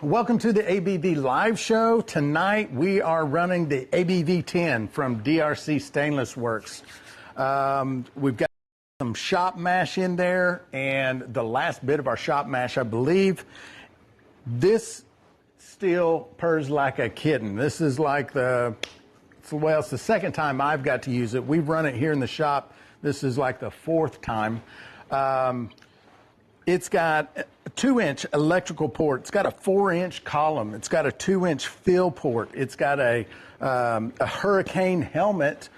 Welcome to the ABV live show. Tonight we are running the ABV10 from DRC Stainless Works. We've got some shop mash in there, and the last bit of our shop mash, I believe. This still purrs like a kitten. This is like well, it's the second time I've got to use it. We've run it here in the shop. This is like the fourth time. It's got a 2-inch electrical port. It's got a 4-inch column. It's got a 2-inch fill port. It's got a hurricane helmet,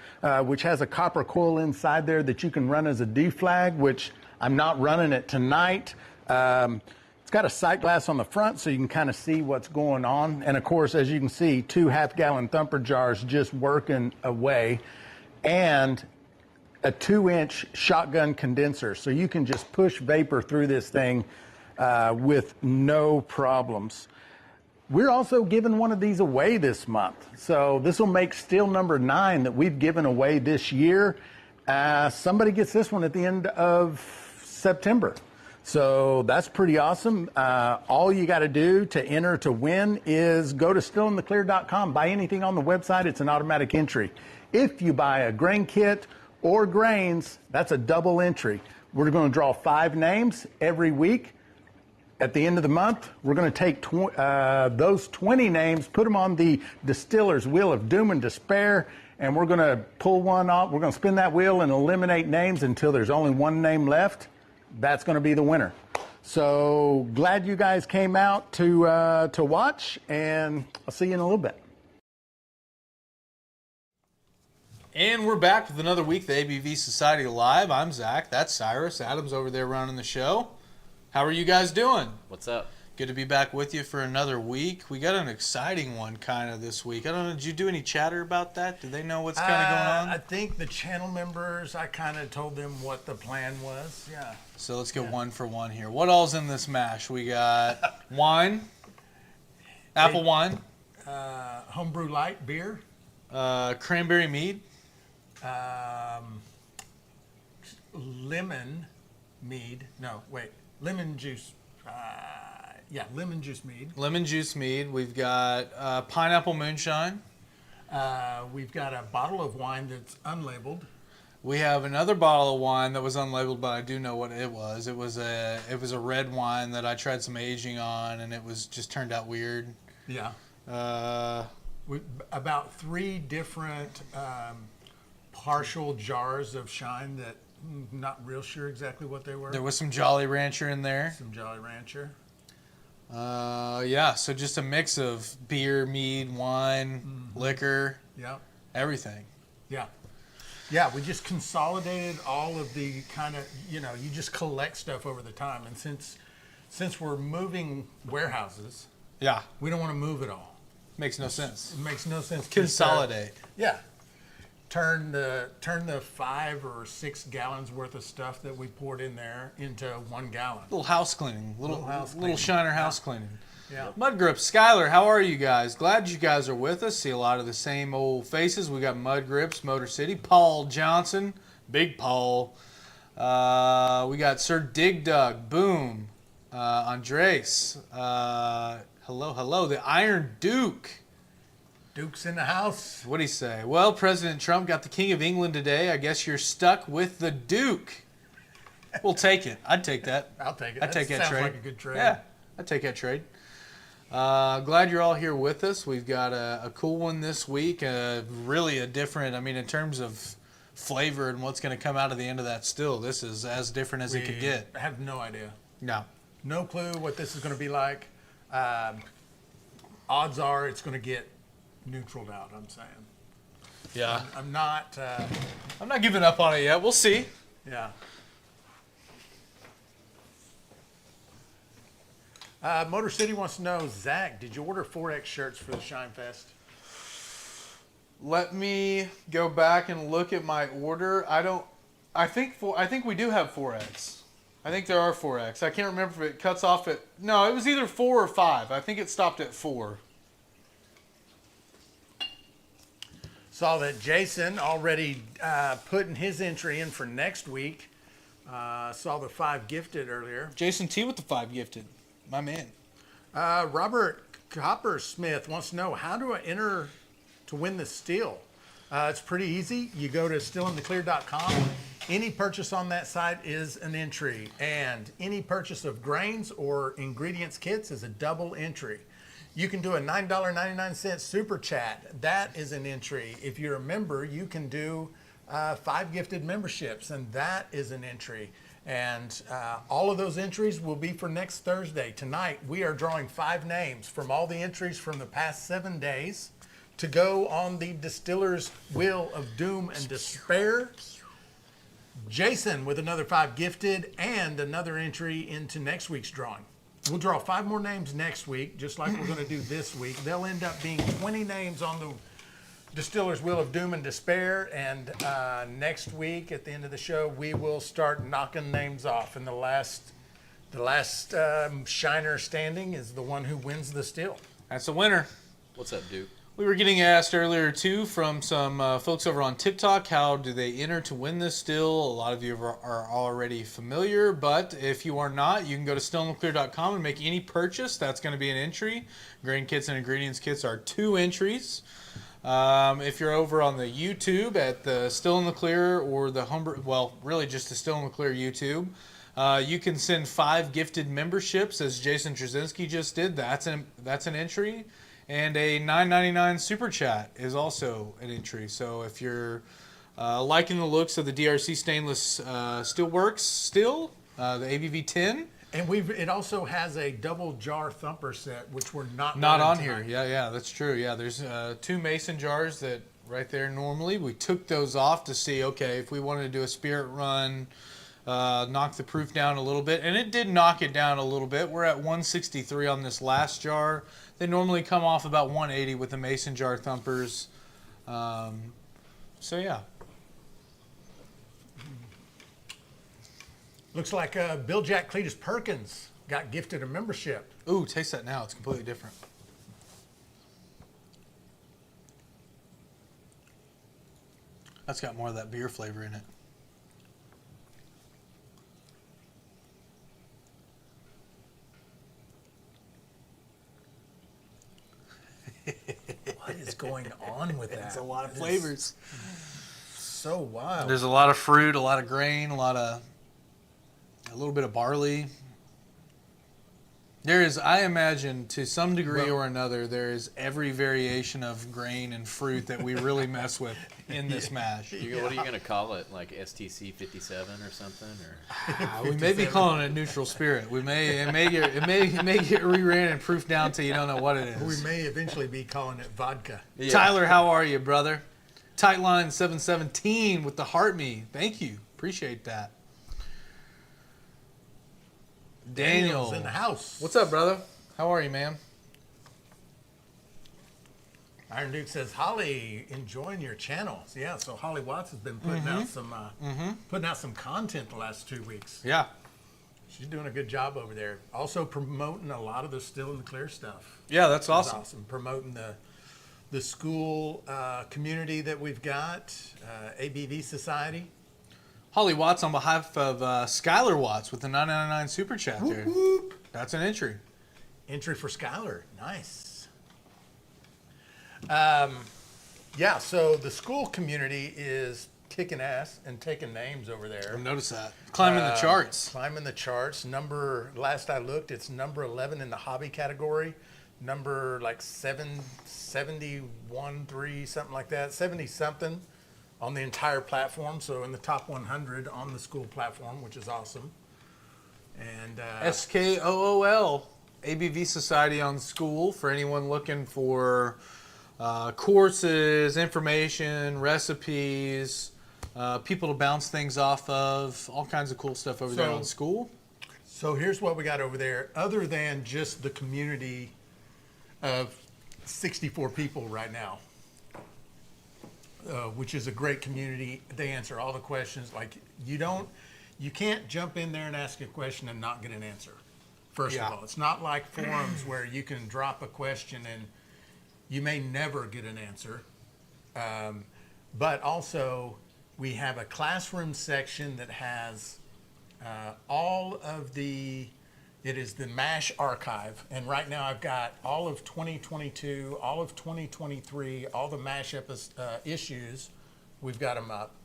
which has a copper coil inside there that you can run as a deflag, which I'm not running it tonight. It's got a sight glass on the front so you can kind of see what's going on. And of course, as you can see, 2 half-gallon thumper jars just working away. And a 2-inch shotgun condenser, so you can just push vapor through this thing with no problems. We're also giving one of these away this month, so this will make still number 9 that we've given away this year. Somebody gets this one at the end of September, so that's pretty awesome. All you got to do to enter to win is go to stillintheclear.com. Buy anything on the website, it's an automatic entry. If you buy a grain kit or grains, that's a double entry. We're going to draw 5 names every week. At the end of the month, we're going to take those 20 names, put them on the distiller's wheel of doom and despair, and we're going to pull one off. We're going to spin that wheel and eliminate names until there's only 1 name left. That's going to be the winner. So glad you guys came out to watch, and I'll see you in a little bit. And we're back with another week, the ABV Society Live. I'm Zach. That's Cyrus. Adam's over there running the show. How are you guys doing? What's up? Good to be back with you for another week. We got an exciting one kind of this week. I don't know, did you do any chatter about that? Do they know what's kind of going on? I think the channel members, I kind of told them what the plan was. Yeah. So let's get one for one here. What all's in this mash? We got wine, apple wine, homebrew light beer, cranberry mead, lemon mead. No, wait. Lemon juice. Lemon juice mead. Lemon juice mead. We've got pineapple moonshine. We've got a bottle of wine that's unlabeled. We have another bottle of wine that was unlabeled, but I do know what it was. It was a red wine that I tried some aging on, and it was just turned out weird. Yeah. About 3 different partial jars of shine that not real sure exactly what they were. There was some Jolly Rancher in there. Some Jolly Rancher. So just a mix of beer, mead, wine, liquor, everything. Yeah, we just consolidated all of the kind of, you just collect stuff over the time. And since we're moving warehouses, we don't want to move it all. Makes no sense. It makes no sense. Consolidate. Turn the 5 or 6 gallons worth of stuff that we poured in there into 1 gallon. Little house cleaning. Little Shiner house cleaning. Yeah. Mud Grips. Skylar, how are you guys? Glad you guys are with us. See a lot of the same old faces. We got Mud Grips, Motor City, Paul Johnson, Big Paul. We got Sir Dig Dug, Boom, Andres. Hello. The Iron Duke. Duke's in the house. What'd he say? Well, President Trump got the King of England today. I guess you're stuck with the Duke. We'll take it. I'd take that. I'll take it. I'd take that trade. Sounds like a good trade. Yeah, I'd take that trade. Glad you're all here with us. We've got a cool one this week. Really a different, in terms of flavor and what's going to come out of the end of that still. This is as different as it could get. I have no idea. No. No clue what this is going to be like. Odds are it's going to get neutraled out, I'm saying. Yeah. I'm not giving up on it yet. We'll see. Yeah. Motor City wants to know, Zach, did you order 4X shirts for the Shine Fest? Let me go back and look at my order. I think we do have 4X. I think there are 4X. I can't remember if it cuts off at... No, it was either 4 or 5. I think it stopped at 4. Saw that Jason already putting his entry in for next week. Saw the 5 gifted earlier. Jason T with the 5 gifted. My man. Robert Coppersmith wants to know, how do I enter to win the still? It's pretty easy. You go to stillintheclear.com. Any purchase on that site is an entry, and any purchase of grains or ingredients kits is a double entry. You can do a $9.99 super chat. That is an entry. If you're a member, you can do 5 gifted memberships, and that is an entry. And all of those entries will be for next Thursday. Tonight, we are drawing 5 names from all the entries from the past 7 days to go on the Distiller's Wheel of Doom and Despair. Jason with another 5 gifted and another entry into next week's drawing. We'll draw 5 more names next week, just like we're going to do this week. They'll end up being 20 names on the Distiller's Wheel of Doom and Despair, and next week at the end of the show, we will start knocking names off. And the last Shiner standing is the one who wins the still. That's a winner. What's up, Duke? We were getting asked earlier, too, from some folks over on TikTok, how do they enter to win this still? A lot of you are already familiar, but if you are not, you can go to stillintheclear.com and make any purchase. That's going to be an entry. Grain kits and ingredients kits are 2 entries. If you're over on the YouTube at the Still in the Clear or the Humber, well, really just the Still in the Clear YouTube, you can send 5 gifted memberships, as Jason Trzynski just did. That's an entry. And a $9.99 super chat is also an entry. So if you're liking the looks of the DRC Stainless Works still, the ABV10. And it also has a double jar thumper set, which we're not on tonight. here. Yeah, that's true. Yeah, there's 2 mason jars that right there normally. We took those off to see, okay, if we wanted to do a spirit run, knock the proof down a little bit. And it did knock it down a little bit. We're at 163 on this last jar. They normally come off about 180 with the mason jar thumpers. So, yeah. Looks like Bill Jack Cletus Perkins got gifted a membership. Ooh, taste that now. It's completely different. That's got more of that beer flavor in it. What is going on with that? It's a lot of flavors. So wild. There's a lot of fruit, a lot of grain, a little bit of barley. There is, I imagine, to some degree or another, there is every variation of grain and fruit that we really mess with in this mash. What are you going to call it? Like STC 57 or something? Or We may be calling it neutral spirit. It may get reran and proof down till you don't know what it is. We may eventually be calling it vodka. Yeah. Tyler, how are you, brother? Tightline 717 with the heart me. Thank you. Appreciate that. Daniel's in the house. What's up, brother? How are you, man? Iron Duke says, Holly, enjoying your channels. Yeah, so Holly Watts has been putting out some content the last 2 weeks. Yeah. She's doing a good job over there. Also promoting a lot of the Still in the Clear stuff. Yeah, that's That's awesome. awesome. Promoting the school community that we've got, ABV Society. Holly Watts on behalf of Skylar Watts with the 999 super chat there. Whoop. That's an entry. Entry for Skylar. Nice. Yeah, so the school community is kicking ass and taking names over there. I've noticed that. Climbing the charts. Climbing the charts. Last I looked, it's number 11 in the hobby category. Number like 771, 3, something like that. 70 something on the entire platform. So in the top 100 on the school platform, which is awesome. And SKOOL, ABV Society on School, for anyone looking for courses, information, recipes, people to bounce things off of, all kinds of cool stuff over there on School. So here's what we got over there. Other than just the community of 64 people right now, which is a great community. They answer all the questions. Like you can't jump in there and ask a question and not get an answer. First of all, it's not like forums where you can drop a question and you may never get an answer. But also, we have a classroom section that has all of it is the MASH archive. And right now I've got all of 2022, all of 2023, all the MASH issues. We've got them up.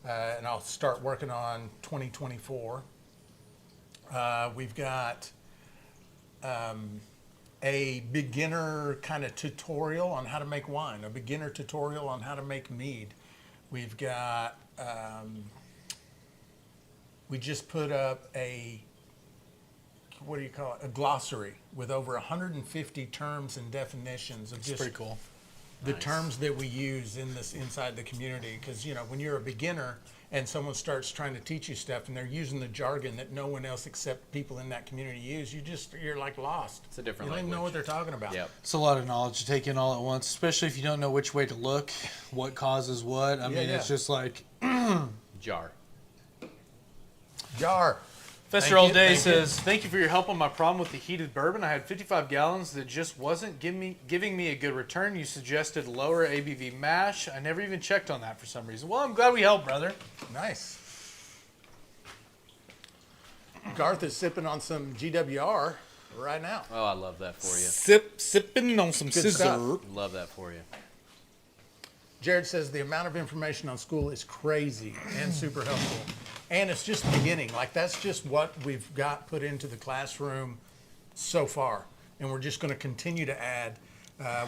And I'll start working on 2024. We've got a beginner kind of tutorial on how to make wine, a beginner tutorial on how to make mead. We've got, we just put up a glossary with over 150 terms and definitions of just Pretty cool. the terms that we use inside the community. Because, when you're a beginner and someone starts trying to teach you stuff and they're using the jargon that no one else except people in that community use, you're like lost. It's a different You don't even know what language. they're talking about. Yep. It's a lot of knowledge to take in all at once, especially if you don't know which way to look, what causes what. I mean, it's just like... Jar. Fester All Day says, thank you for your help on my problem with the heated bourbon. I had 55 gallons that just wasn't giving me a good return. You suggested lower ABV mash. I never even checked on that for some reason. Well, I'm glad we helped, brother. Nice. Garth is sipping on some GWR right now. Oh, I love that for you. Sipping on some Good scissor. stuff. Love that for you. Jared says the amount of information on school is crazy and super helpful. And it's just beginning. Like, that's just what we've got put into the classroom so far. And we're just going to continue to add.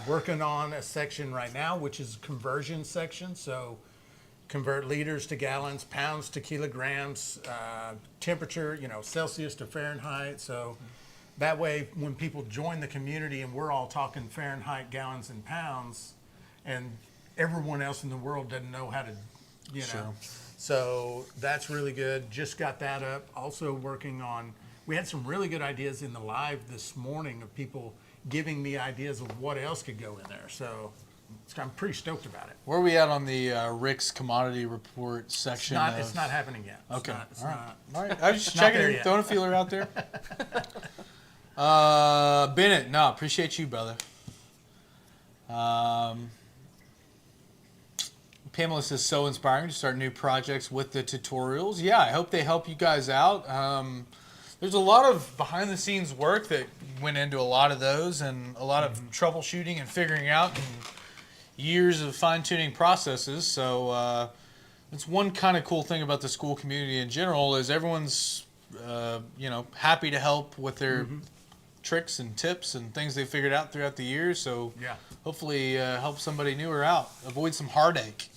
Working on a section right now, which is a conversion section. So convert liters to gallons, pounds to kilograms, temperature, Celsius to Fahrenheit. So that way, when people join the community and we're all talking Fahrenheit, gallons, and pounds, and everyone else in the world doesn't know how to, Sure. So that's really good. Just got that up. Also working on, we had some really good ideas in the live this morning of people giving me ideas of what else could go in there. So I'm pretty stoked about it. Where are we at on the Rick's commodity report section? It's not happening yet. Okay. It's not. All right. I was just Not checking there in, yet. throwing a feeler out there. Bennett, no, appreciate you, brother. Pamela says, so inspiring to start new projects with the tutorials. Yeah, I hope they help you guys out. There's a lot of behind-the-scenes work that went into a lot of those, and a lot of troubleshooting and figuring out, and years of fine-tuning processes. So it's one kind of cool thing about the school community in general is everyone's happy to help with their tricks and tips and things they figured out throughout the years. So Yeah. hopefully help somebody newer out, avoid some heartache.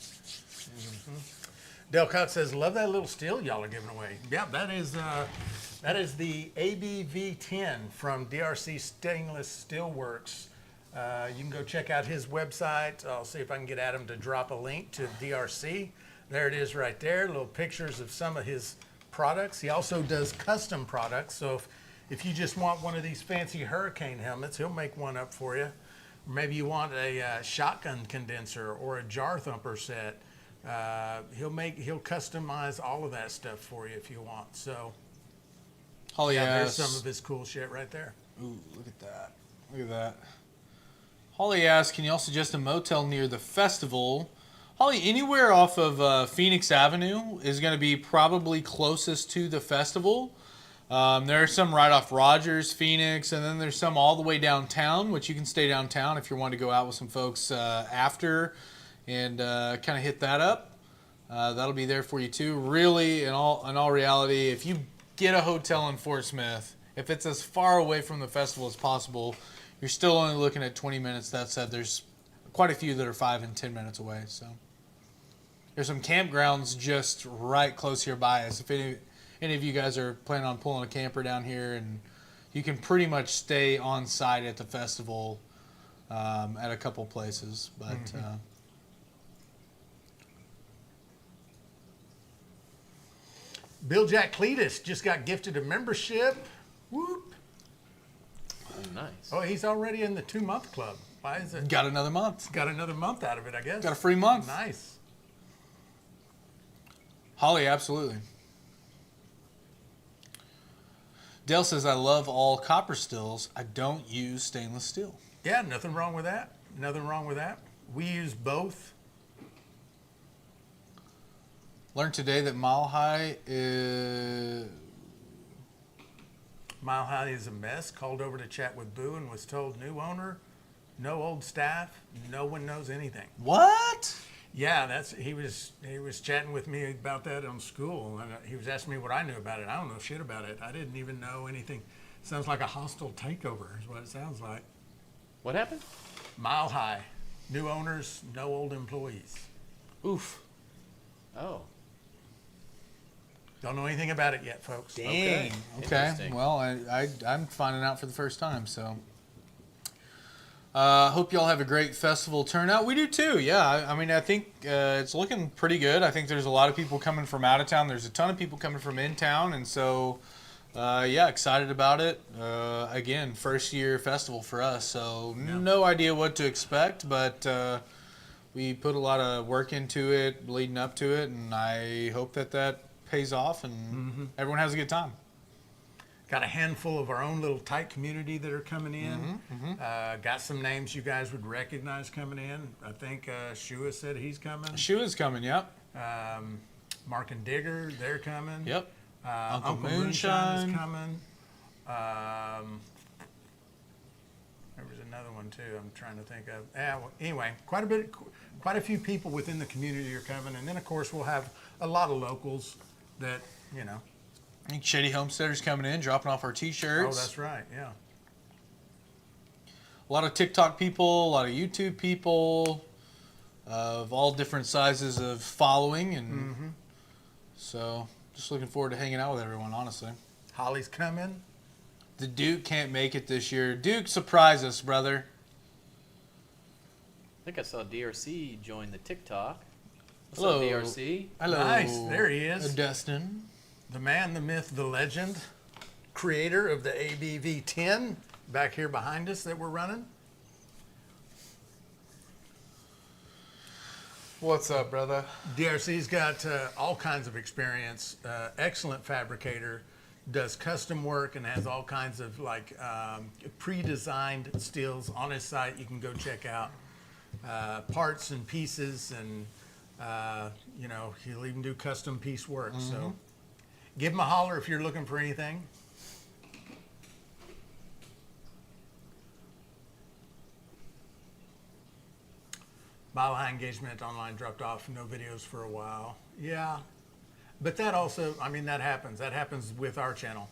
Del Cox says, love that little steel y'all are giving away. Yeah, that is the ABV10 from DRC Stainless Works. You can go check out his website. I'll see if I can get Adam to drop a link to DRC. There it is right there, little pictures of some of his products. He also does custom products, so if you just want one of these fancy hurricane helmets, he'll make one up for you. Or maybe you want a shotgun condenser or a jar thumper set. He'll customize all of that stuff for you if you want. So Holly there's asks, some of his cool shit right there. ooh, look at that. Look at that. Holly asks, can you also suggest a motel near the festival? Holly, anywhere off of Phoenix Avenue is going to be probably closest to the festival. There are some right off Rogers, Phoenix, and then there's some all the way downtown, which you can stay downtown if you want to go out with some folks after and kind of hit that up. That'll be there for you too. Really, in all reality, if you get a hotel in Fort Smith, if it's as far away from the festival as possible, you're still only looking at 20 minutes. That said, there's quite a few that are 5 and 10 minutes away. So There's some campgrounds just right close here by us. If any of you guys are planning on pulling a camper down here, and you can pretty much stay on site at the festival at a couple places. But Bill Jack Cletus just got gifted a membership. Whoop. Oh, nice. Oh, he's already in the 2-month club. Why is it? got another month. Got another month out of it, I guess. Got a free month. Nice. Holly, absolutely. Dale says, I love all copper stills. I don't use stainless steel. Yeah, nothing wrong with that. Nothing wrong with that. We use both. Learned today that Mile High is... Mile High is a mess. Called over to chat with Boo and was told new owner, no old staff, no one knows anything. What? Yeah, he was chatting with me about that on school, and he was asking me what I knew about it. I don't know shit about it. I didn't even know anything. Sounds like a hostile takeover is what it sounds like. What happened? Mile High, new owners, no old employees. Oof. Oh. Don't know anything about it yet, folks. Dang. Okay. Interesting. Well, I'm finding out for the first time, so. Hope y'all have a great festival turnout. We do too, yeah. I mean, I think it's looking pretty good. I think there's a lot of people coming from out of town. There's a ton of people coming from in town, and so, yeah, excited about it. Again, first year festival for us, so no idea what to expect, but we put a lot of work into it leading up to it, and I hope that pays off and everyone has a good time. Got a handful of our own little tight community that are coming in. Got some names you guys would recognize coming in. I think Shua said he's coming. Shua's coming, yep. Mark and Digger, they're coming. Yep. Uncle Moonshine is coming. There was another one too. I'm trying to think of. Well, anyway, quite a few people within the community are coming, and then of course we'll have a lot of locals that I think Shady Homesteaders coming in, dropping off our T-shirts. Oh, that's right. Yeah. A lot of TikTok people, a lot of YouTube people, of all different sizes of following, and so just looking forward to hanging out with everyone. Honestly, Holly's coming. The Duke can't make it this year. Duke, surprise us, brother. I think I saw DRC join the TikTok. What's Hello. up, DRC? Hello. Nice. There he is. Dustin. The man, the myth, the legend, creator of the ABV10 back here behind us that we're running. What's up, brother? DRC's got all kinds of experience, excellent fabricator, does custom work and has all kinds of like pre-designed steels on his site. You can go check out parts and pieces, and he'll even do custom piece work. So give him a holler if you're looking for anything. Mile High engagement online dropped off, no videos for a while. Yeah, but that also, that happens. That happens with our channel.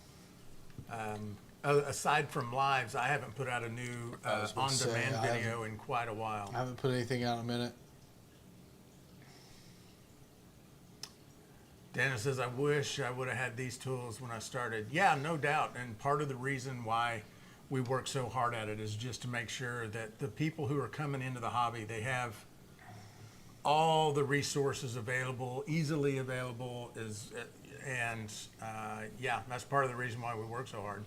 Aside from lives, I haven't put out a new on-demand video in quite a while. I haven't put anything out in a minute. Dennis says, I wish I would have had these tools when I started. Yeah, no doubt. And part of the reason why we work so hard at it is just to make sure that the people who are coming into the hobby, they have all the resources available, easily available, that's part of the reason why we work so hard.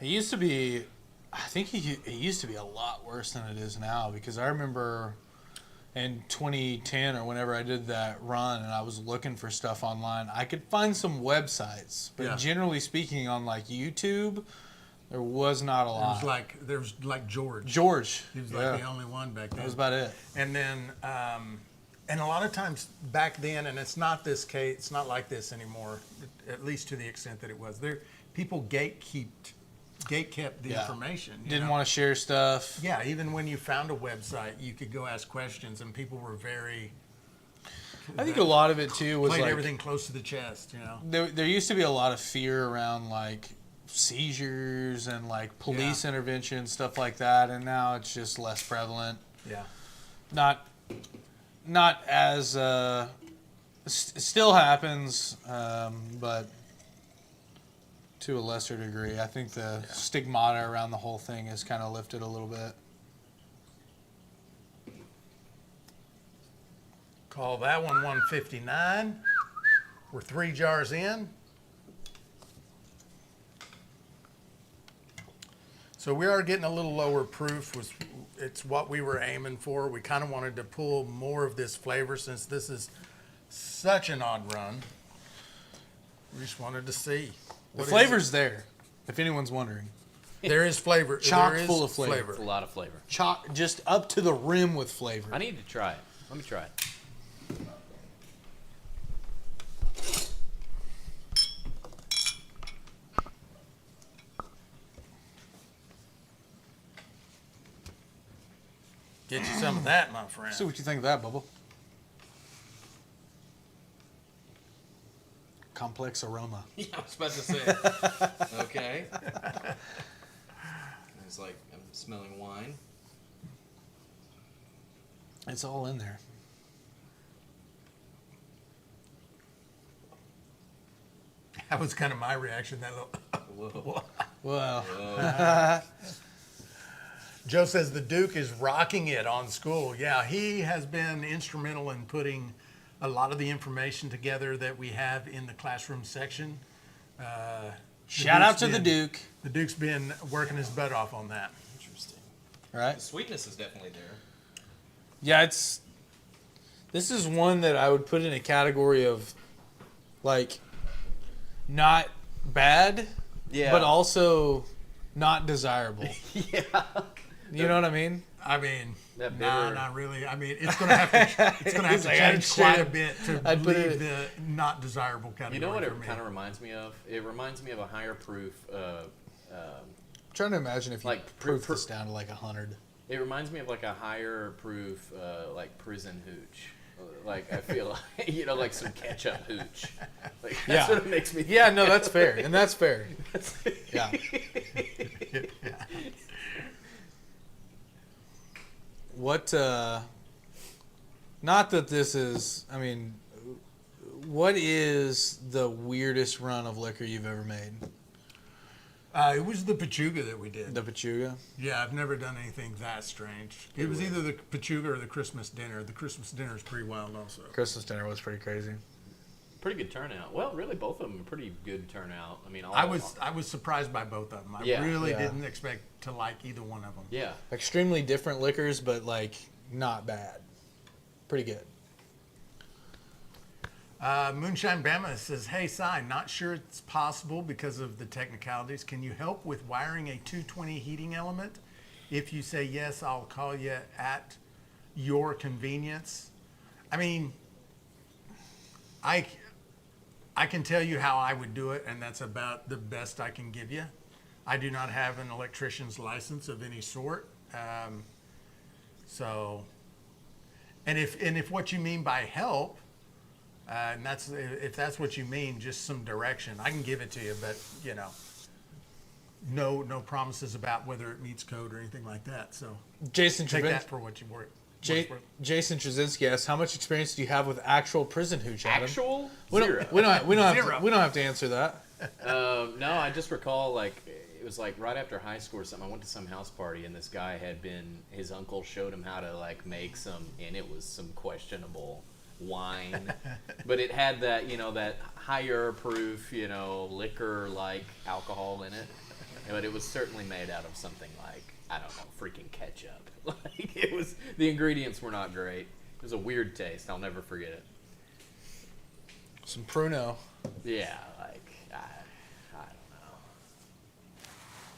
It used to be, I think it used to be a lot worse than it is now, because I remember in 2010 or whenever I did that run and I was looking for stuff online, I could find some websites, but generally speaking on like YouTube, there was not a lot. There was like George. George. He was like the only one back then. That was about it. And then, and a lot of times back then, and it's not this case, it's not like this anymore, at least to the extent that it was. People gatekept the information. Didn't want to share stuff. Yeah, even when you found a website, you could go ask questions, and people were very. I think a lot of it too was played like everything close to the chest. There used to be a lot of fear around like seizures and like police intervention, stuff like that, and now it's just less prevalent. Yeah. Not as Still happens, but to a lesser degree. I think the stigmata around the whole thing is kind of lifted a little bit. Call that one 159. We're 3 jars in. So we are getting a little lower proof. It's what we were aiming for. We kind of wanted to pull more of this flavor since this is such an odd run. We just wanted to see. The flavor's there, if anyone's wondering. There is flavor. Chock There is full of flavor. It's a lot of flavor. Chock just up to the rim with flavor. I need to try it. Let me try it. Get you some of that, my friend. See what you think of that, Bubba. Complex aroma. Yeah, I was about to say. Okay. It's like I'm smelling wine. It's all in there. That was kind of my reaction. That little. Whoa. Well, Whoa. Joe says the Duke is rocking it on school. Yeah, he has been instrumental in putting a lot of the information together that we have in the classroom section. shout out to the Duke. The Duke's been working his butt off on that. Interesting. Right? The sweetness is definitely there. Yeah, this is one that I would put in a category of, like, not bad, but also not desirable. Yeah. You know what I mean? I mean, That nah, bitter- not really. I mean, it's gonna have to He's like, I'd change quite a say- bit to I'd put leave it- the not desirable category. You know what it for me. kind of reminds me of? It reminds me of a higher proof. I'm trying to imagine if you Like, proof this down to like 100. It reminds me of like a higher proof, like prison hooch. Like I feel like like some ketchup hooch. Like that's what it makes me. Yeah, no, that's fair, and that's fair. Yeah. What? Not that this is. I mean, what is the weirdest run of liquor you've ever made? It was the Pachuga that we did. The Pachuga. Yeah, I've never done anything that strange. It was either the Pachuga or the Christmas dinner. The Christmas dinner is pretty wild also. Christmas dinner was pretty crazy. Pretty good turnout. Well, really, both of them are pretty good turnout. I mean, I was surprised by both of them. I Yeah. really Yeah. didn't expect to like either one of them. Yeah. Extremely different liquors, but like not bad. Pretty good. Moonshine Bama says, "Hey, Si, not sure it's possible because of the technicalities. Can you help with wiring a 220 heating element? If you say yes, I'll call you at your convenience." I mean, I can tell you how I would do it, and that's about the best I can give you. I do not have an electrician's license of any sort. And if what you mean by help, and if that's what you mean, just some direction, I can give it to you, but no promises about whether it meets code or anything like that. So Jason take Trevin- that for what you work. Jason Trzynski asks, "How much experience do you have with actual prison hooch, Adam?" Actual We zero. don't Zero. have to answer that. No, I just recall like it was like right after high school or something. I went to some house party and this guy his uncle showed him how to like make some, and it was some questionable wine, but it had that that higher proof liquor like alcohol in it, but it was certainly made out of something like I don't know, freaking ketchup. Like the ingredients were not great. It was a weird taste. I'll never forget it. Some Pruno. Yeah, like I don't know.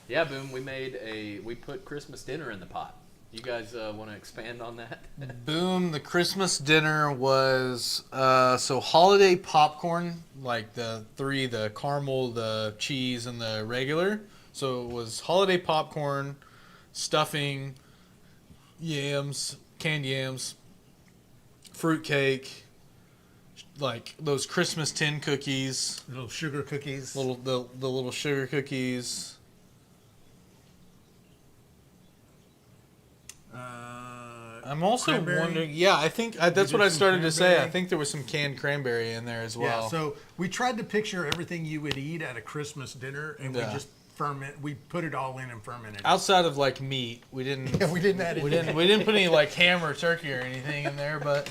Yeah, Boom. We put Christmas dinner in the pot. You guys want to expand on that? Boom. The Christmas dinner was so holiday popcorn, like the caramel, the cheese, and the regular. So it was holiday popcorn, stuffing, yams, canned yams, fruit cake, like those Christmas tin cookies, Little sugar cookies. the little sugar cookies. I'm also Cranberry? wondering. Yeah, I think that's did what I some started to say. I cranberry? think there was some canned cranberry in there as well. Yeah, so we tried to picture everything you would eat at a Christmas dinner, and Yeah. we just we put it all in and fermented it. Outside of like meat, we didn't. Yeah, we didn't add We anything. didn't put any like ham or turkey or anything in there, but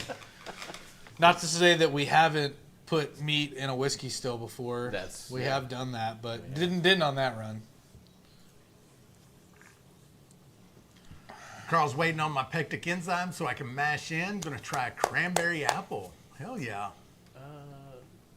not to say that we haven't put meat in a whiskey still before. We have done that, but didn't on that run. Carl's waiting on my pectic enzyme so I can mash in. Gonna try a cranberry apple. Hell yeah.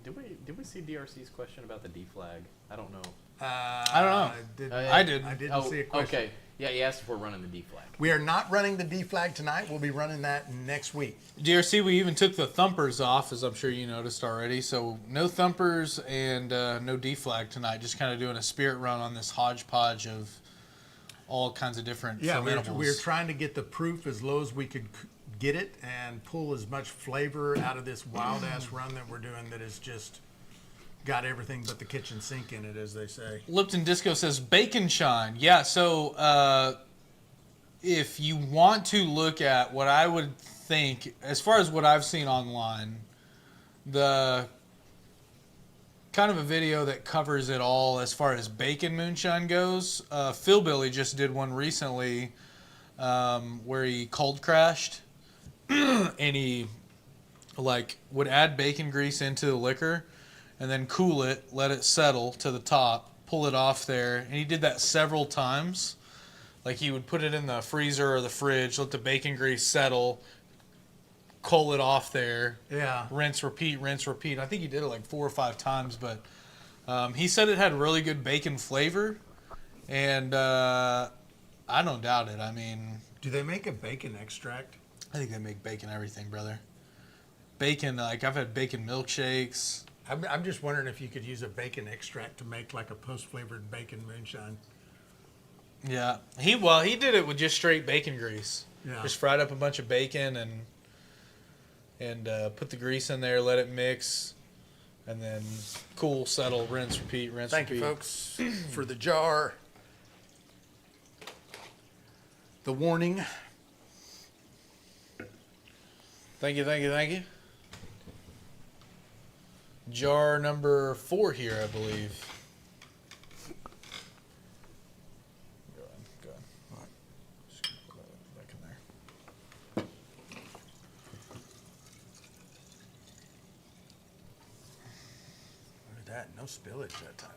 Did we see DRC's question about the D flag? I don't know. I don't know. I did. I didn't see a question. Okay. Yeah, he asked if we're running the D flag. We are not running the D flag tonight. We'll be running that next week. DRC, we even took the thumpers off, as I'm sure you noticed already. So no thumpers and no D flag tonight. Just kind of doing a spirit run on this hodgepodge of all kinds of different fermentables. We're trying to get the proof as low as we could get it and pull as much flavor out of this wild ass run that we're doing that is just got everything but the kitchen sink in it, as they say. Lipton Disco says bacon shine. Yeah, so if you want to look at what I would think, as far as what I've seen online, the kind of a video that covers it all as far as bacon moonshine goes. Phil Billy just did one recently where he cold crashed and he like would add bacon grease into the liquor and then cool it, let it settle to the top, pull it off there, and he did that several times. Like he would put it in the freezer or the fridge, let the bacon grease settle, coal it off there. Yeah. Rinse, repeat, rinse, repeat. I think he did it like 4 or 5 times, but he said it had really good bacon flavor, and I don't doubt it. I mean, Do they make a bacon extract? I think they make bacon everything, brother. Bacon, like I've had bacon milkshakes. I'm just wondering if you could use a bacon extract to make like a post-flavored bacon moonshine. Yeah, he did it with just straight bacon grease. Yeah. Just fried up a bunch of bacon and put the grease in there, let it mix, and then cool, settle, rinse, repeat, rinse, Thank repeat. you, folks, for the jar. The warning. Thank you, thank you, thank you. Jar number 4 here, I believe. Go ahead. All right. Just put that back in there. Look at that. No spillage that time.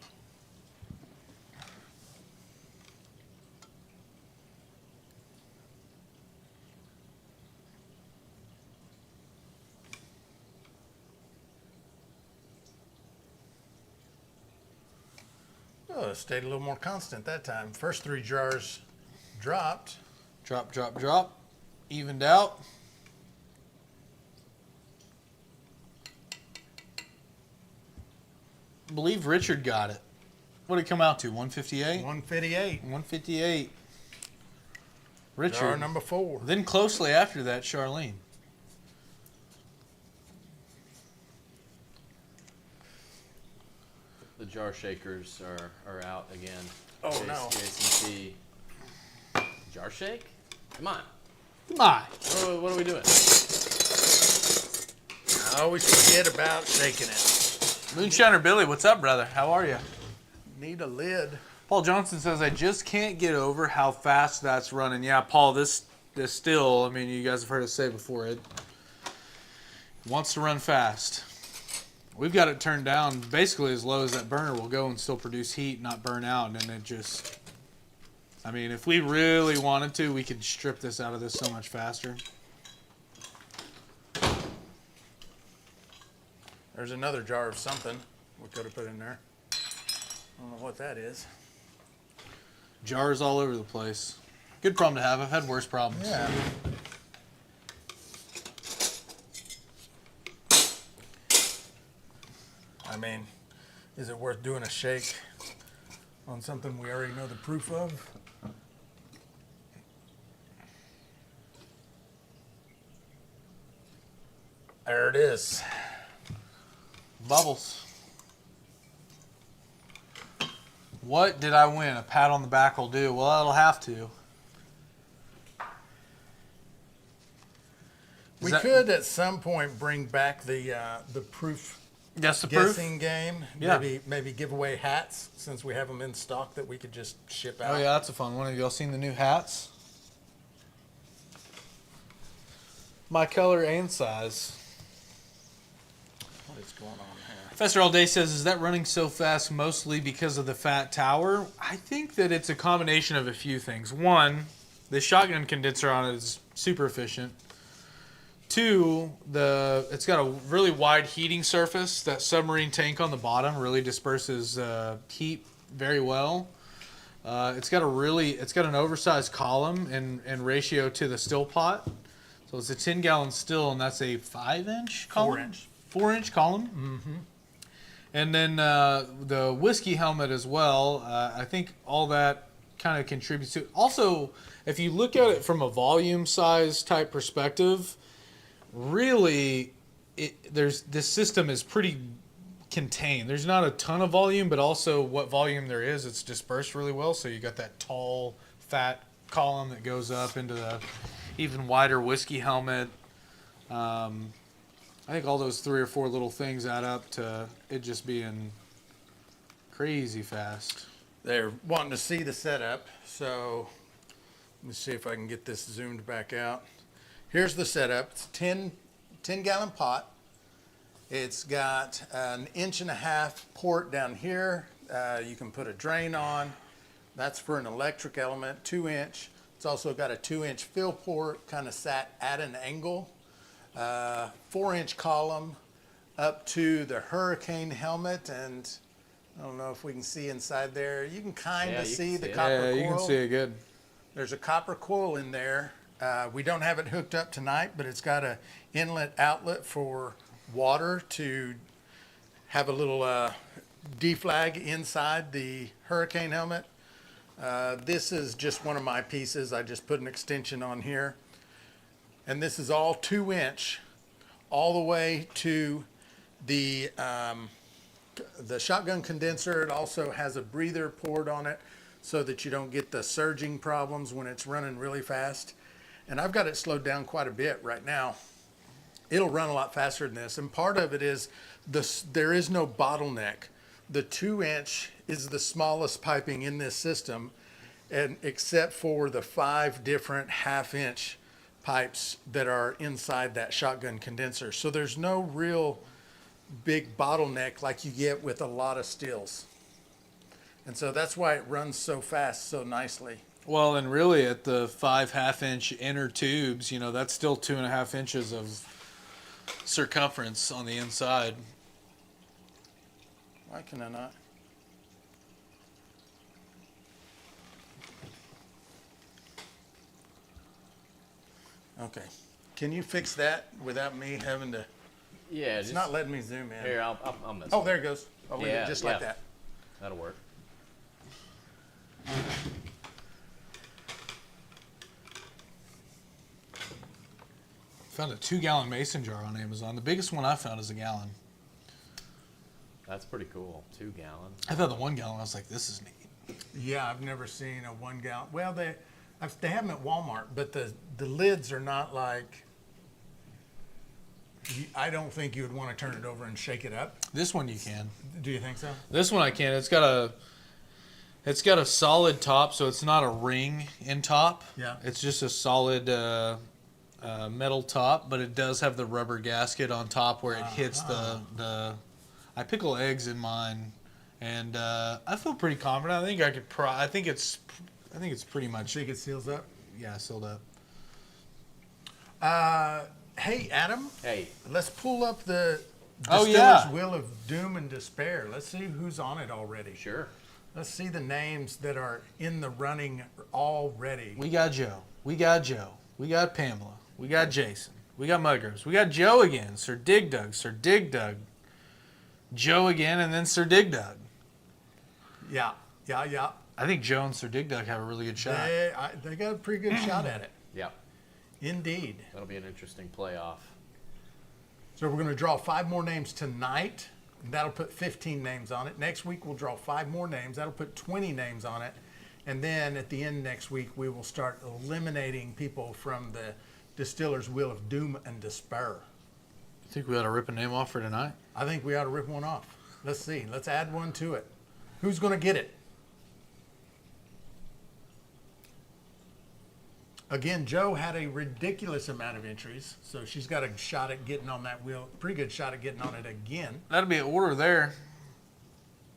Oh, it stayed a little more constant that time. First 3 jars dropped. Drop, drop, drop. Evened out. I believe Richard got it. What did it come out to? 158? 158. 158. Richard. Jar number 4. Then closely after that, Charlene. The jar shakers are out again. Oh, no. JCT. Jar shake? Come on. Come on. What are we doing? I always forget about shaking it. Moonshiner Billy, what's up, brother? How are you? Need a lid. Paul Johnson says, I just can't get over how fast that's running. Yeah, Paul, this still, I mean, you guys have heard us say before, it wants to run fast. We've got it turned down basically as low as that burner will go and still produce heat, not burn out. And then it just, I mean, if we really wanted to, we could strip this out of this so much faster. There's another jar of something we could have put in there. I don't know what that is. Jars all over the place. Good problem to have. I've had worse problems. Yeah. I mean, is it worth doing a shake on something we already know the proof of? There it is. Bubbles. What did I win? A pat on the back will do. Well, it'll have to. We that- could at some point bring back the proof That's the proof. guessing game. Yeah. Maybe give away hats since we have them in stock that we could just ship out. Oh yeah, that's a fun one. Have y'all seen the new hats? My color and size. What is going on here? Fester All Day says, is that running so fast mostly because of the fat tower? I think that it's a combination of a few things. One, the shotgun condenser on it is super efficient. Two, it's got a really wide heating surface. That submarine tank on the bottom really disperses heat very well. It's got an oversized column in ratio to the still pot. So it's a 10-gallon still, and that's a 5-inch column? 4-inch column. Mm-hmm. And then the whiskey helmet as well. I think all that kind of contributes to it. Also, if you look at it from a volume size type perspective, really, this system is pretty contained. There's not a ton of volume, but also what volume there is, it's dispersed really well. So you got that tall, fat column that goes up into the even wider whiskey helmet. I think all those 3 or 4 little things add up to it just being crazy fast. They're wanting to see the setup, so let me see if I can get this zoomed back out. Here's the setup. It's a 10-gallon pot. It's got an 1.5-inch port down here. You can put a drain on. That's for an electric element, 2-inch. It's also got a 2-inch fill port, kind of sat at an angle. 4-inch column up to the hurricane helmet, and I don't know if we can see inside there. You can kind of see the copper coil. Yeah, you can see it good. There's a copper coil in there. We don't have it hooked up tonight, but it's got an inlet outlet for water to have a little deflag inside the hurricane helmet. This is just one of my pieces. I just put an extension on here. And this is all 2-inch all the way to the shotgun condenser. It also has a breather port on it so that you don't get the surging problems when it's running really fast. And I've got it slowed down quite a bit right now. It'll run a lot faster than this. And part of it is there is no bottleneck. The 2-inch is the smallest piping in this system, and except for the 5 different 1/2-inch pipes that are inside that shotgun condenser. So there's no real big bottleneck like you get with a lot of stills. And so that's why it runs so fast, so nicely. Well, and really at the 5 1/2-inch inner tubes, that's still 2.5 inches of circumference on the inside. Why can I not? Okay. Can you fix that without me having to? Yeah, It's not letting me zoom in. Here, I'll mess. Oh, with there it goes. I'll leave Yeah, it just like yeah. that. That'll work. Found a 2-gallon mason jar on Amazon. The biggest one I found is a gallon. That's pretty cool. 2 gallons. I thought the 1 gallon, I was like, this is neat. Yeah, I've never seen a 1-gallon. Well, they have them at Walmart, but the lids are not like. I don't think you would want to turn it over and shake it up. This one you can. Do you think so? This one I can. It's got a solid top, so it's not a ring in top. Yeah. It's just a solid metal top, but it does have the rubber gasket on top where it hits the. I pickle eggs in mine, and I feel pretty confident. I think I could. I think it's pretty much. Think it seals up? Yeah, sealed up. Hey, Adam. Hey, Let's pull up the Oh, Distiller's yeah. Wheel of Doom and Despair. Let's see who's on it already. sure. Let's see the names that are in the running already. We got Joe. We got Joe. We got Pamela. We got Jason. We got Mudgrips. We got Joe again. Sir Dig Dug. Sir Dig Dug. Joe again, and then Sir Dig Dug. Yeah. I think Joe and Sir Dig Dug have a really good shot. They got a pretty good shot at it. Yeah, Indeed. that'll be an interesting playoff. So we're going to draw 5 more names tonight. And that'll put 15 names on it. Next week we'll draw 5 more names. That'll put 20 names on it. And then at the end next week we will start eliminating people from the Distiller's Wheel of Doom and Despair. I think we ought to rip a name off for tonight. I think we ought to rip one off. Let's see. Let's add one to it. Who's going to get it? Again, Joe had a ridiculous amount of entries, so she's got a shot at getting on that wheel. Pretty good shot at getting on it again. That'll be an order there.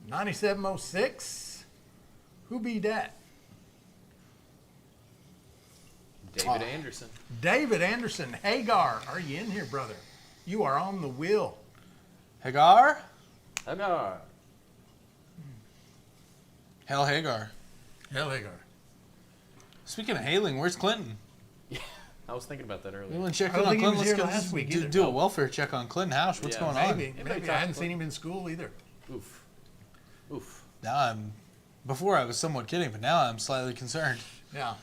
9706. Who be that? David Anderson. David Anderson. Hagar, are you in here, brother? You are on the wheel. Hagar? Hagar. Hell Hagar. Hell, Hagar. Speaking of hailing, where's Clinton? I was thinking about that We earlier. want to check I in don't on think he Clinton. was Let's here go last week do, either. do a welfare check on Clinton House. What's Yeah. going on? Maybe. Anybody Maybe. talk I hadn't to seen him in school either. Oof. Oof. Now I'm. Before I was somewhat kidding, but now I'm slightly concerned. Yeah.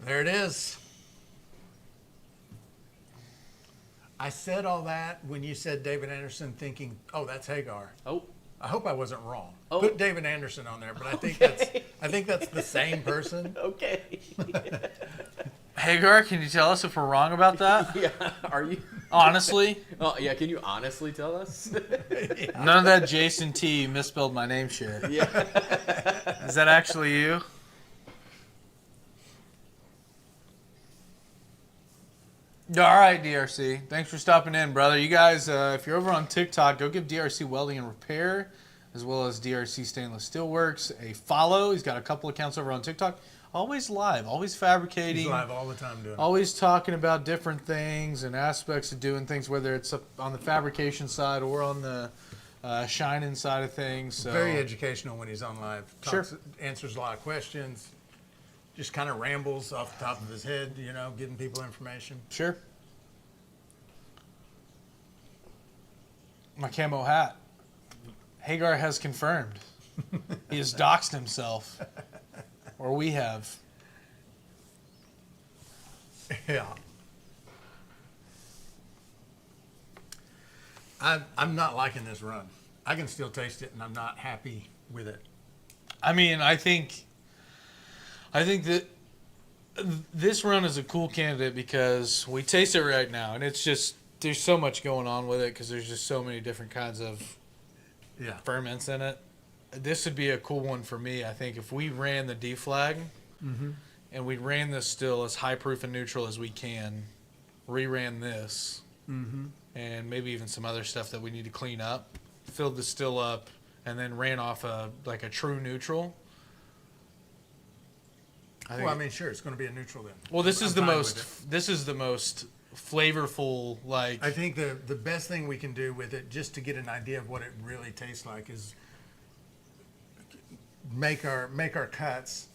There it is. I said all that when you said David Anderson, thinking, "Oh, that's Hagar." Oh. I hope I wasn't wrong. Oh. Put David Anderson on there, but I think that's the same person. Okay. Hagar, can you tell us if we're wrong about that? Yeah. Are you? Honestly, Oh yeah. Can you honestly tell us? none of that Jason T misspelled my name shit. Yeah. Is that actually you? All right, DRC. Thanks for stopping in, brother. You guys, if you're over on TikTok, go give DRC Welding and Repair, as well as DRC Stainless Steel Works, a follow. He's got a couple accounts over on TikTok. Always live, always fabricating. He's live all the time doing it. Always talking about different things and aspects of doing things, whether it's up on the fabrication side or on the shining side of things. So. Very educational when he's on live. Sure. Answers a lot of questions. Just kind of rambles off the top of his head, giving people information. Sure. My camo hat. Hagar has confirmed. He has doxed himself. Or we have. Yeah. I'm not liking this run. I can still taste it, and I'm not happy with it. I mean, I think that this run is a cool candidate because we taste it right now, and it's just there's so much going on with it because there's just so many different kinds of Yeah. ferments in it. This would be a cool one for me. I think if we ran the D flag and we ran this still as high proof and neutral as we can, reran this, and maybe even some other stuff that we need to clean up, filled the still up, and then ran off a true neutral. Well, I mean, sure, it's going to be a neutral then. Well, this I'm is the fine with most. it. This is the most flavorful. Like I think the best thing we can do with it, just to get an idea of what it really tastes like, is make our cuts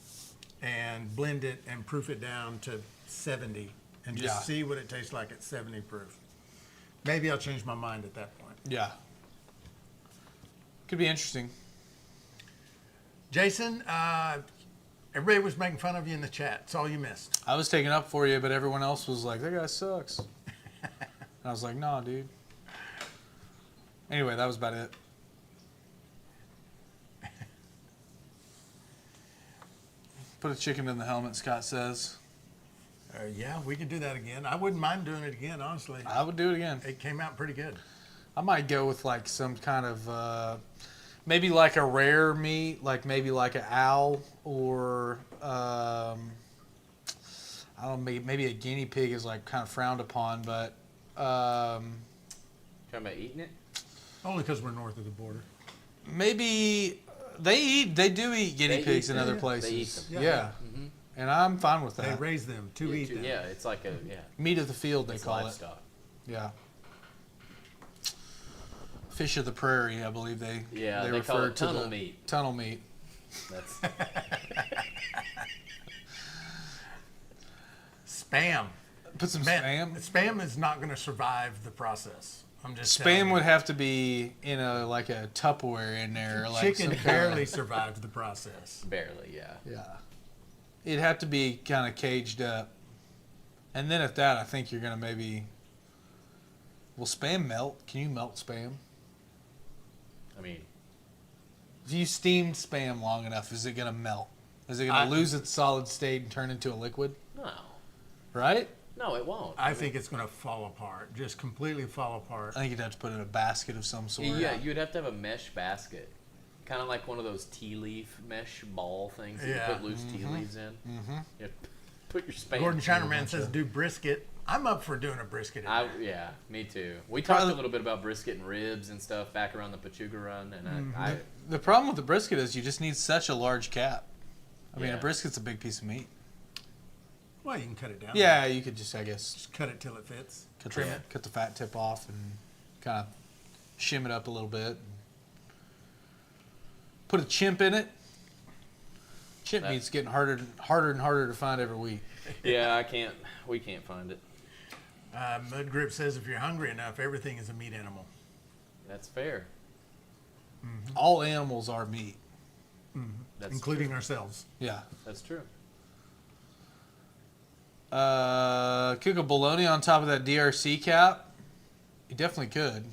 and blend it and proof it down to 70 and just Yeah. see what it tastes like at 70 proof. Maybe I'll change my mind at that point. yeah, could be interesting. Jason, everybody was making fun of you in the chat. It's all you missed. I was taking up for you, but everyone else was like, "That guy sucks." And I was like, "Nah, dude." Anyway, that was about it. Put a chicken in the helmet, Scott says. Yeah, we could do that again. I wouldn't mind doing it again, honestly. I would do it again. It came out pretty good. I might go with like some kind of maybe like a rare meat, like maybe like an owl or I don't know, maybe a guinea pig is like kind of frowned upon, but Talking about eating it? Only because we're north of the border. maybe they do eat guinea They pigs eat in them. other They places. eat them. Yeah. And I'm fine with They that. raise them to eat them. Yeah, it's like Meat of the field, they it's call livestock. it. Yeah. Fish of the prairie, I believe they Yeah, they refer call it to tunnel the meat. tunnel meat. That's Spam. Put some Man, spam. spam is not going to survive the process. I'm just Spam telling would you. have to be in a like a Tupperware in there, like Chicken some kinda- barely survived the process. barely, yeah. Yeah, it'd have to be kind of caged up, and then at that, I think you're gonna maybe. Will spam melt? Can you melt spam? I mean, If you steamed spam long enough, is it gonna melt? Is it going to lose its solid state and turn into a liquid? No. Right? No, it won't. I think it's going to fall apart, just completely fall apart. I think you'd have to put it in a basket of some sort. Yeah, you'd have to have a mesh basket. Kind of like one of those tea leaf mesh ball things that you put loose tea leaves in. Mm-hmm. You put your spam. Gordon Shinerman says do brisket. I'm up for doing a brisket. Yeah, me too. We talked a little bit about brisket and ribs and stuff back around the Pachuca run, and The problem with the brisket is you just need such a large cap. I mean, Yeah. a brisket's a big piece of meat. Well, you can cut it down. Yeah, you could just, I guess, Just cut it till it fits. cut the fat tip off and kind of shim it up a little bit. Put a chimp in it. Chimp meat's getting harder and harder to find every week. yeah, we can't find it. Mud Grip says if you're hungry enough, everything is a meat animal. That's fair. All animals are meat. That's Including true. ourselves. Yeah. That's true. Cook a bologna on top of that DRC cap. You definitely could.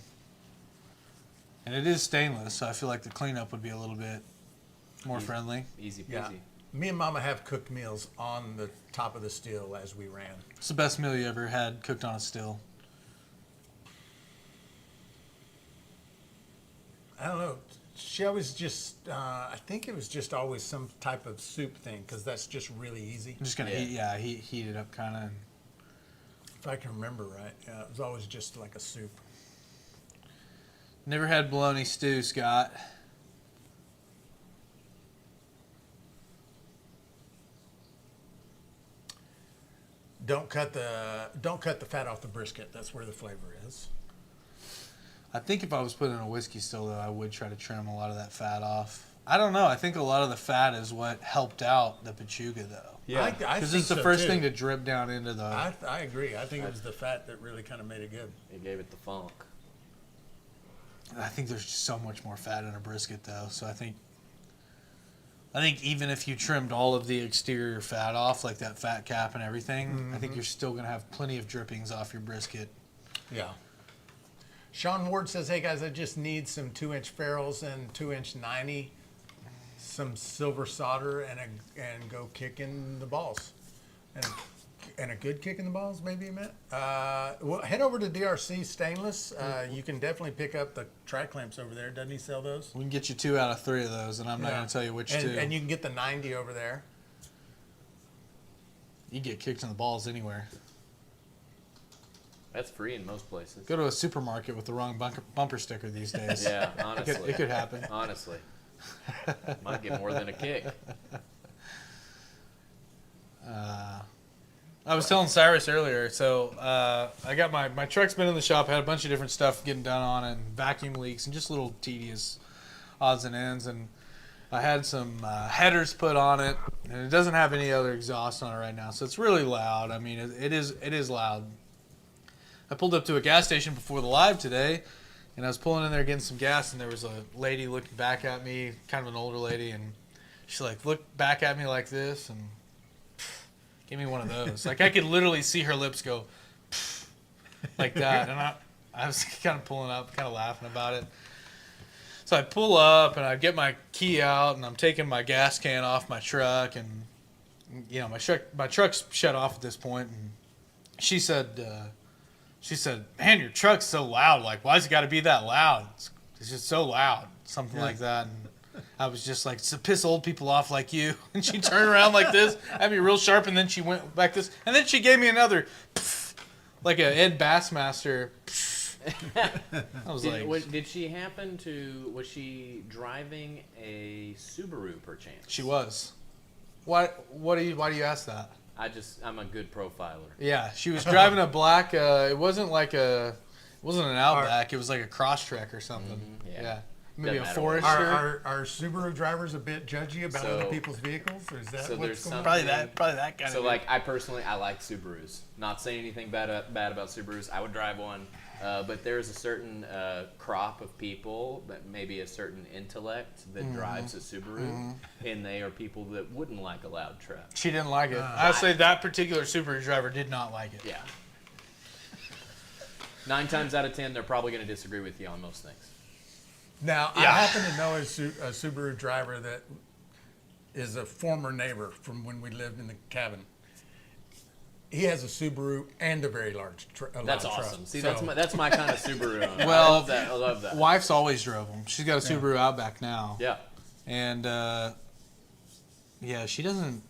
And it is stainless, so I feel like the cleanup would be a little bit more friendly. Easy peasy. Yeah. Me and Mama have cooked meals on the top of the steel as we ran. It's the best meal you ever had cooked on a still. I don't know. She always just, I think it was just always some type of soup thing because that's just really easy. I'm just gonna heat it up kind of. If I can remember right. Yeah, it was always just like a soup. Never had bologna stew, Scott. Don't cut the fat off the brisket. That's where the flavor is. I think if I was putting in a whiskey still, though, I would try to trim a lot of that fat off. I don't know. I think a lot of the fat is what helped out the Pachuca, though. Yeah, I Because think it's the so, first too. thing to drip down into the... I agree. I think it was the fat that really kind of made it good. It gave it the funk. I think there's just so much more fat in a brisket, though. So I think even if you trimmed all of the exterior fat off, like that fat cap and everything, I think you're still going to have plenty of drippings off your brisket. Yeah. Sean Ward says, hey guys, I just need some 2-inch ferrules and 2-inch 90, some silver solder, and go kick in the balls. And a good kick in the balls, maybe you meant. Well, head over to DRC Stainless. You can definitely pick up the track clamps over there. Doesn't he sell those? We can get you 2 out of 3 of those, and I'm not going to tell you which 2. And you can get the 90 over there. You get kicked in the balls anywhere. That's free in most places. Go to a supermarket with the wrong bumper sticker these days. Yeah, honestly. It could happen. Honestly. Might get more than a kick. I was telling Cyrus earlier, so I got my truck's been in the shop, had a bunch of different stuff getting done on it, and vacuum leaks and just little tedious odds and ends, and I had some headers put on it, and it doesn't have any other exhaust on it right now, so it's really loud. I mean, it is loud. I pulled up to a gas station before the live today, and I was pulling in there getting some gas, and there was a lady looking back at me, kind of an older lady, and she looked back at me like this and gave me one of those. Like I could literally see her lips go like that, and I was kind of pulling up, kind of laughing about it. So I pull up and I get my key out, and I'm taking my gas can off my truck, and my truck's shut off at this point, and she said, "Man, your truck's so loud. Like, why's it got to be that loud? It's just so loud." Something like that. And I was just like, "To piss old people off like you." And she turned around like this, had me real sharp, and then she went back this, and then she gave me another, like a Ed Bassmaster. I was Did she happen to? Was she driving a Subaru, perchance? She was. Why do you ask that? I'm a good profiler. Yeah, she was driving a black. It wasn't an Outback. It was like a Crosstrek or something. Yeah. Maybe Doesn't a matter. Forester. Are Subaru drivers a bit judgy about other people's vehicles? Or is that so what's there's going on? Probably that kind So of. like I personally like Subarus. Not saying anything bad about Subarus. I would drive one, but there's a certain crop of people, that maybe a certain intellect that drives a Subaru, and they are people that wouldn't like a loud truck. She didn't like it. I'd say that particular Subaru driver did not like it. Yeah. 9 times out of 10, they're probably going to disagree with you on most things. Now, Yeah. I happen to know a Subaru driver that is a former neighbor from when we lived in the cabin. He has a Subaru and a very large truck. That's awesome. See, that's my kind of Subaru. Well, I love that. I love that. Wife's always drove them. She's got a Subaru Outback now. Yeah. And yeah, she doesn't.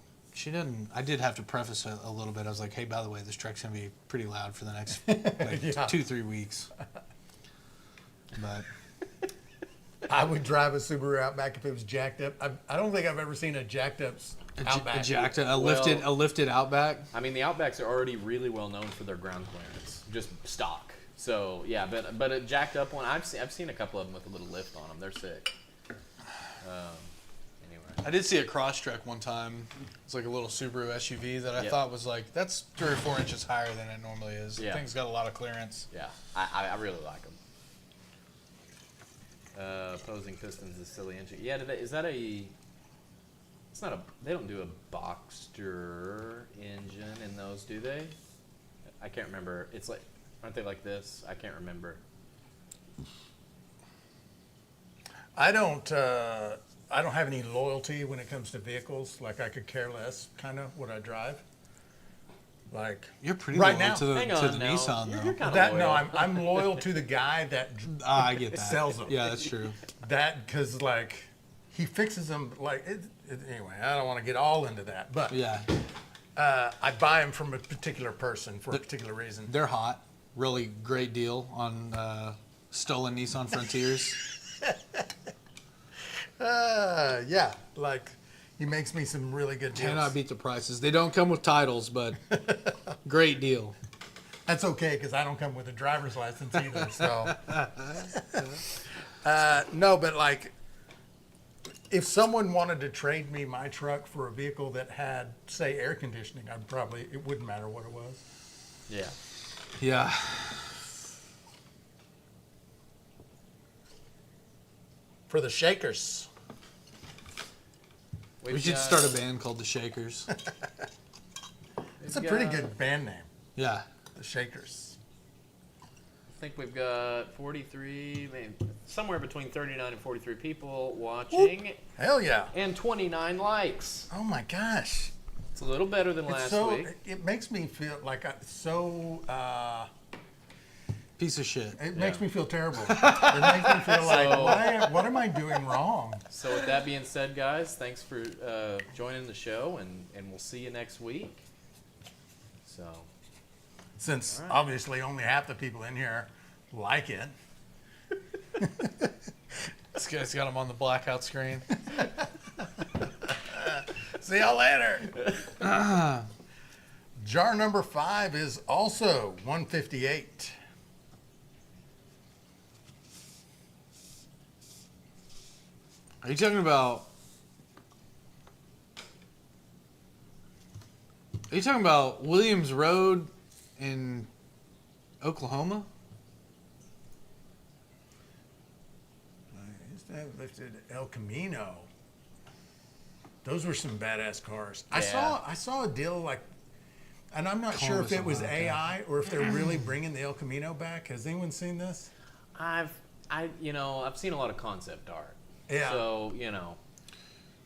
I did have to preface a little bit. I was like, hey, by the way, this truck's gonna be pretty loud for the next like, 2-3 weeks. But I would drive a Subaru Outback if it was jacked up. I don't think I've ever seen a jacked up Outback. a lifted Outback. I mean, the Outbacks are already really well known for their ground clearance, just stock. So yeah, but a jacked up one, I've seen a couple of them with a little lift on them. They're sick. Anyway, I did see a Crosstrek one time. It's like a little Subaru SUV that I thought was like, that's 3 or 4 inches higher than it normally is. Yeah. The thing's got a lot of clearance. yeah, I really like them. Opposing pistons is silly engine. Yeah, is that a? It's not a. They don't do a Boxster engine in those, do they? I can't remember. It's like, aren't they like this? I can't remember. I don't have any loyalty when it comes to vehicles. Like I could care less, kind of what I drive. Like You're pretty right loyal now to the Hang on now. Nissan You're though. kind of that loyal. no, I'm loyal to the guy that I get that. sells them. Yeah, that's true. That because like he fixes them like anyway. I don't want to get all into that, but Yeah, I buy them from a particular person for a particular reason. they're hot. Really great deal on stolen Nissan Frontiers. Yeah, like he makes me some really good deals. Cannot beat the prices. They don't come with titles, but great deal. That's okay because I don't come with a driver's license either. So no, but like if someone wanted to trade me my truck for a vehicle that had, say, air conditioning, it wouldn't matter what it was. Yeah. Yeah. For the Shakers. We should start a band called the Shakers. It's a pretty good band name, Yeah. the Shakers. I think we've got 43, maybe somewhere between 39 and 43 people watching, Hell yeah. and 29 likes. Oh my gosh. It's a little better than It's last so, week. it makes me feel like Piece of shit. it makes me feel terrible. It makes me feel like, what am I doing wrong? So with that being said, guys, thanks for joining the show, and we'll see you next week. So Since All right. obviously only half the people in here like it. This guy's got them on the blackout screen. See y'all later. Jar number 5 is also 158. Are you talking about? Are you talking about Williams Road in Oklahoma? I used to have lifted El Camino. Those were some badass cars. I saw a deal like, and I'm not sure if it was AI or if they're really bringing the El Camino back. Has anyone seen this? I've seen a lot of concept art. Yeah. So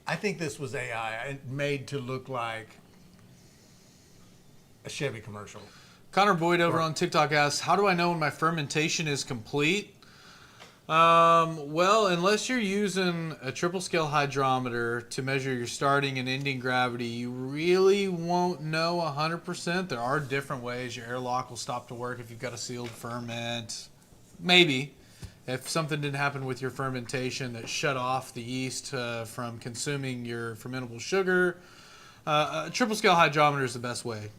I think this was AI made to look like a Chevy commercial. Connor Boyd over on TikTok asks, how do I know when my fermentation is complete? Well, unless you're using a triple scale hydrometer to measure your starting and ending gravity, you really won't know 100%. There are different ways. Your airlock will stop to work if you've got a sealed ferment. Maybe. If something didn't happen with your fermentation that shut off the yeast from consuming your fermentable sugar, a triple scale hydrometer is the best way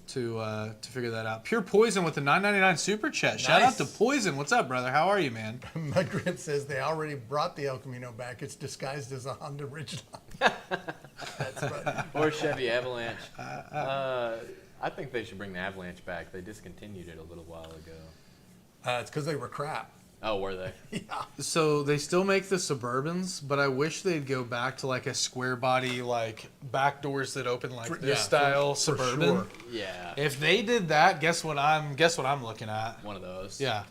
to figure that out. Pure Poison with the $9.99 super chat. Shout out to Poison. What's up, brother? How are you, man? Mudgrip says they already brought the El Camino back. It's disguised as a Honda Ridgeline. That's funny. or Chevy Avalanche. I think they should bring the Avalanche back. They discontinued it a little while ago. It's because they were crap. Oh, were they? Yeah. So they still make the Suburbans, but I wish they'd go back to like a square body, like back doors that open like this style for Suburban. sure. Yeah. If they did that, guess what I'm looking at? One of those. Yeah,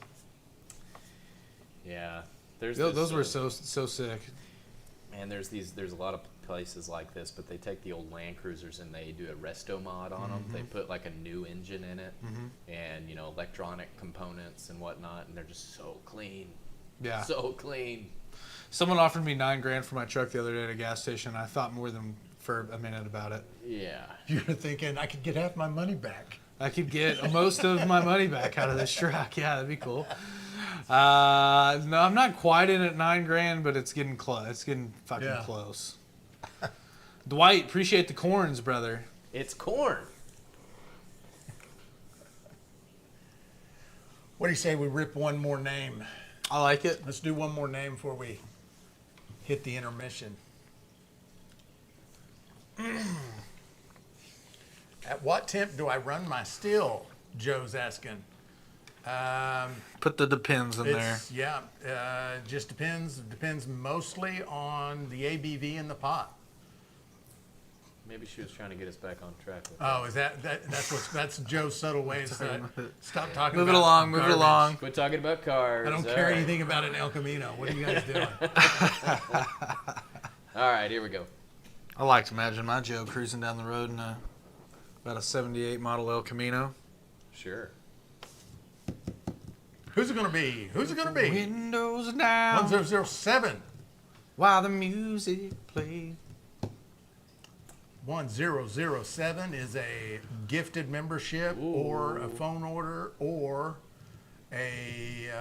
Yeah. There's those were so sick. And there's a lot of places like this, but they take the old Land Cruisers and they do a resto mod on them. They put like a new engine in it, and you know, electronic components and whatnot, and they're just so clean. Yeah. So clean. Someone offered me $9,000 for my truck the other day at a gas station. I thought more than for a minute about it. Yeah. You're thinking I could get half my money back. I could get most of my money back out of this truck. Yeah, that'd be cool. No, I'm not quite in at $9,000, but it's getting close. It's getting fucking close. Dwight, appreciate the corns, brother. It's corn. What do you say we rip one more name? I like it. Let's do one more name before we hit the intermission. At what temp do I run my still? Joe's asking. Put the depends in there. Yeah, just depends. Depends mostly on the ABV in the pot. Maybe she was trying to get us back on track with Oh, is that's Joe's subtle ways to stop talking Move about it along, move it garbage. along. Quit talking about cars. I don't care anything about an El Camino. What are you guys doing? All right, here we go. I like to imagine my Joe cruising down the road in about a 78 model El Camino. Sure. Who's it going to be? Who's it going to be? Windows down 1007. while the music plays. 1007 is a gifted membership or a phone order or a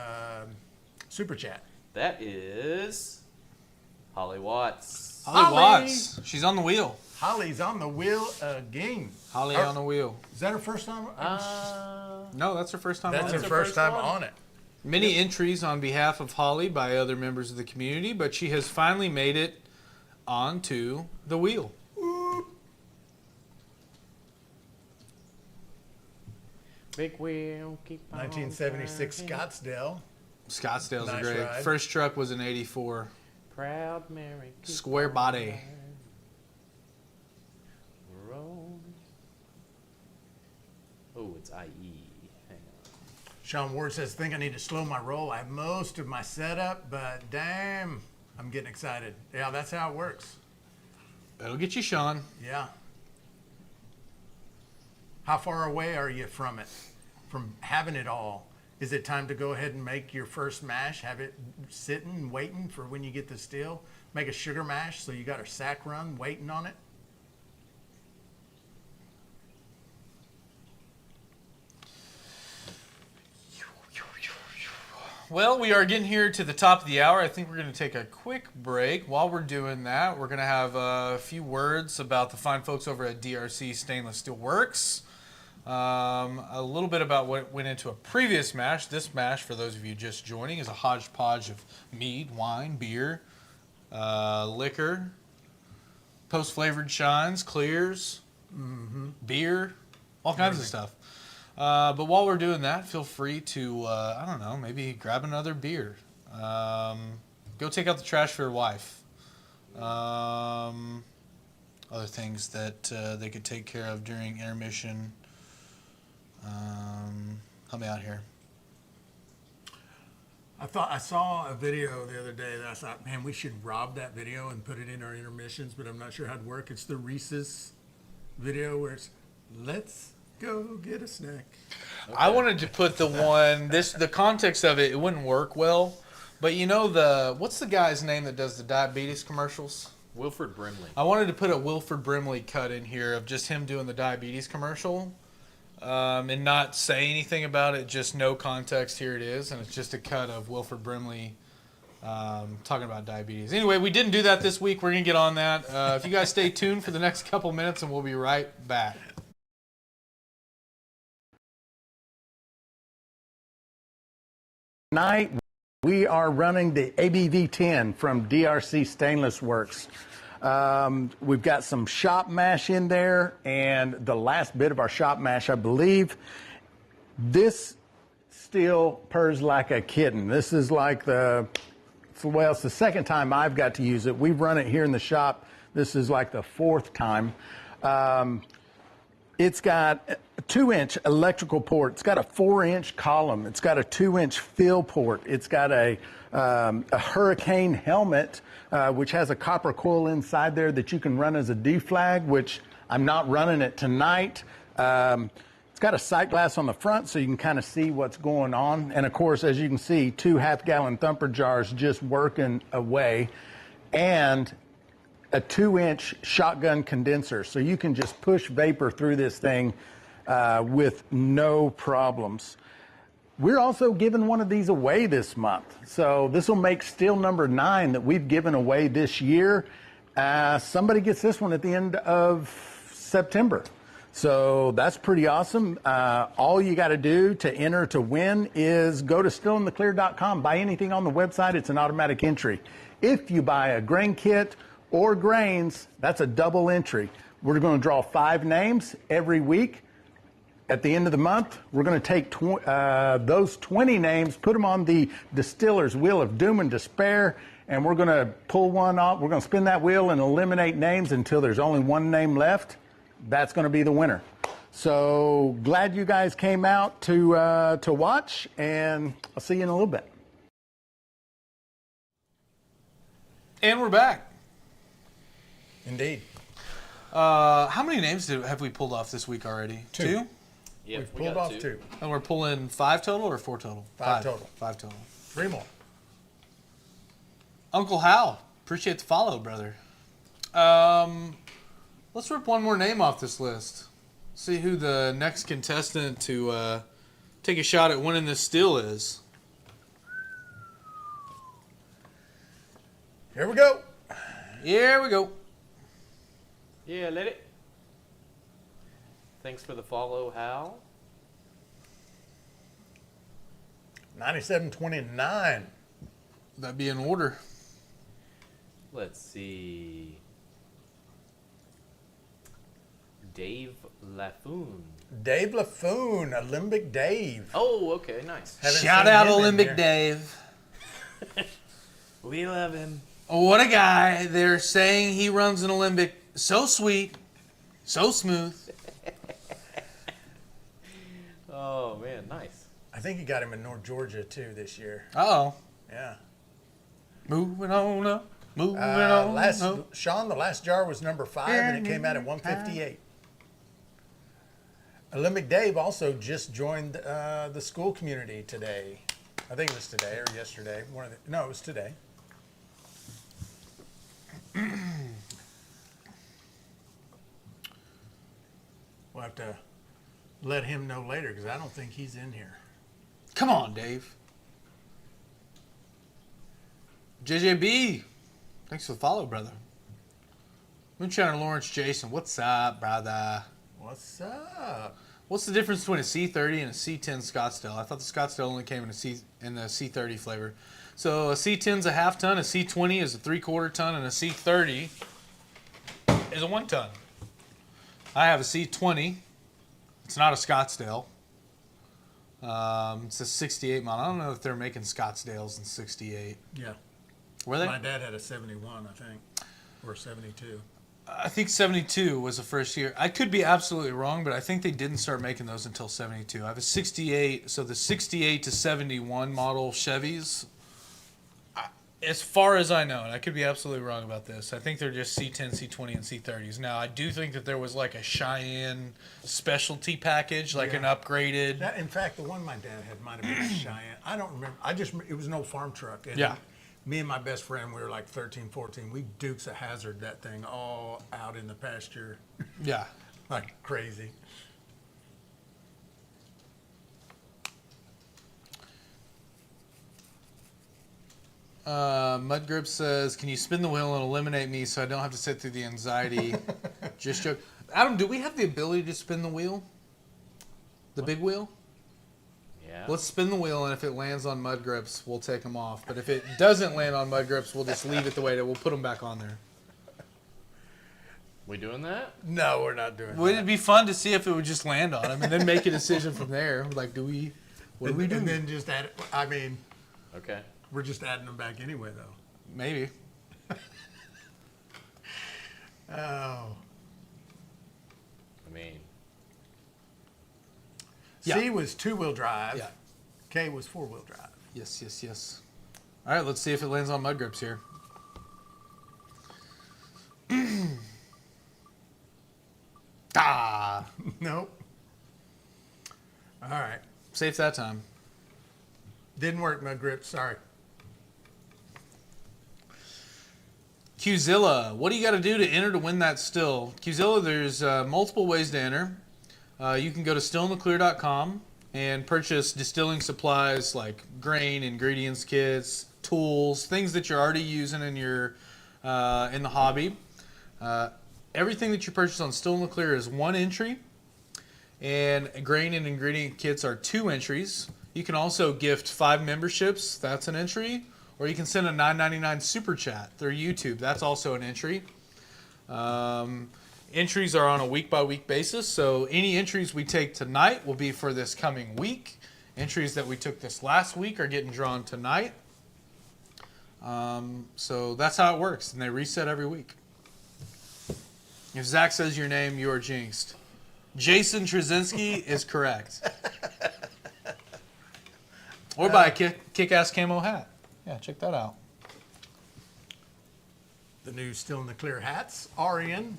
super chat. That is Holly Watts. Holly Holly! Watts. She's on the wheel. Holly's on the wheel again. Holly on the wheel. Is that her first time? No, that's her first time That's on her it. her first first time one. on it. Many entries on behalf of Holly by other members of the community, but she has finally made it onto the wheel. Big wheel, keep on 1976 turning. Scottsdale. Scottsdale's Nice great. ride. First truck was an 84. Proud Mary. keep Square on body. rolling. Oh, it's IE. Hang on. Sean Ward says, think I need to slow my roll. I have most of my setup, but damn, I'm getting excited. Yeah, that's how it works. That'll get you, Sean. Yeah. How far away are you from it? From having it all? Is it time to go ahead and make your first mash? Have it sitting, waiting for when you get the still? Make a sugar mash so you got a sack run waiting on it? Well, we are getting here to the top of the hour. I think we're going to take a quick break. While we're doing that, we're going to have a few words about the fine folks over at DRC Stainless Steel Works. A little bit about what went into a previous mash. This mash, for those of you just joining, is a hodgepodge of mead, wine, beer, liquor, post-flavored shines, clears, beer, all kinds of stuff. But while we're doing that, feel free to, I don't know, maybe grab another beer. Go take out the trash for your wife. Other things that they could take care of during intermission. Help me out here. I saw a video the other day that I thought, man, we should rob that video and put it in our intermissions, but I'm not sure how it'd work. It's the Reese's video where it's, let's go get a snack. Okay. I wanted to put the one, the context of it, it wouldn't work well, but you know what's the guy's name that does the diabetes commercials? Wilford Brimley. I wanted to put a Wilford Brimley cut in here of just him doing the diabetes commercial. And not say anything about it, just no context, here it is, and it's just a cut of Wilford Brimley talking about diabetes. Anyway, we didn't do that this week. We're going to get on that. If you guys stay tuned for the next couple minutes, and we'll be right back. Tonight, we are running the ABV10 from DRC Stainless Works. We've got some shop mash in there, and the last bit of our shop mash, I believe, this still purrs like a kitten. This is like it's the second time I've got to use it. We've run it here in the shop. This is like the fourth time. It's got a 2-inch electrical port. It's got a 4-inch column. It's got a 2-inch fill port. It's got a hurricane helmet, which has a copper coil inside there that you can run as a deflag, which I'm not running it tonight. It's got a sight glass on the front so you can kind of see what's going on. And of course, as you can see, 2 half-gallon thumper jars just working away. And a 2-inch shotgun condenser, so you can just push vapor through this thing with no problems. We're also giving one of these away this month. So this will make still number 9 that we've given away this year. Somebody gets this one at the end of September. So that's pretty awesome. All you got to do to enter to win is go to stillintheclear.com. Buy anything on the website, it's an automatic entry. If you buy a grain kit or grains, that's a double entry. We're going to draw 5 names every week. At the end of the month, we're going to take those 20 names, put them on the distiller's wheel of doom and despair, and we're going to pull one off. We're going to spin that wheel and eliminate names until there's only 1 name left. That's going to be the winner. So glad you guys came out to watch, and I'll see you in a little bit. And we're back. Indeed. How many names have we pulled off this week already? 2? Yeah, We've we pulled got off 2. 2. And we're pulling 5 total or 4 total? 5 total. 5 total. 3 more. Uncle Hal, appreciate the follow, brother. Let's rip one more name off this list. See who the next contestant to take a shot at winning this still is. Here we go. Here we go. Yeah, let it. Thanks for the follow, Hal. 9729. That'd be in order. Let's see. Dave Laffoon. Dave Laffoon, Olympic Dave. Oh, okay, nice. Haven't Shout seen out him in Olympic here. Dave. We love him. What a guy. They're saying he runs an Olympic so sweet, so smooth. Oh, man, nice. I think he got him in North Georgia too this year. Uh-oh. Yeah. Moving on up. Moving on up. Sean, the last jar was number 5 and it came out at 158. Olympic Dave also just joined the school community today. I think it was today or yesterday. No, it was today. We'll have to let him know later because I don't think he's in here. Come on, Dave. JJB. Thanks for the follow, brother. Moonshine Lawrence Jason. What's up, brother? What's up? What's the difference between a C30 and a C10 Scottsdale? I thought the Scottsdale only came in the C30 flavor. So a C10 is a half ton, a C20 is a 3/4 ton, and a C30 is a 1 ton. I have a C20. It's not a Scottsdale. It's a 68 model. I don't know if they're making Scottsdales in 68. Yeah. Were they? My dad had a 71, I think, or 72. I think 72 was the first year. I could be absolutely wrong, but I think they didn't start making those until 72. I have a 68, so the 68 to 71 model Chevys, as far as I know, and I could be absolutely wrong about this, I think they're just C10, C20, and C30s. Now, I do think that there was like a Cheyenne specialty package, like an upgraded. That, in fact, the one my dad had might have been a Cheyenne. I don't remember. It was an old farm truck. And Yeah. Me and my best friend, we were like 13, 14. We Dukes of Hazzard that thing all out in the pasture Yeah. like crazy. Mudgrip says, can you spin the wheel and eliminate me so I don't have to sit through the anxiety? Just joke. Adam, do we have the ability to spin the wheel? The big wheel? Yeah. Let's spin the wheel, and if it lands on Mudgrips, we'll take them off. But if it doesn't land on Mudgrips, we'll just leave it the way that we'll put them back on there. We doing that? No, we're not doing Would that. it be fun to see if it would just land on them and then make a decision from there? Like, what do we do? And then just add it. I mean, Okay. we're just adding them back anyway, though. Maybe. Oh. I mean, Yeah. C was 2-wheel drive. Yeah. K was 4-wheel drive. Yes, yes, yes. All right, let's see if it lands on mud grips here. Ah, Nope. All right. safe that time. Didn't work, Mud Grip. Sorry. Qzilla, what do you got to do to enter to win that still? Qzilla, there's multiple ways to enter. You can go to stillintheclear.com and purchase distilling supplies like grain, ingredients kits, tools, things that you're already using in your in the hobby. Everything that you purchase on Still in the Clear is 1 entry, and grain and ingredient kits are 2 entries. You can also gift 5 memberships. That's an entry. Or you can send a $9.99 super chat through YouTube. That's also an entry. Entries are on a week-by-week basis. So any entries we take tonight will be for this coming week. Entries that we took this last week are getting drawn tonight. So that's how it works. And they reset every week. If Zach says your name, you are jinxed. Jason Trzynski is correct. Or buy a kick-ass camo hat. Yeah, check that out. The new Still in the Clear hats are in.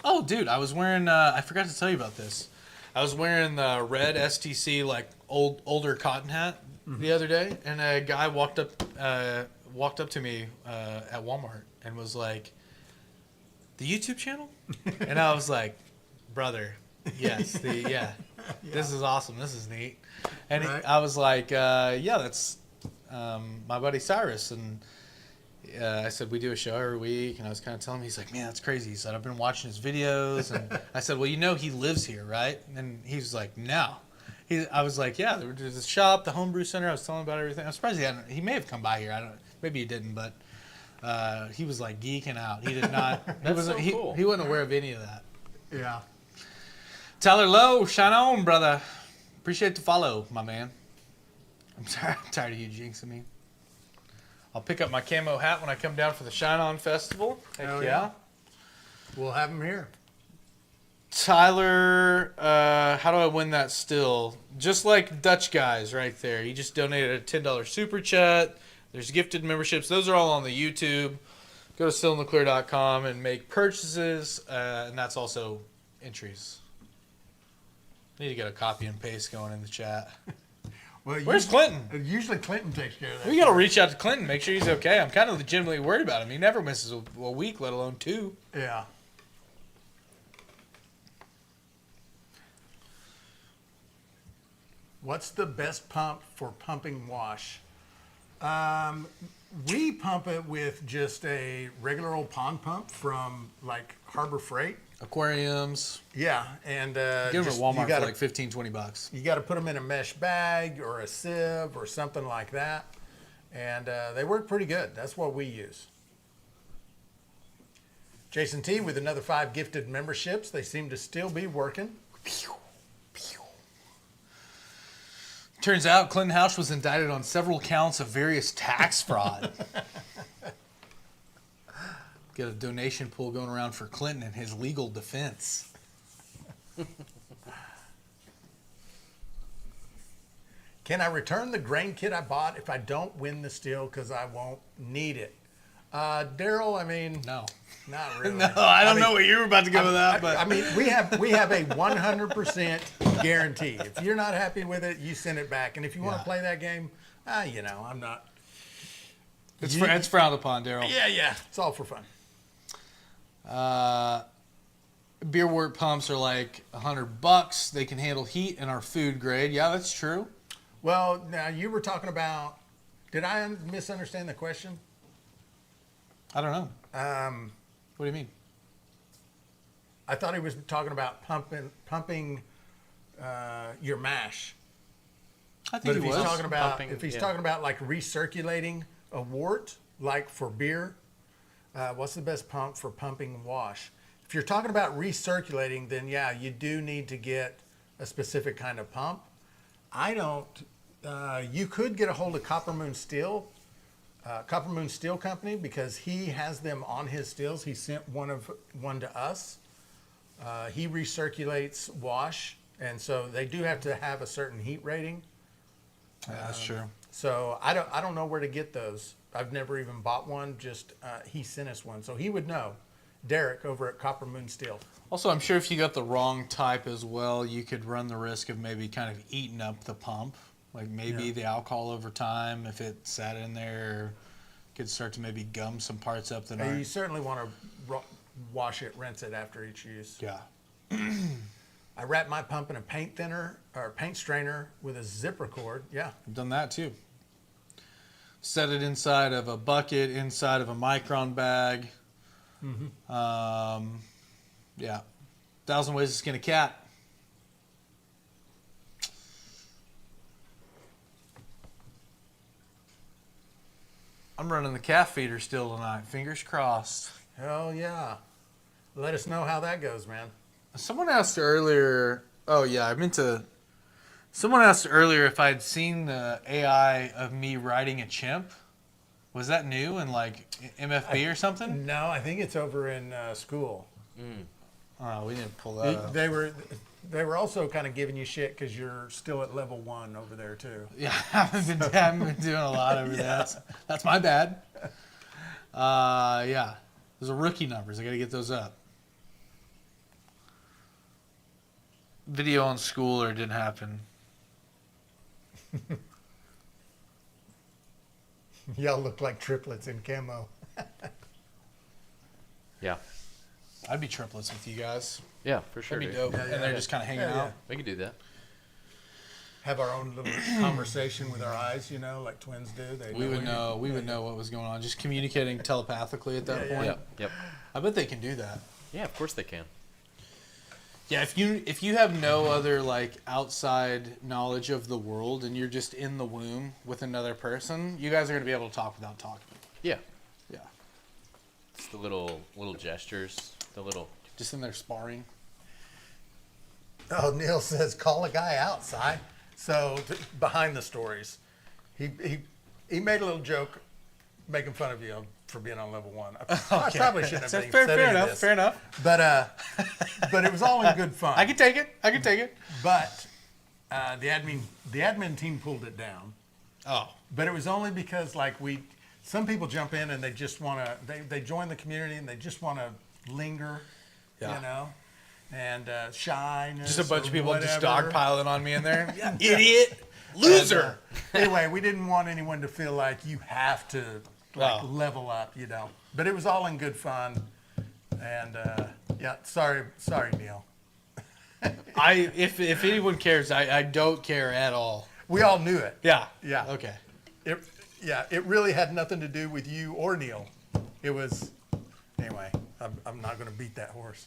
Oh, dude, I was wearing, I forgot to tell you about this. I was wearing the red STC, like, older cotton hat the other day, and a guy walked up to me at Walmart and was like, the YouTube channel? And I was like, brother, yes, this is awesome. This is neat. And Right. I was like, yeah, that's my buddy Cyrus. And I said, we do a show every week. And I was kind of telling him, he's like, man, that's crazy. He said, I've been watching his videos. And I said, well, you know he lives here, right? And he was like, no. I was like, yeah, there's this shop, the Homebrew Center. I was telling him about everything. I'm surprised he may have come by here. I don't know. Maybe he didn't, but he was like geeking out. He did not. Cool. He wasn't aware of any of that. Yeah. Tyler Lowe, shine on, brother. Appreciate the follow, my man. I'm tired of you jinxing me. I'll pick up my camo hat when I come down for the Shine On Festival. Heck Hell yeah. yeah. We'll have them here. Tyler, how do I win that still? Just like Dutch guys right there. He just donated a $10 super chat. There's gifted memberships. Those are all on the YouTube. Go to stillintheclear.com and make purchases. And that's also entries. Need to get a copy and paste going in the chat. Well, Where's Clinton? Usually Clinton takes care of that. We got to reach out to Clinton, make sure he's okay. I'm kind of legitimately worried about him. He never misses a week, let alone 2. Yeah. What's the best pump for pumping wash? We pump it with just a regular old pond pump from like Harbor Freight. Aquariums. Yeah, and Get them at just- Walmart you gotta, for like $15-20. you got to put them in a mesh bag or a sieve or something like that, and they work pretty good. That's what we use. Jason T with another 5 gifted memberships. They seem to still be working. Turns out Clinton House was indicted on several counts of various tax fraud. Get a donation pool going around for Clinton and his legal defense. Can I return the grain kit I bought if I don't win the still because I won't need it? Daryl, I mean, No. not really. No, I don't know where you were about to go with that, but I mean, we have a 100% guarantee. If you're not happy with it, you send it back. And if you want Yeah. to play that game, I'm not. it's frowned upon, Daryl. Yeah. It's all for fun. Beer wort pumps are like $100. They can handle heat and are food grade. Yeah, that's true. Well, now you were talking about. Did I misunderstand the question? I don't know. What do you mean? I thought he was talking about pumping your mash. I But think if he he's was. talking about Pumping, yeah. talking about like recirculating a wort, like for beer, what's the best pump for pumping wash? If you're talking about recirculating, then yeah, you do need to get a specific kind of pump. I don't. You could get a hold of Copper Moon Steel Company, because he has them on his stills. He sent one to us. He recirculates wash, and so they do have to have a certain heat rating. That's true. So I don't know where to get those. I've never even bought one. Just he sent us one, so he would know. Derek over at Copper Moon Steel. Also, I'm sure if you got the wrong type as well, you could run the risk of maybe kind of eating up the pump. Like maybe the alcohol over time, if it sat in there, could start to maybe gum some parts up that You aren't. certainly want to wash it, rinse it after each use. Yeah. I wrap my pump in a paint thinner or paint strainer with a zipper cord. Yeah. I've done that too. Set it inside of a bucket, inside of a micron bag. Yeah. 1,000 ways to skin a cat. I'm running the calf feeder still tonight. Fingers crossed. Hell yeah. Let us know how that goes, man. Someone asked earlier. Oh yeah, I meant to. Someone asked earlier if I'd seen the AI of me riding a chimp. Was that new in like MFB or something? No, I think it's over in school. Oh, we didn't pull that up. They were also kind of giving you shit because you're still at level 1 over there too. Yeah, I haven't been doing a lot over there. That's my bad. Yeah, those are rookie numbers. I got to get those up. Video on Schooler didn't happen. Y'all look like triplets in camo. Yeah. I'd be triplets with you guys. Yeah, for sure. That'd be dude. dope. Yeah, And they're yeah. just kind of hanging Yeah, out. We could do that. Have our own little conversation with our eyes, you know, like twins do. We would know. We would know what was going on. Just communicating telepathically at that point. Yep. I bet they can do that. Yeah, of course they can. Yeah, if you have no other like outside knowledge of the world and you're just in the womb with another person, you guys are gonna be able to talk without talking. Yeah. Yeah, It's the little gestures, the little. just in there sparring. Oh, Neil says, call a guy out, Si. So, behind the stories, he made a little joke making fun of you for being on level 1. I probably shouldn't have been fair said any of enough. this. Fair enough. But it was all in good fun. I can take it. But the admin team pulled it down. Oh, But it was only because some people jump in and they just want to, they join the community and they just want to linger, Yeah. you know, and shyness. just a bunch of or people just whatever. dogpiling on me in there. Idiot, loser. Anyway, we didn't want anyone to feel like you have to Wow. level up, you know. But it was all in good fun. And yeah, sorry, Neil. If anyone cares, I don't care at all. We all knew it. Yeah. Yeah. Okay. It really had nothing to do with you or Neil. It was, anyway, I'm not going to beat that horse.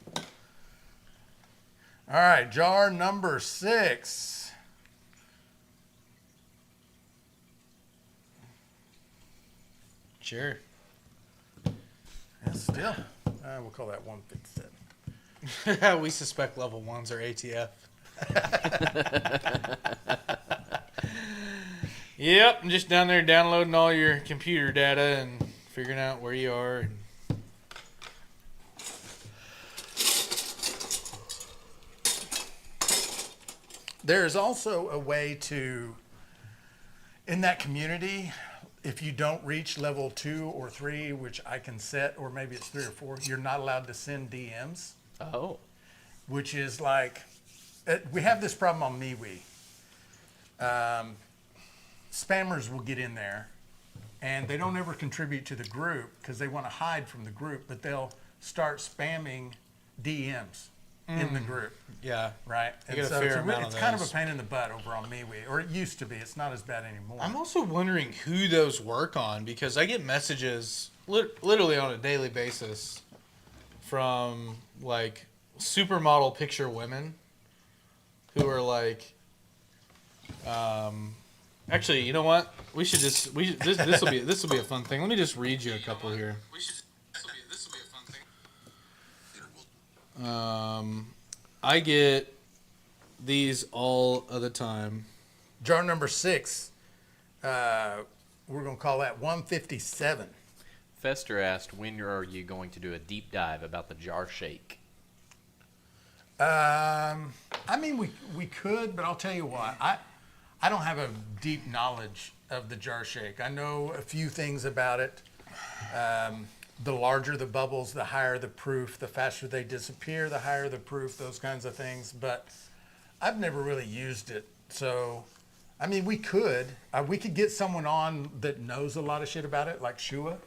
All right, jar number 6. Sure. Yeah, still, we'll call that 157. We suspect level 1s are ATF. Yep, I'm just down there downloading all your computer data and figuring out where you are. And There's also a way to, in that community, if you don't reach level 2 or 3, which I can set, or maybe it's 3 or 4, you're not allowed to send DMs, Oh. which is like, we have this problem on MeWe. Spammers will get in there and they don't ever contribute to the group because they want to hide from the group, but they'll start spamming DMs in the group. yeah, Right. You get a fair amount it's of kind of a those. pain in the butt over on MeWe, or it used to be. It's not as bad anymore. I'm also wondering who those work on because I get messages literally on a daily basis from like supermodel picture women who are like, actually, you know what? This will be a fun thing. Let me just read you a couple here. This will be a fun thing. I get these all of the time. Jar number 6, we're going to call that 157. Fester asked, when are you going to do a deep dive about the jar shake? I mean, we could, but I'll tell you what. I don't have a deep knowledge of the jar shake. I know a few things about it. The larger the bubbles, the higher the proof. The faster they disappear, the higher the proof. Those kinds of things. But I've never really used it. So, I mean, we could get someone on that knows a lot of shit about it, like Shua.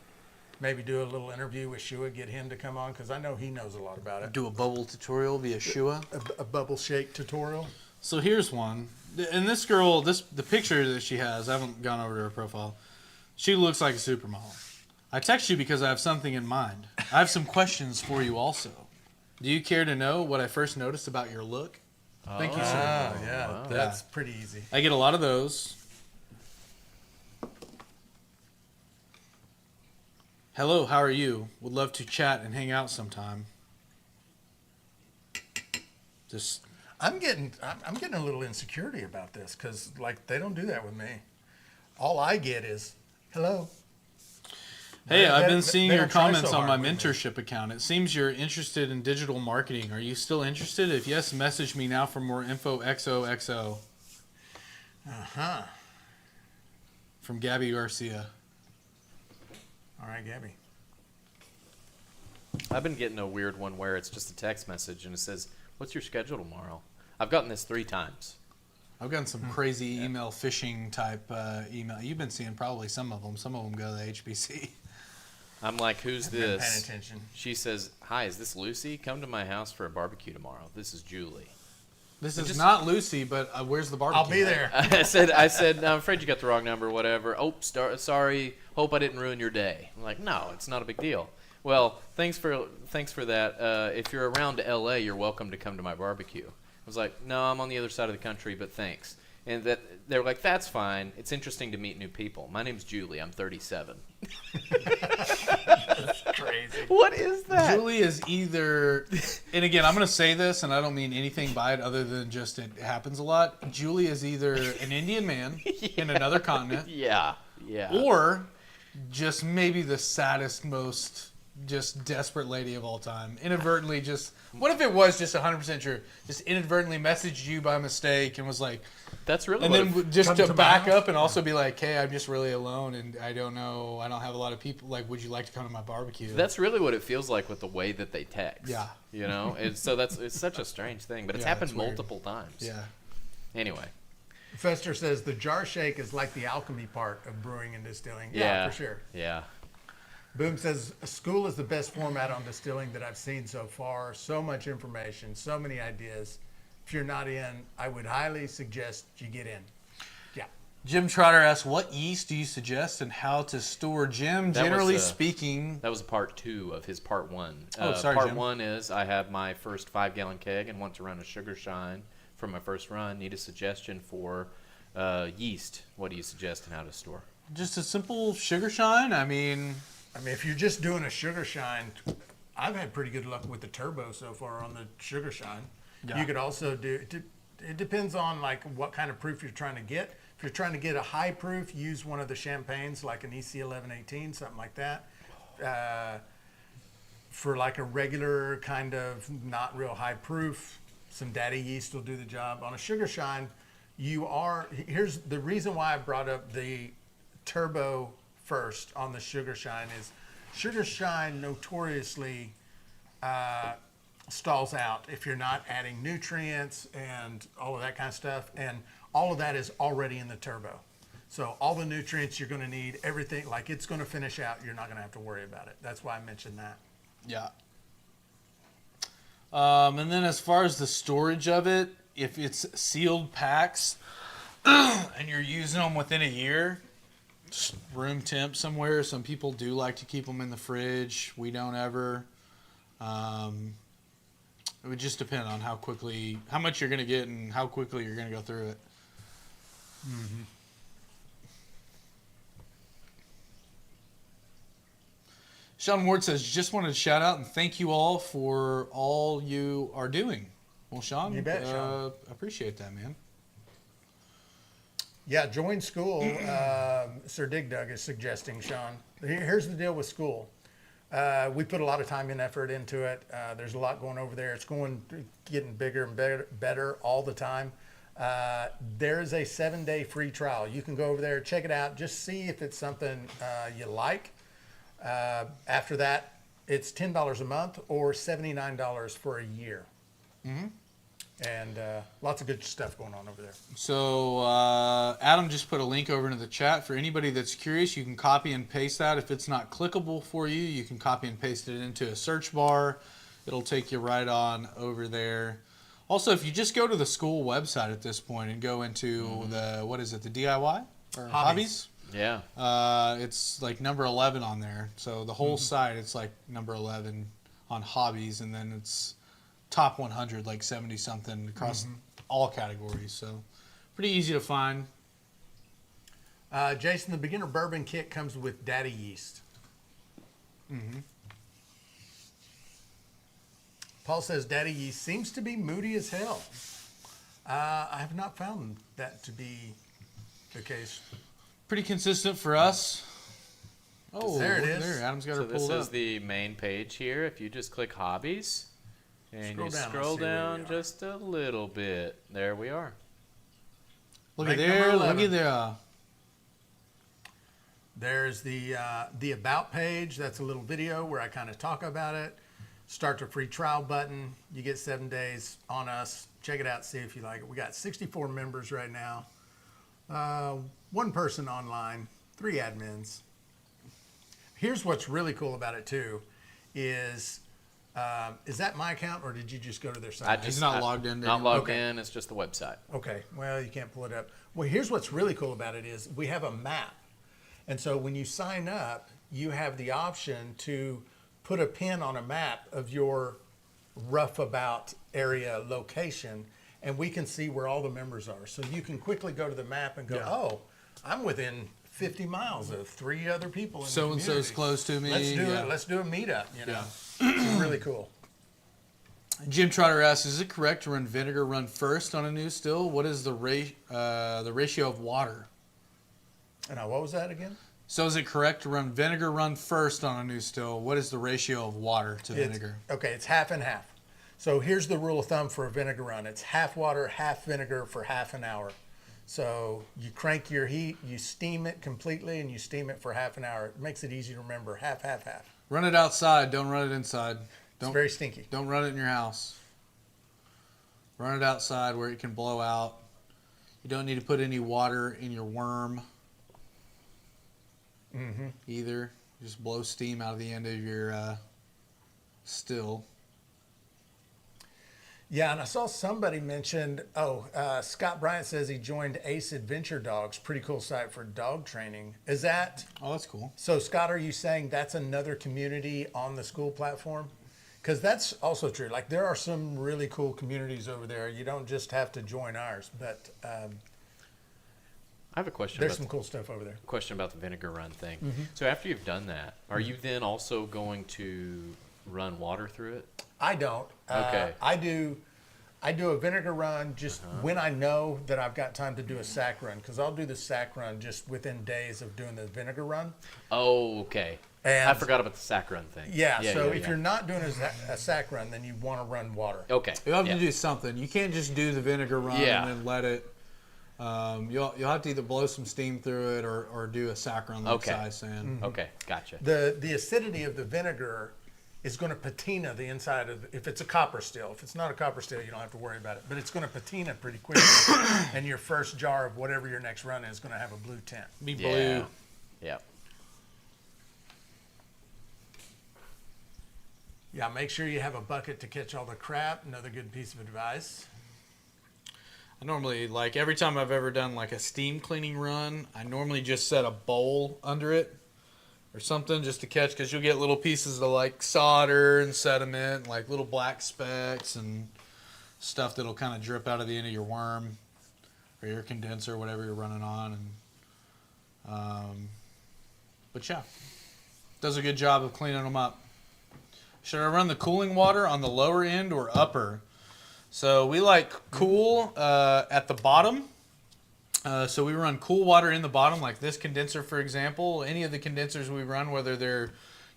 Maybe do a little interview with Shua, get him to come on, because I know he knows a lot about it. Do a bubble tutorial via Shua. A bubble shake tutorial. So here's one. And this girl, the picture that she has, I haven't gone over to her profile. She looks like a supermodel. I text you because I have something in mind. I have some questions for you also. Do you care to know what I first noticed about your look? Thank you, sir. Oh, yeah. Wow. That's pretty easy. I get a lot of those. Hello, how are you? Would love to chat and hang out sometime. Just I'm getting a little insecurity about this because like they don't do that with me. All I get is hello. hey, I've been They seeing don't your try comments so on my hard with me. mentorship account. It seems you're interested in digital marketing. Are you still interested? If yes, message me now for more info. XOXO. Uh-huh. From Gabby Garcia. All right, Gabby. I've been getting a weird one where it's just a text message and it says, "What's your schedule tomorrow?" I've gotten this 3 times. I've gotten some crazy email phishing type email. You've been seeing probably some of them. Some of them go to the HBC. I'm like, "Who's Been this?" paying attention. She says, "Hi, is this Lucy? Come to my house for a barbecue tomorrow. This is Julie." This is not Lucy, but where's the barbecue? I'll be there. I said, "I'm afraid you got the wrong number, whatever. Oh, sorry. Hope I didn't ruin your day." I'm like, "No, it's not a big deal." Well, thanks for that. If you're around LA, you're welcome to come to my barbecue. I was like, "No, I'm on the other side of the country, but thanks." And they're like, "That's fine. It's interesting to meet new people. My name's Julie. I'm 37. That's crazy. What is that? Julie is either, and again, I'm going to say this, and I don't mean anything by it other than just it happens a lot. Julie is either an Indian man in another continent, Yeah. or just maybe the saddest, most just desperate lady of all time. Inadvertently just, what if it was just 100% true? Just inadvertently messaged you by mistake and was like, That's really and what then just Come to to my back house? up and also be like, hey, I'm just really alone and I don't know, I don't have a lot of people. Like, would you like to come to my barbecue? that's really what it feels like with the way that they text. Yeah. You know? It's such a strange thing, but it's Yeah, happened it's weird. multiple times. Yeah. Anyway. Fester says the jar shake is like the alchemy part of brewing and distilling. Yeah. For sure. Yeah. Boom says school is the best format on distilling that I've seen so far. So much information, so many ideas. If you're not in, I would highly suggest you get in. Yeah. Jim Trotter asks, what yeast do you suggest and how to store? Jim, That was, generally speaking, That was part 2 of his part 1. Oh, sorry, Part Jim. 1 is I have my first 5-gallon keg and want to run a sugar shine for my first run. Need a suggestion for yeast. What do you suggest and how to store? just a simple sugar shine. I mean, if you're just doing a sugar shine, I've had pretty good luck with the turbo so far on the sugar shine. Yeah. You could also do, it depends on like what kind of proof you're trying to get. If you're trying to get a high proof, use one of the champagnes like an EC 1118, something like that. For like a regular kind of not real high proof, some daddy yeast will do the job. On a sugar shine, here's the reason why I brought up the turbo first on the sugar shine is sugar shine notoriously stalls out if you're not adding nutrients and all of that kind of stuff, and all of that is already in the turbo. So all the nutrients you're going to need, everything, like it's going to finish out, you're not going to have to worry about it. That's why I mentioned that. yeah. And then as far as the storage of it, if it's sealed packs and you're using them within a year, just room temp somewhere. Some people do like to keep them in the fridge. We don't ever. It would just depend on how much you're going to get and how quickly you're going to go through it. Mm-hmm. Sean Ward says, just wanted to shout out and thank you all for all you are doing. Well, Sean, You bet, Sean. Appreciate that, man. Yeah, join school. Sir Dig Dug is suggesting, Sean. Here's the deal with school. We put a lot of time and effort into it. There's a lot going over there. It's getting bigger and better all the time. There is a 7-day free trial. You can go over there, check it out, just see if it's something you like. After that, it's $10 a month or $79 for a year. Mm-hmm. And lots of good stuff going on over there. So Adam just put a link over into the chat. For anybody that's curious, you can copy and paste that. If it's not clickable for you, you can copy and paste it into a search bar. It'll take you right on over there. Also, if you just go to the school website at this point and go into the DIY? Or hobbies? Yeah. It's like number 11 on there. So the whole site, it's like number 11 on hobbies, and then it's top 100, like 70 something across all categories. So pretty easy to find. Jason, the beginner bourbon kit comes with daddy yeast. Paul says daddy yeast seems to be moody as hell. I have not found that to be the case. Pretty consistent for us. Oh, There it look is. There, Adam's got So her this pulled is up. the main page here. If you just click hobbies and Scroll you down, I'll scroll see where down we are. just a little bit, there we are. Look at Rank number there. Look 11. at there. There's the About page. That's a little video where I kind of talk about it. Start the free trial button. You get 7 days on us. Check it out. See if you like it. We got 64 members right now. 1 person online. 3 admins. Here's what's really cool about it too, is that my account or did you just go to their site? He's not logged in Not anymore. logged Okay. in. It's just the website. Okay, well, you can't pull it up. Well, here's what's really cool about it is we have a map. And so when you sign up, you have the option to put a pin on a map of your rough about area location, and we can see where all the members are. So you can quickly go to the map and go, oh, I'm within 50 miles of 3 other people in the So-and-so's community. close to me. Let's do Yeah. it. Let's do a meetup, you know. It's really cool. Jim Trotter asks, is it correct to run vinegar run first on a new still? What is the ratio of water? And now, what was that again? So is it correct to run vinegar run first on a new still? What is the ratio of water to vinegar? Okay, it's half and half. So here's the rule of thumb for a vinegar run. It's half water, half vinegar for half an hour. So you crank your heat, you steam it completely, and you steam it for half an hour. It makes it easy to remember. Half, half, half. Run it outside. Don't run it inside. It's very stinky. Don't run it in your house. Run it outside where it can blow out. You don't need to put any water in your worm either. Just blow steam out of the end of your still. Yeah, and I saw somebody mentioned, Scott Bryant says he joined Ace Adventure Dogs. Pretty cool site for dog training. Is that, Oh, that's cool. so Scott, are you saying that's another community on the school platform? Because that's also true. Like there are some really cool communities over there. You don't just have to join ours, but I have a question. there's about some cool stuff over there. question about the vinegar run thing. So after you've done that, are you then also going to run water through it? I don't. Okay. I do a vinegar run just when I know that I've got time to do a sack run, because I'll do the sack run just within days of doing the vinegar run. Oh, okay. And I forgot about the sack run thing. Yeah, so if you're not doing a sack run, then you want to run water. okay, You'll have yeah. to do something. You can't just do the vinegar run Yeah. and then let it. You'll have to either blow some steam through it or do a sack run like Okay. Si's saying. Okay, gotcha. The acidity of the vinegar is going to patina the inside of, if it's a copper still. If it's not a copper still, you don't have to worry about it. But it's going to patina pretty quickly, and your first jar of whatever your next run is going to have a blue tint. Be blue. Yeah. Yeah. Yeah, make sure you have a bucket to catch all the crap. Another good piece of advice. I normally, like, every time I've ever done, like, a steam cleaning run, I normally just set a bowl under it or something just to catch, because you'll get little pieces of, like, solder and sediment, and, like, little black specks and stuff that'll kind of drip out of the end of your worm or your condenser, whatever you're running on. And but, yeah, does a good job of cleaning them up. Should I run the cooling water on the lower end or upper? So we like cool at the bottom. So we run cool water in the bottom, like this condenser, for example. Any of the condensers we run, whether they're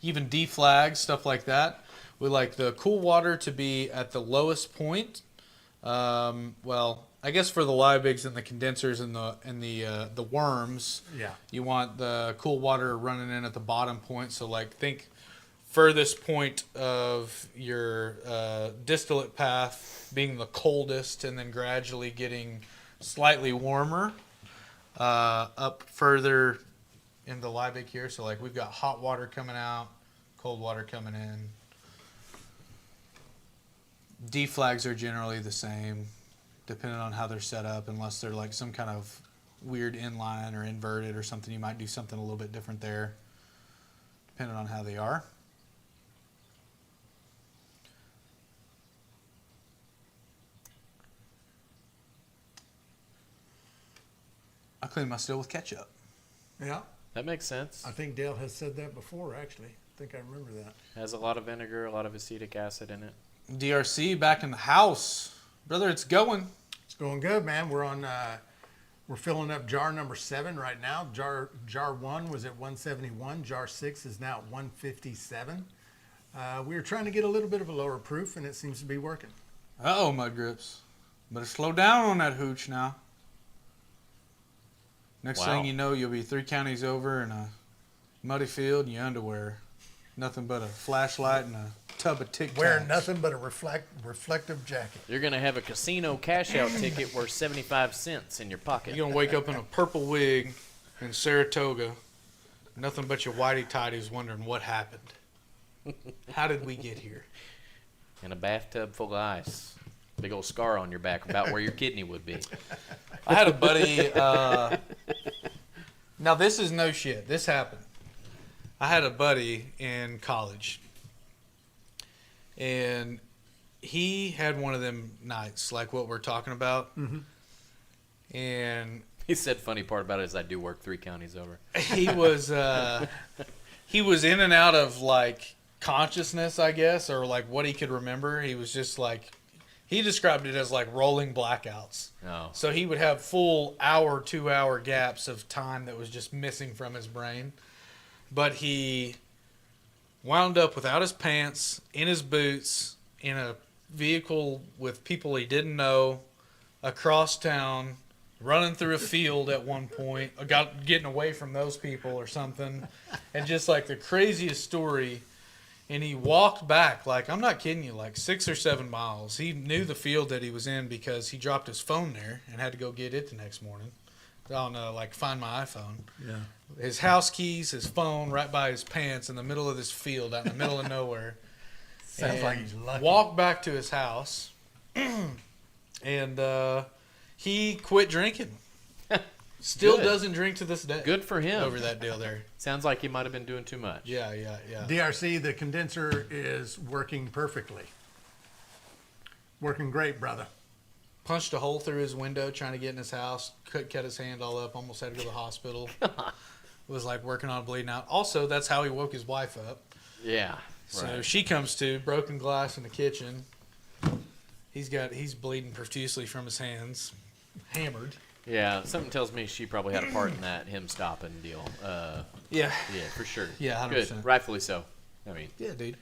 even deflags, stuff like that. We like the cool water to be at the lowest point. Well, I guess for the Liebigs and the condensers and the worms, Yeah. you want the cool water running in at the bottom point. So like think furthest point of your distillate path being the coldest, and then gradually getting slightly warmer up further in the Liebig here. So like we've got hot water coming out, cold water coming in. Deflags are generally the same, depending on how they're set up, unless they're like some kind of weird inline or inverted or something. You might do something a little bit different there, depending on how they are. I clean my still with ketchup. Yeah. That makes sense. I think Dale has said that before, actually. I think I remember that. Has a lot of vinegar, a lot of acetic acid in it. DRC back in the house. Brother, it's going. It's going good, man. We're filling up jar number 7 right now. Jar 1 was at 171. Jar 6 is now at 157. We were trying to get a little bit of a lower proof, and it seems to be working. Uh-oh, mud grips. Better slow down on that hooch now. Next Wow. thing you know, you'll be 3 counties over in a muddy field in your underwear. Nothing but a flashlight and a tub of Tic Tacs. Wearing nothing but a reflective jacket. You're going to have a casino cash-out ticket worth 75 cents in your pocket. You're going to wake up in a purple wig in Saratoga. Nothing but your whitey tighties wondering what happened. How did we get here? In a bathtub full of ice. Big old scar on your back about where your kidney would be. I had a buddy. Now, this is no shit. This happened. I had a buddy in college, and he had one of them nights, like what we're talking about. Mm-hmm. He And said funny part about it is I do work 3 counties over. he was in and out of like consciousness, I guess, or like what he could remember. He was just like, he described it as like rolling blackouts. Oh. So he would have full hour, 2-hour gaps of time that was just missing from his brain. But he wound up without his pants, in his boots, in a vehicle with people he didn't know, across town, running through a field at one point, getting away from those people or something, and just like the craziest story. And he walked back, like, I'm not kidding you, like 6 or 7 miles. He knew the field that he was in because he dropped his phone there and had to go get it the next morning. On like Find My iPhone. Yeah. His house keys, his phone, right by his pants in the middle of this field out in the middle of nowhere. Sounds like he's lucky. Walked back to his house, and he quit drinking. Still Good. doesn't drink to this day. Good for him. Over that deal there. Sounds like he might have been doing too much. Yeah. DRC, the condenser is working perfectly. Working great, brother. Punched a hole through his window trying to get in his house. Cut his hand all up. Almost had to go to the hospital. Was like working on bleeding out. Also, that's how he woke his wife up. Yeah. So right. she comes to, broken glass in the kitchen. He's bleeding profusely from his hands. Hammered. Yeah, something tells me she probably had a part in that him stopping deal. Yeah. Yeah, for sure. Yeah, 100%. Good, rightfully so. I mean, Yeah, dude.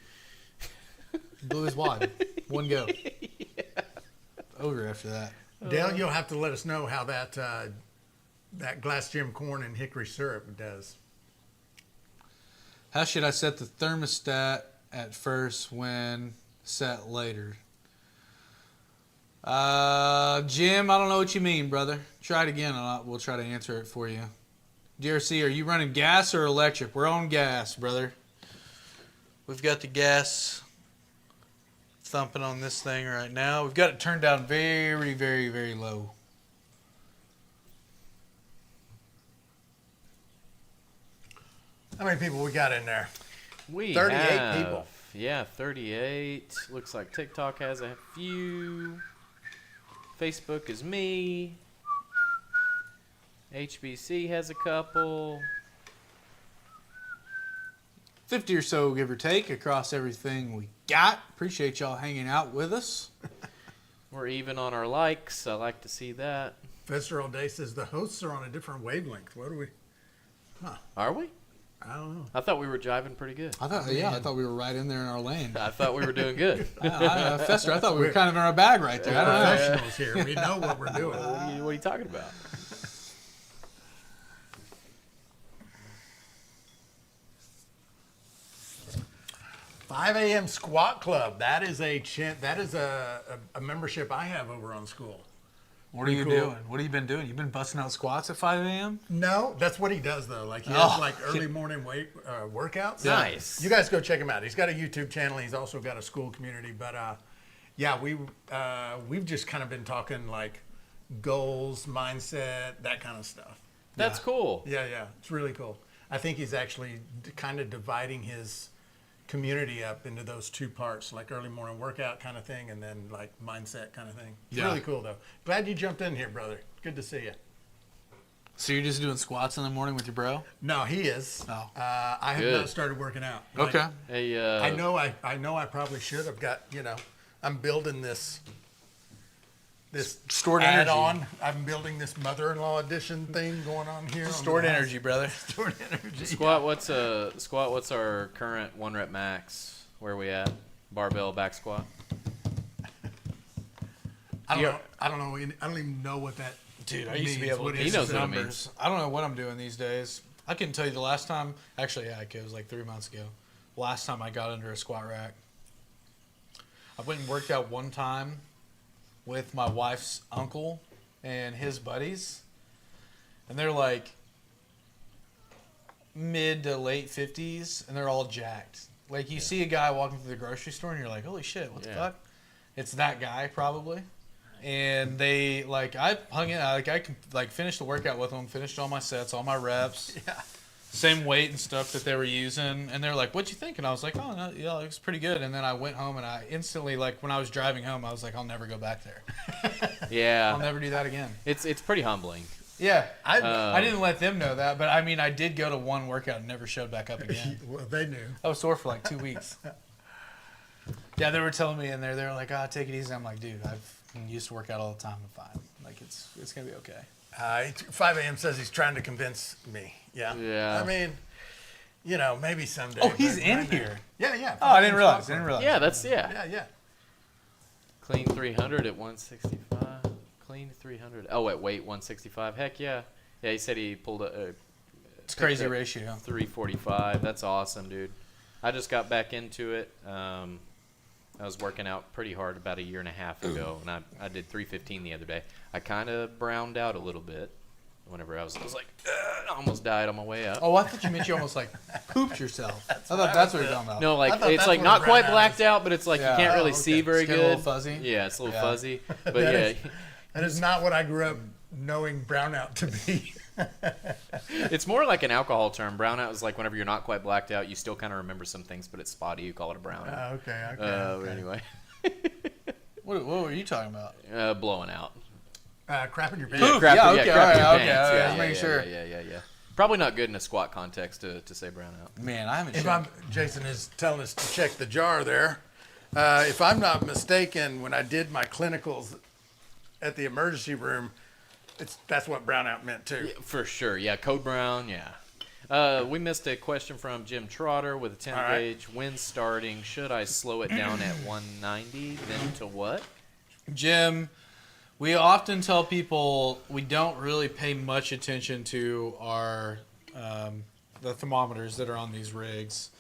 Blew his wad. One go. Over after that. Dale, you'll have to let us know how that glass gem corn and hickory syrup does. How should I set the thermostat at first when set later? Jim, I don't know what you mean, brother. Try it again and we'll try to answer it for you. DRC, are you running gas or electric? We're on gas, brother. We've got the gas thumping on this thing right now. We've got it turned down very, very, very low. How many people we got in there? we 38 have, people. Yeah, 38. Looks like TikTok has a few. Facebook is me. HBC has a couple. 50 or so, give or take, across everything we got. Appreciate y'all hanging out with us. We're even on our likes. I like to see that. Fester all day says the hosts are on a different wavelength. What do we? Are we? I don't know. I thought we were jiving pretty good. I thought we were right in there in our lane. I thought we were doing good. Fester, I thought we were kind of in our bag right there. I don't know. Professionals here. We know what we're doing. What are you talking about? 5 a.m. Squat Club. That is a membership I have over on school. What are you Pretty cool. doing? What have you been doing? You been busting out squats at 5 a.m.? No, that's what he does though. Like he has like early morning workouts. Nice. You guys go check him out. He's got a YouTube channel. He's also got a school community. But yeah, we've just kind of been talking like goals, mindset, that kind of stuff. That's cool. Yeah, it's really cool. I think he's actually kind of dividing his community up into those two parts, like early morning workout kind of thing, and then like mindset kind of thing. It's really cool though. Glad you jumped in here, brother. Good to see you. So you're just doing squats in the morning with your bro? No, he is. Oh. I have Good. not started working out. Okay. Hey, I know I probably should. I've got, I'm building this Stored energy. add-on. I'm building this mother-in-law edition thing going on here. Stored energy, brother. Stored energy. Squat. What's our current 1 rep max? Where are we at? Barbell back squat. I don't know. I don't even know what that. Dude, I used to be able to He get knows some what it numbers. means. I don't know what I'm doing these days. I couldn't tell you the last time. Actually, yeah, it was like 3 months ago. Last time I got under a squat rack. I went and worked out one time with my wife's uncle and his buddies. And they're like mid to late 50s, and they're all jacked. Like you see a guy walking through the grocery store, and you're like, holy shit, what the fuck? It's that guy, probably. And they, like, I hung in, like, I could, like, finish the workout with them, finished all my sets, all my reps. Yeah. Same weight and stuff that they were using. And they're like, what'd you think? And I was like, oh, no, yeah, it was pretty good. And then I went home, and I instantly, like, when I was driving home, I was like, I'll never go back there. Yeah. I'll never do that again. It's pretty humbling. Yeah. I didn't let them know that, but, I mean, I did go to one workout and never showed back up again. Well, they knew. I was sore for, like, 2 weeks. Yeah, they were telling me in there, they were like, take it easy. I'm like, dude, I've used to work out all the time. I'm fine. Like, it's going to be okay. 5 a.m. says he's trying to convince me. Yeah. Yeah. I mean, maybe someday. Oh, he's but in right now- here. Yeah. Oh, I didn't realize. Yeah, Yeah. Clean 300 at 165. Clean 300. Oh, at weight 165. Heck yeah. Yeah, he said he pulled It's crazy ratio. 345. That's awesome, dude. I just got back into it. I was working out pretty hard about 1.5 years ago, and I did 315 the other day. I kind of browned out a little bit whenever I was like, I almost died on my way up. Oh, I thought you meant you almost, like, pooped yourself. I thought that's what you're talking about. No, like, I thought it's that's like what not a quite brownout blacked is. out, but it's like Yeah. you can't really Oh, see okay. very It's getting good. a little fuzzy. Yeah, it's a little Yeah. fuzzy. But That yeah, is- That is not what I grew up knowing brownout to be. it's more like an alcohol term. Brownout is like whenever you're not quite blacked out, you still kind of remember some things, but it's spotty. You call it a brownout. Okay. But anyway, What were you talking about? blowing out. Crap in your Poop. pants. Crap- Yeah, okay, crap all right, in your okay, pants. all right, Yeah, just making sure. Yeah. Probably not good in a squat context to say brownout. Man, I haven't Jason is telling us to check the jar there. If I'm not mistaken, when I did my clinicals at the emergency room, that's what brownout meant too. Yeah, for sure. Yeah, code brown. Yeah. We missed a question from Jim Trotter with a 10 All right. gauge. When starting, should I slow it down at 190? Then to what? Jim, we often tell people we don't really pay much attention to our the thermometers that are on these rigs.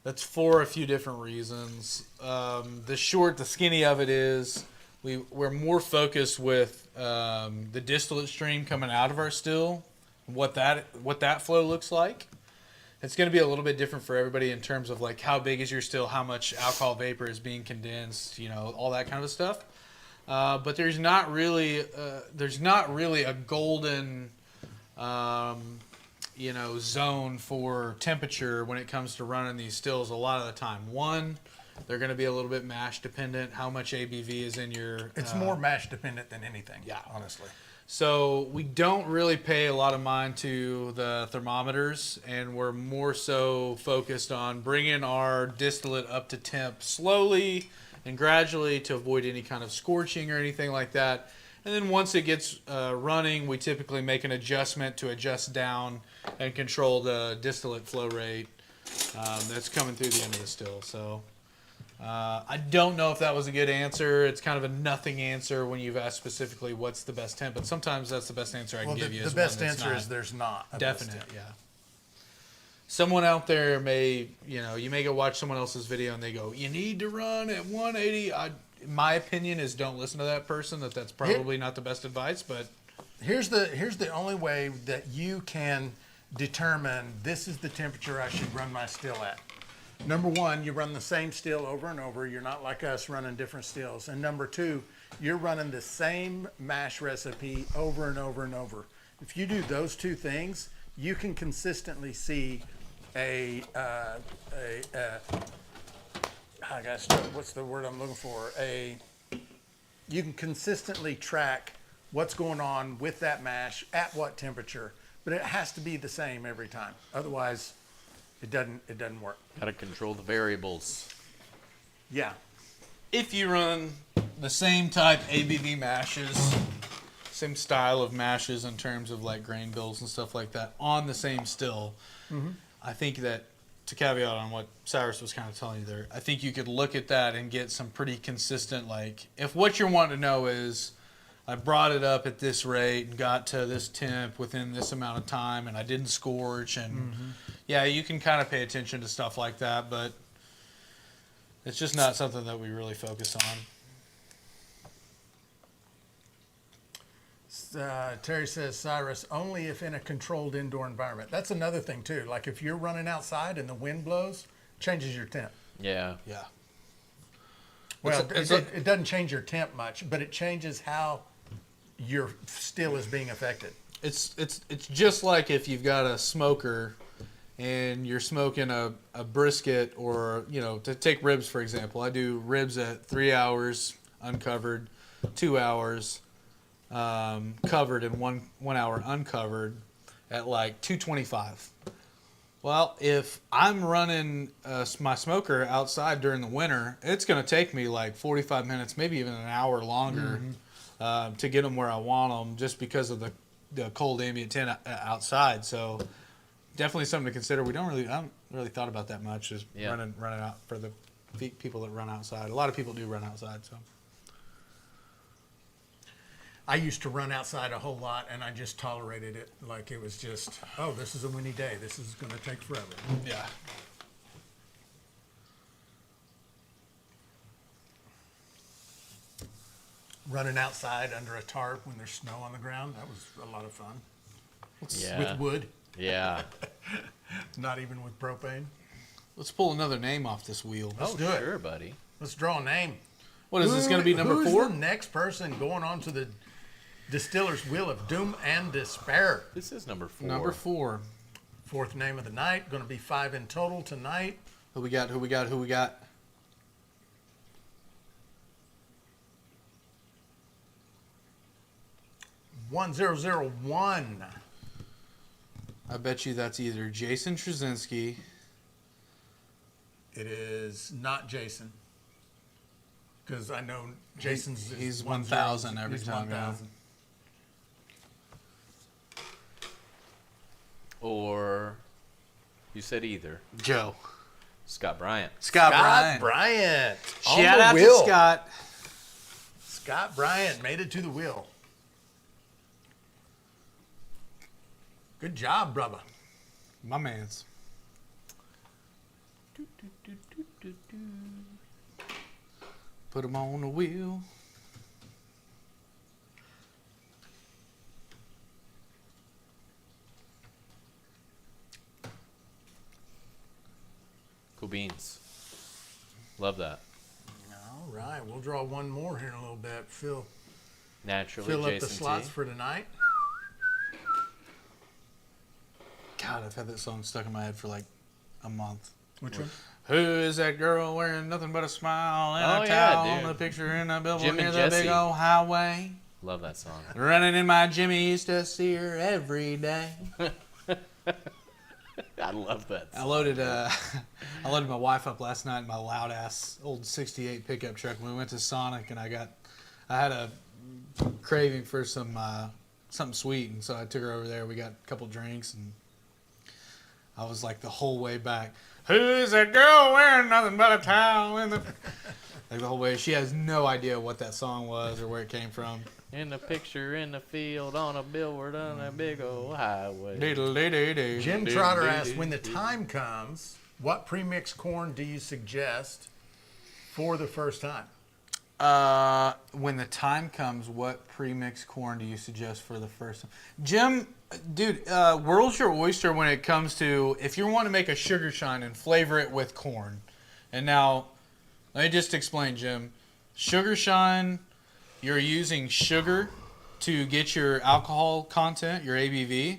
That's for a few different reasons. The skinny of it is we're more focused with the distillate stream coming out of our still, what that flow looks like. It's going to be a little bit different for everybody in terms of like how big is your still, how much alcohol vapor is being condensed, all that kind of stuff. But there's not really a golden zone for temperature when it comes to running these stills a lot of the time. One, they're going to be a little bit mash dependent, how much ABV is in your... It's more mash dependent than anything. Yeah. Honestly. So we don't really pay a lot of mind to the thermometers, and we're more so focused on bringing our distillate up to temp slowly and gradually to avoid any kind of scorching or anything like that. And then once it gets running, we typically make an adjustment to adjust down and control the distillate flow rate that's coming through the end of the still. So I don't know if that was a good answer. It's kind of a nothing answer when you've asked specifically what's the best temp, but sometimes that's the best answer I can give you. The best answer is there's not a best definite, temp. yeah. Someone out there may, you may go watch someone else's video and they go, you need to run at 180. My opinion is don't listen to that person. That's probably not the best advice, but Here's the only way that you can determine this is the temperature I should run my still at. Number one, you run the same still over and over. You're not like us running different stills. And number two, you're running the same mash recipe over and over and over. If you do those two things, you can consistently see what's the word I'm looking for? You can consistently track what's going on with that mash at what temperature, but it has to be the same every time. Otherwise, it doesn't work. Got to control the variables. Yeah. if you run the same type ABV mashes, same style of mashes in terms of like grain bills and stuff like that on the same still, I think that, to caveat on what Cyrus was kind of telling you there, I think you could look at that and get some pretty consistent, like, if what you're wanting to know is, I brought it up at this rate and got to this temp within this amount of time and I didn't scorch, and yeah, you can kind of pay attention to stuff like that, but it's just not something that we really focus on. Terry says, Cyrus, only if in a controlled indoor environment. That's another thing too. Like if you're running outside and the wind blows, changes your temp. Yeah. Yeah. Well, it doesn't change your temp much, but it changes how your still is being affected. It's just like if you've got a smoker and you're smoking a brisket, or, you know, to take ribs, for example. I do ribs at 3 hours uncovered, 2 hours covered, and 1 hour uncovered at like 225. Well, if I'm running my smoker outside during the winter, it's going to take me like 45 minutes, maybe even an hour longer to get them where I want them, just because of the cold ambient temp outside. So definitely something to consider. I haven't really thought about that much, is running out for the people that run outside. A lot of people do run outside, so. I used to run outside a whole lot, and I just tolerated it like it was just, oh, this is a windy day. This is going to take forever. Yeah. Running outside under a tarp when there's snow on the ground, that was a lot of fun. Yeah. With wood, Yeah. not even with propane. Let's pull another name off this wheel. Oh, do it. sure, buddy. Let's draw a name. What is this going to be, number Who's 4? the next person going on to the Distiller's Wheel of Doom and Despair? This is number 4. Number 4. Fourth name of the night. Going to be 5 in total tonight. Who we got? 1001. I bet you that's either Jason Trzynski. It is not Jason, because I know Jason's. He's is 1,000 every he's time. 1,000. Or, you said either. Joe. Scott Bryant. Scott Scott Bryant. Bryant. On Shout the out wheel. to Scott. Scott Bryant made it to the wheel. Good job, brother. My man's. Put him on the wheel. Cool beans. Love that. All right, we'll draw one more here in a little bit. Fill Naturally, up Jason the slots T. for tonight. God, I've had that song stuck in my head for like a month. Which one? Who is that girl wearing nothing but a smile and Oh, a yeah, towel on dude. the picture in the billboard Jim near and the big Jesse. old highway? Love that song. Running in my Jimmy, used to see her every day. I love that I song. loaded my wife up last night in my loud ass old '68 pickup truck. We went to Sonic, and I had a craving for some something sweet, and so I took her over there. We got a couple drinks, and I was like the whole way back, "Who's that girl wearing nothing but a towel in the?" Like the whole way. She has no idea what that song was or where it came from. In the picture in the field on a billboard on a big old highway. Jim Trotter asked, when the time comes, what premixed corn do you suggest for the first time? When the time comes, what premixed corn do you suggest for the first time? Jim, dude, world's your oyster when it comes to if you want to make a sugar shine and flavor it with corn. And now, let me just explain, Jim. Sugar shine, you're using sugar to get your alcohol content, your ABV.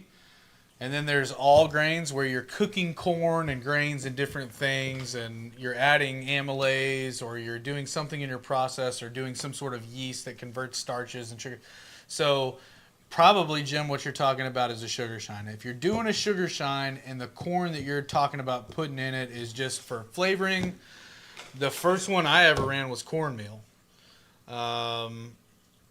And then there's all grains where you're cooking corn and grains and different things, and you're adding amylase, or you're doing something in your process, or doing some sort of yeast that converts starches and sugar. So probably, Jim, what you're talking about is a sugar shine. If you're doing a sugar shine and the corn that you're talking about putting in it is just for flavoring, the first one I ever ran was cornmeal.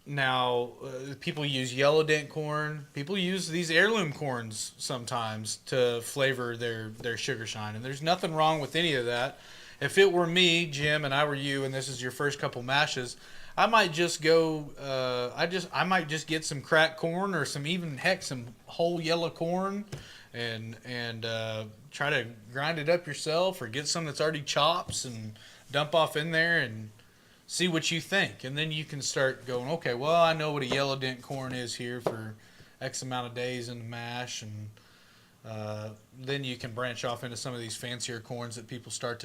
Now, people use yellow dent corn. People use these heirloom corns sometimes to flavor their sugar shine. And there's nothing wrong with any of that. If it were me, Jim, and I were you, and this is your first couple mashes, I might just go, I might just get some cracked corn or some whole yellow corn and try to grind it up yourself, or get some that's already chops and dump off in there and see what you think. And then you can start going, okay, well, I know what a yellow dent corn is here for X amount of days in the mash. And then you can branch off into some of these fancier corns that people start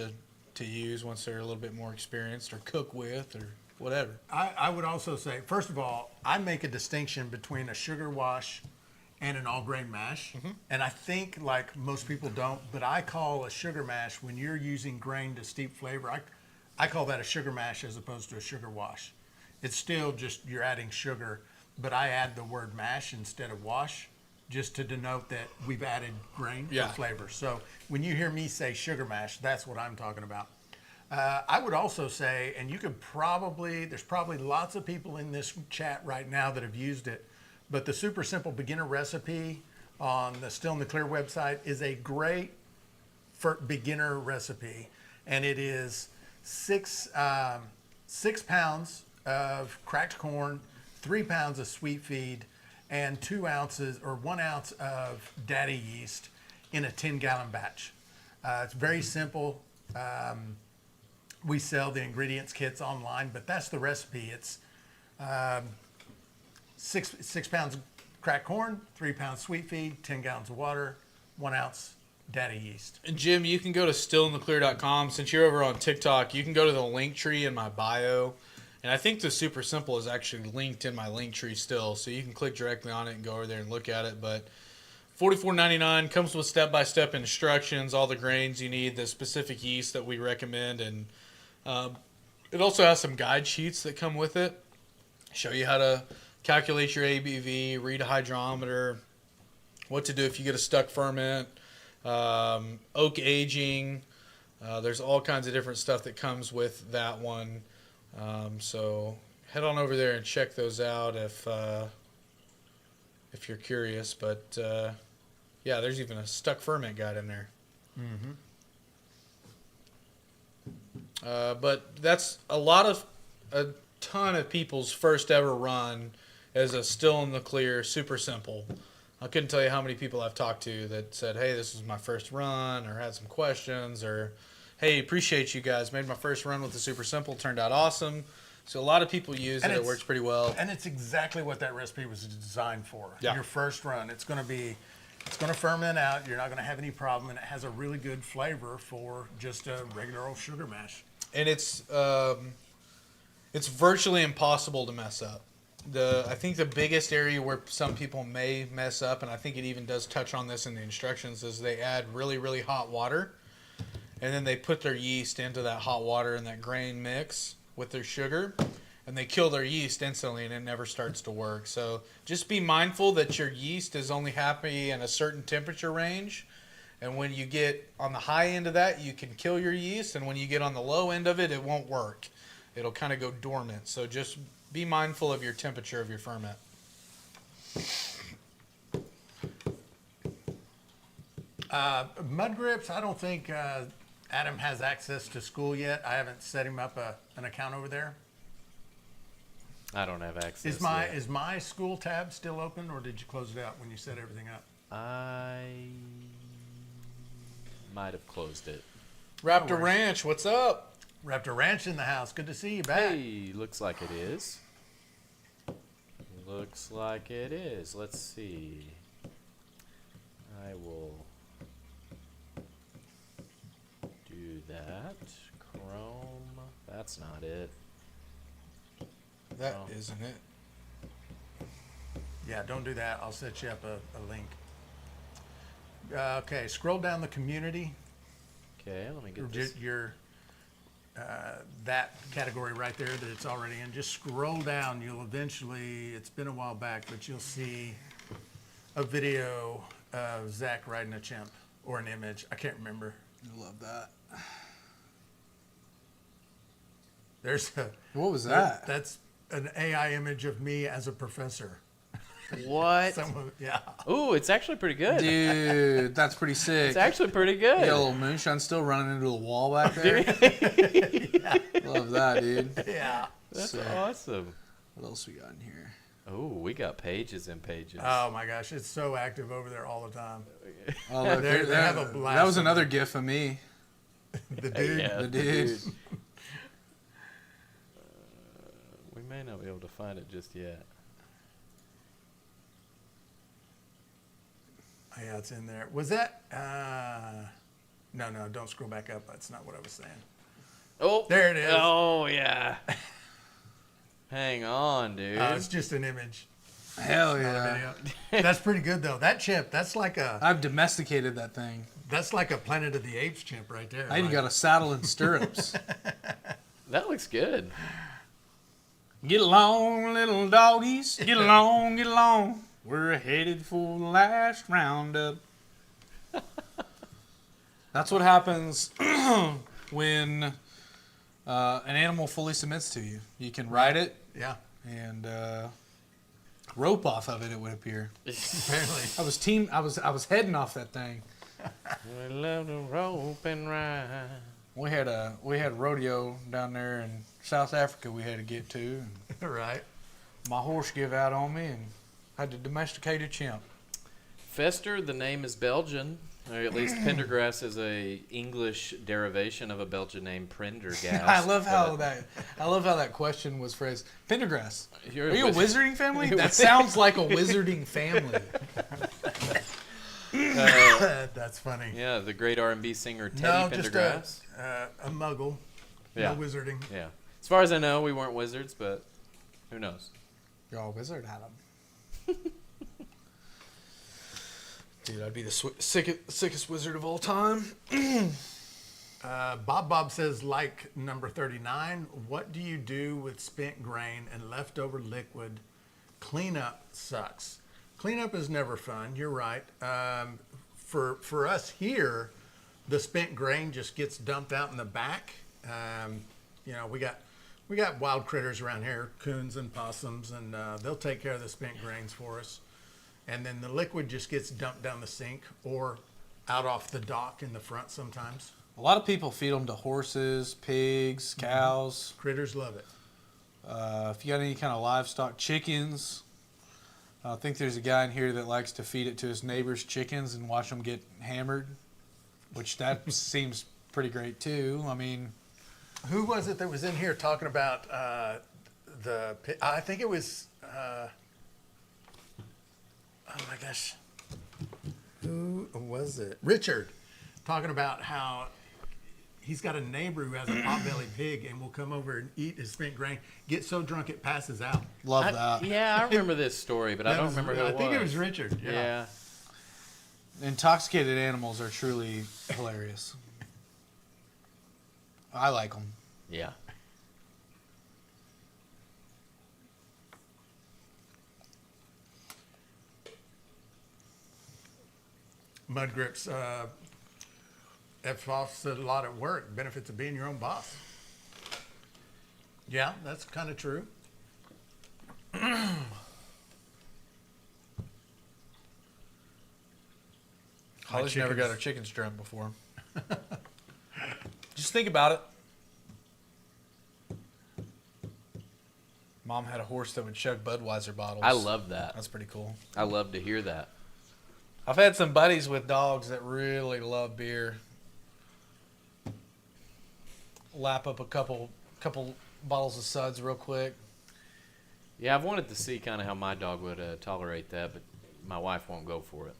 to use once they're a little bit more experienced, or cook with, or whatever. I would also say, first of all, I make a distinction between a sugar wash and an all grain mash. Mm-hmm. And I think, like, most people don't, but I call a sugar mash, when you're using grain to steep flavor, I call that a sugar mash as opposed to a sugar wash. It's still just you're adding sugar, but I add the word mash instead of wash just to denote that we've added grain for flavor. So when you hear me say sugar mash, that's what I'm talking about. I would also say, and there's probably lots of people in this chat right now that have used it, but the Super Simple Beginner Recipe on the Still in the Clear website is a great beginner recipe. And it is 6 pounds of cracked corn, 3 pounds of sweet feed, and 2 ounces or 1 ounce of daddy yeast in a 10-gallon batch. It's very simple. We sell the ingredients kits online, but that's the recipe. It's 6 pounds of cracked corn, 3 pounds sweet feed, 10 gallons of water, 1 ounce daddy yeast. And Jim, you can go to stillintheclear.com. Since you're over on TikTok, you can go to the link tree in my bio. And I think the Super Simple is actually linked in my link tree still. So you can click directly on it and go over there and look at it. But $44.99 comes with step-by-step instructions, all the grains you need, the specific yeast that we recommend. And it also has some guide sheets that come with it. Show you how to calculate your ABV, read a hydrometer, what to do if you get a stuck ferment, oak aging. There's all kinds of different stuff that comes with that one. So head on over there and check those out if you're curious. But yeah, there's even a stuck ferment guide in there. Mm-hmm. But that's a ton of people's first ever run as a Still in the Clear Super Simple. I couldn't tell you how many people I've talked to that said, hey, this was my first run, or had some questions, or hey, appreciate you guys. Made my first run with the Super Simple. Turned out awesome. So a lot of people use it. It works pretty well. And it's exactly what that recipe was designed for. Yeah. Your first run, it's going to ferment out. You're not going to have any problem, and it has a really good flavor for just a regular old sugar mash. And it's virtually impossible to mess up. I think the biggest area where some people may mess up, and I think it even does touch on this in the instructions, is they add really, really hot water, and then they put their yeast into that hot water and that grain mix with their sugar, and they kill their yeast instantly, and it never starts to work. So just be mindful that your yeast is only happy in a certain temperature range, and when you get on the high end of that, you can kill your yeast, and when you get on the low end of it, it won't work. It'll kind of go dormant. So just Be mindful of your temperature of your ferment. Mud grips, I don't think Adam has access to school yet. I haven't set him up an account over there. I don't have access. Is my school tab still open, or did you close it out when you set everything up? I might have closed it. Raptor No worries. Ranch, what's up? Raptor Ranch in the house. Good to see you back. Hey, looks like it is. Looks like it is. Let's see. I will do that. Chrome. That's not it. That Oh. isn't it. Yeah, don't do that. I'll set you up a link. Okay, scroll down the community. Okay, let me Or get this. your that category right there that it's already in. Just scroll down. You'll eventually, it's been a while back, but you'll see a video of Zach riding a chimp or an image. I can't remember. I love that. There's a, What was that? that's an AI image of me as a professor. What? Yeah. Ooh, it's actually pretty good. Dude, that's pretty sick. It's actually pretty You got a good. little Moonshine still running into the wall back there. Love that, dude. Yeah. That's Sick. awesome. What else we got in here? Oh, we got pages and pages. Oh my gosh, it's so active over there all the time. Oh, look, They have a blast that was over another gif of me. The dude. Yeah, the dude. We may not be able to find it just yet. Oh, yeah, it's in there. Was that? No, don't scroll back up. That's not what I was saying. Oh, There it is. Oh yeah. Hang on, dude. It's just an image. Hell Not a yeah. video. That's pretty good though. That chimp, that's like a I've domesticated that thing. Planet of the Apes chimp right there. I even got a saddle and stirrups. That looks good. Get along, little doggies. Get along, get along. We're headed for the last roundup. That's what happens when an animal fully submits to you. You can ride it Yeah, and rope off of it. It would appear. apparently. I was heading off that thing. We love to rope and ride. We had rodeo down there in South Africa. We had to get to. And Right. my horse gave out on me and had to domesticate a chimp. Fester, the name is Belgian, or at least Pendergrass is a English derivation of a Belgian name, Prendergast. I love how but that question was phrased. Pendergrass. you're Are you a wiz- wizarding family? You're a That wiz- sounds like a wizarding family. That's funny. Yeah, the great R&B singer Teddy No, just Pendergrass. a muggle. Yeah. No wizarding. Yeah. As far as I know, we weren't wizards, but who knows? You're all wizard, Adam. Dude, I'd be the sickest wizard of all time. Bob says, like number 39, what do you do with spent grain and leftover liquid? Cleanup sucks. Cleanup is never fun. You're right. For us here, the spent grain just gets dumped out in the back. We got wild critters around here, coons and possums, and they'll take care of the spent grains for us. And then the liquid just gets dumped down the sink or out off the dock in the front sometimes. A lot of people feed them to horses, pigs, cows. Critters love it. If you got any kind of livestock, chickens. I think there's a guy in here that likes to feed it to his neighbor's chickens and watch them get hammered, which that seems pretty great too. I mean, Who was it that was in here talking about I think it was, oh my gosh, who was it? Richard, talking about how he's got a neighbor who has a potbelly pig and will come over and eat his spent grain, get so drunk it passes out. love that. Yeah, I remember this story, but I don't remember who it was. I think it was Richard. Yeah. Intoxicated animals are truly hilarious. I like them. Yeah. Mud grips. F. Foss said a lot at work. Benefits of being your own boss. Yeah, that's kind of true. Holly's never got her chickens drunk before. Just think about it. Mom had a horse that would chug Budweiser bottles. I love that. That's pretty cool. I love to hear that. I've had some buddies with dogs that really love beer. Lap up a couple bottles of suds real quick. Yeah, I've wanted to see kind of how my dog would tolerate that, but my wife won't go for it.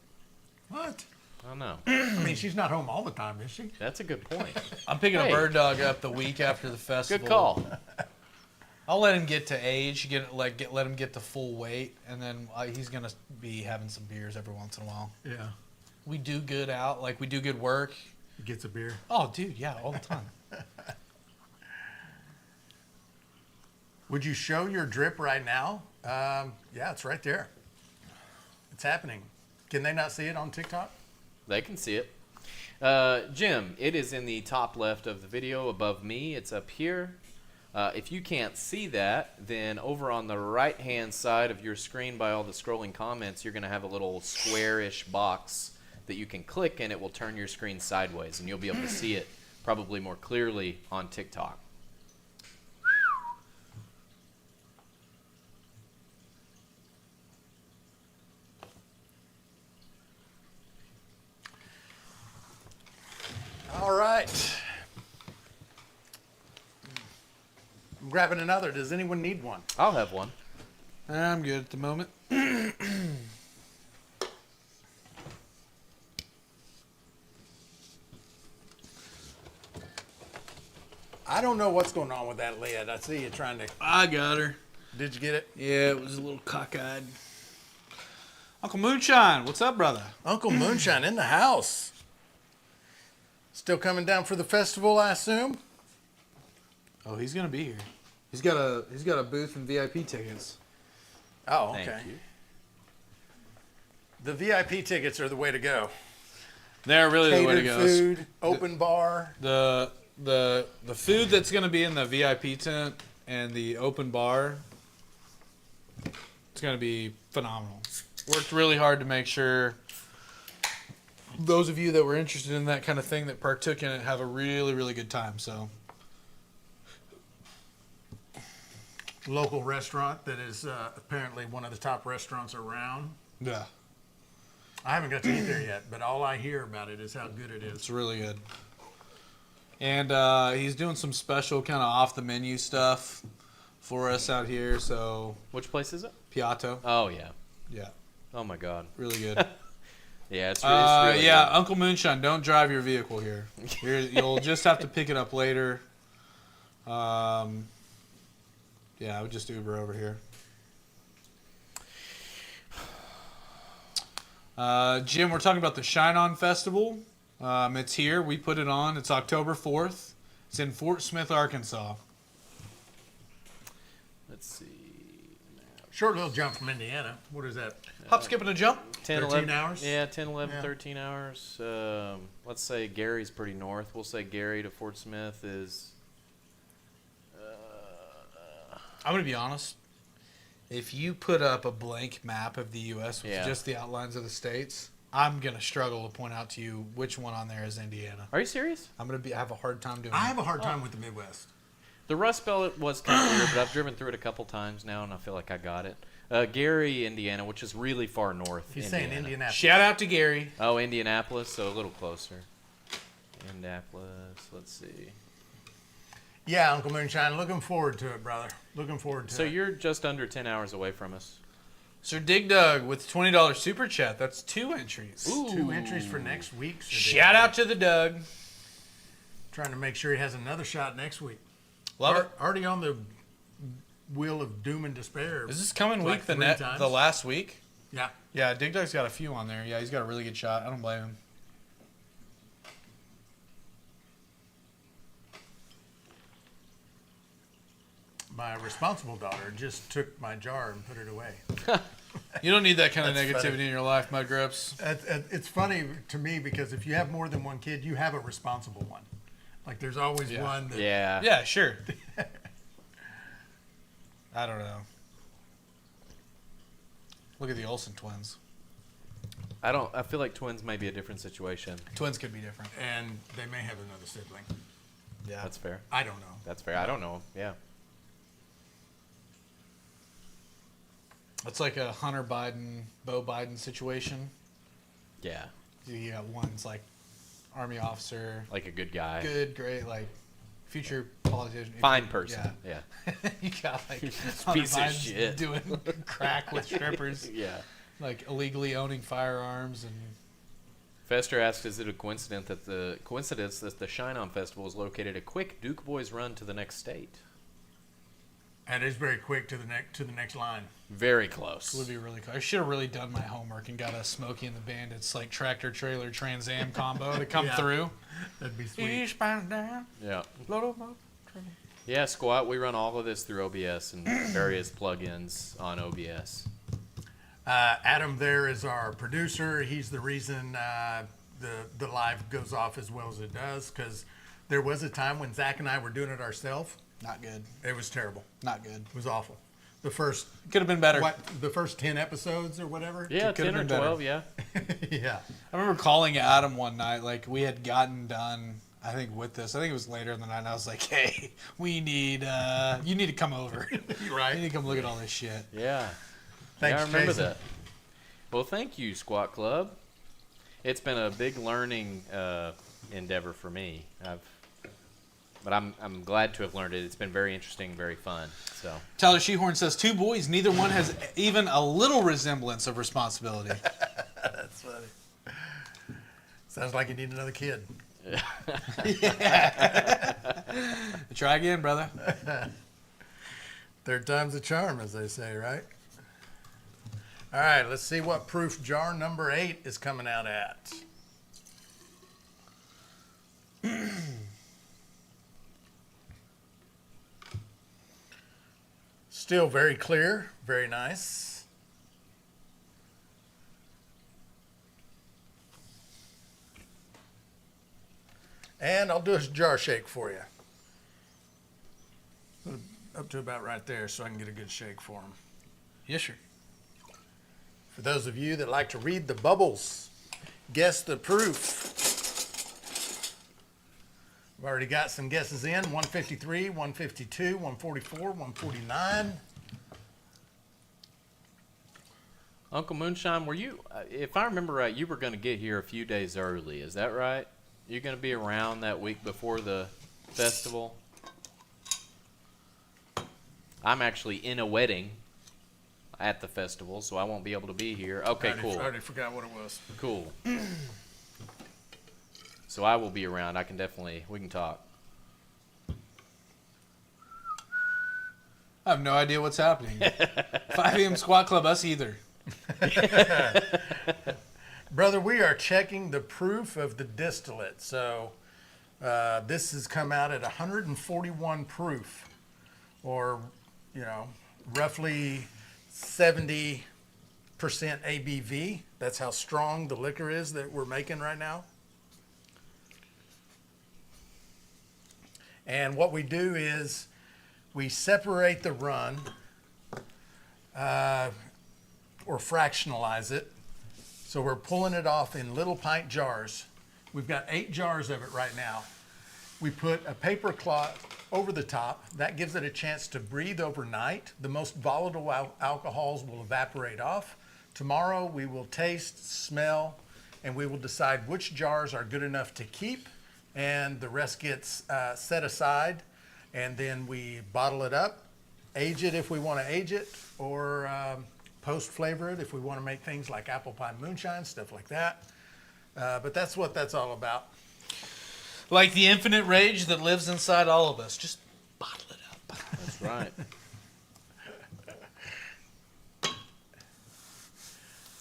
What? I don't know. I mean, she's not home all the time, is she? That's a good point. I'm picking a Hey. bird dog up the week after the festival. Good call. I'll let him get to age, let him get to full weight, and then he's gonna be having some beers every once in a while. Yeah. We do good out, like we do good work. Gets a beer. Oh, dude, yeah, all the time. Would you show your drip right now? Yeah, it's right there. It's happening. Can they not see it on TikTok? They can see it. Jim, it is in the top left of the video above me. It's up here. If you can't see that, then over on the right-hand side of your screen by all the scrolling comments, you're going to have a little squarish box that you can click, and it will turn your screen sideways, and you'll be able to see it probably more clearly on TikTok. All right. I'm grabbing another. Does anyone need one? I'll have one. I'm good at the moment. I don't know what's going on with that lid. I see you trying to. I got her. Did you get it? Yeah, it was a little cockeyed. Uncle Moonshine, what's up, brother? Uncle Moonshine in the house. Still coming down for the festival, I assume? Oh, he's gonna be here. He's got a booth and VIP tickets. Oh, okay. Thank you. The VIP tickets are the way to go. They're really the way to Catered go. food, open bar. The food that's gonna be in the VIP tent and the open bar, it's gonna be phenomenal. Worked really hard to make sure those of you that were interested in that kind of thing that partook in it have a really, really good time. So Local restaurant that is apparently one of the top restaurants around. yeah, I haven't got to eat there yet, but all I hear about it is how good it is. it's really good. And he's doing some special kind of off the menu stuff for us out here. So Which place is it? Piatto, Oh, yeah. yeah, Oh, my God. really good. Yeah, it's really yeah, good. Uncle Moonshine, don't drive your vehicle here. You'll just have to pick it up later. Yeah, I would just Uber over here. Jim, we're talking about the Shine On Festival. It's here. We put it on. It's October 4th. It's in Fort Smith, Arkansas. Let's see. Short little jump from Indiana. What is that? Hop, skip, and a jump. 10, 13 hours? Yeah, 10, 11, Yeah. 13 hours. Let's say Gary's pretty north. We'll say Gary to Fort Smith is... I'm going to be honest. If you put up a blank map of the U.S. with Yeah. just the outlines of the states, I'm going to struggle to point out to you which one on there is Indiana. Are you serious? I'm going to have a hard time doing I it. have a hard time with the Midwest. The Rust Belt was kind of weird, but I've driven through it a couple times now, and I feel like I got it. Gary, Indiana, which is really far north. He's saying Indianapolis. Shout out to Gary. Oh, Indianapolis, so a little closer. Indianapolis, let's see. Yeah, Uncle Moonshine. Looking forward to it, brother. Looking forward to So it. you're just under 10 hours away from us. Sir Dig Dug with $20 super chat. That's 2 entries. Ooh. 2 entries for next week. Sir Shout Dick. out to the Doug. Trying to make sure he has another shot next week. Love it. Already on the wheel of doom and despair. Is this coming like week 3 times. the last week? Yeah. Yeah, Dig Dug's got a few on there. Yeah, he's got a really good shot. I don't blame him. My responsible daughter just took my jar and put it away. You don't need that kind of That's negativity funny. in your life, Mud Grips. It's funny to me because if you have more than one kid, you have a responsible one. Like there's always Yeah. one that. Yeah. Yeah, sure. I don't know. Look at the Olsen twins. I feel like twins may be a different situation. Twins could be different. And they may have another sibling. Yeah. That's fair. I don't know. That's fair. I don't know. Yeah. It's like a Hunter Biden, Bo Biden situation. Yeah. You got one's like Army officer, Like a good guy. good, great, like future politician. Fine person. Yeah. Yeah. You got like Piece Hunter of Biden's shit. doing crack with strippers, Yeah. like illegally owning firearms and. Fester asks, is it a coincidence that the Shine On Festival is located a quick Duke Boys run to the next state? And it's very quick to the next line. Very close. It would be really cool. I should have really done my homework and got a Smokey and the Bandits like tractor trailer Trans Am combo to come Yeah. through. That'd be sweet. Eastbound down, Yeah. little boat. Yeah, Squat, we run all of this through OBS and various plugins on OBS. Adam there is our producer. He's the reason the live goes off as well as it does, because there was a time when Zach and I were doing it ourselves. Not good. It was terrible. Not good. It was awful. The first Could have been better. the first 10 episodes or whatever. Yeah, It could've 10 or been better. 12, yeah. Yeah. I remember calling Adam one night, like we had gotten done, I think with this. I think it was later in the night. And I was like, "Hey, you need to come over. You're right. You need to come look at all this shit." Yeah. Thanks, yeah, I remember Jason. that. Well, thank you, Squat Club. It's been a big learning endeavor for me. But I'm glad to have learned it. It's been very interesting, very fun. So Tyler Shehorn says, 2 boys, neither one has even a little resemblance of responsibility. That's funny. Sounds like you need another kid. Try again, brother. Third time's a charm, as they say, right? All right, let's see what proof jar number 8 is coming out at. Still very clear, very nice. And I'll do a jar shake for you. Up to about right there so I can get a good shake for them. Yes, sir. For those of you that like to read the bubbles, guess the proof. I've already got some guesses in. 153, 152, 144, 149. Uncle Moonshine, were you, if I remember right, you were going to get here a few days early. Is that right? You're going to be around that week before the festival? I'm actually in a wedding at the festival, so I won't be able to be here. Okay, cool. I already forgot what it was. Cool. So I will be around. We can talk. I have no idea what's happening. 5 a.m. Squat Club, us either. Brother, we are checking the proof of the distillate. So this has come out at 141 proof, or, roughly 70% ABV. That's how strong the liquor is that we're making right now. And what we do is we separate the run or fractionalize it. So we're pulling it off in little pint jars. We've got 8 jars of it right now. We put a paper cloth over the top. That gives it a chance to breathe overnight. The most volatile alcohols will evaporate off. Tomorrow we will taste, smell, and we will decide which jars are good enough to keep, and the rest gets set aside, and then we bottle it up, age it if we want to age it, or post flavor it if we want to make things like apple pie moonshine, stuff like that. But that's what that's all about. Like the infinite rage that lives inside all of us. Just bottle it up. That's right.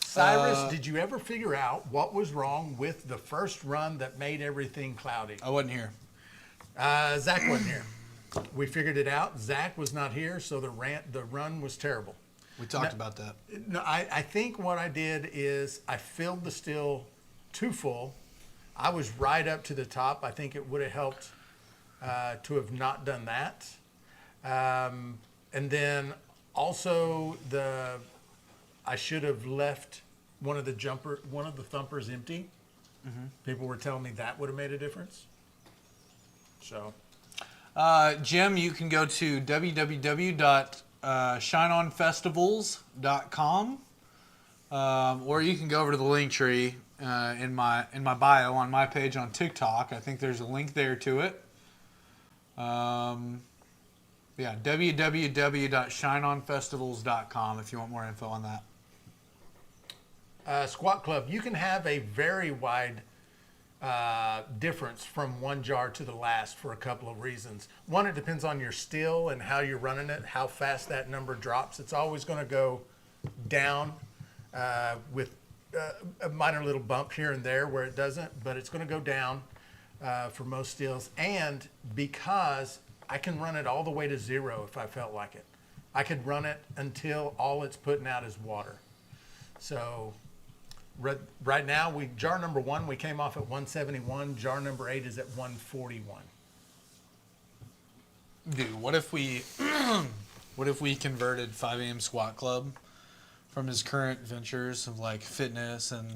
Cyrus, did you ever figure out what was wrong with the first run that made everything cloudy? I wasn't here. Zach wasn't here. We figured it out. Zach was not here, so the run was terrible. We talked about that. No, I think what I did is I filled the still too full. I was right up to the top. I think it would have helped to have not done that. And then also I should have left one of the thumpers empty. People were telling me that would have made a difference. So, Jim, you can go to www.shineonfestivals.com, or you can go over to the link tree in my bio on my page on TikTok. I think there's a link there to it. Yeah, www.shineonfestivals.com if you want more info on that. Squat Club, you can have a very wide difference from one jar to the last for a couple of reasons. One, it depends on your still and how you're running it, how fast that number drops. It's always going to go down with a minor little bump here and there where it doesn't, but it's going to go down for most stills. And because I can run it all the way to 0 if I felt like it. I could run it until all it's putting out is water. So right now, jar number 1, we came off at 171. Jar number 8 is at 141. Dude, what if we converted 5 a.m. Squat Club from his current ventures of like fitness and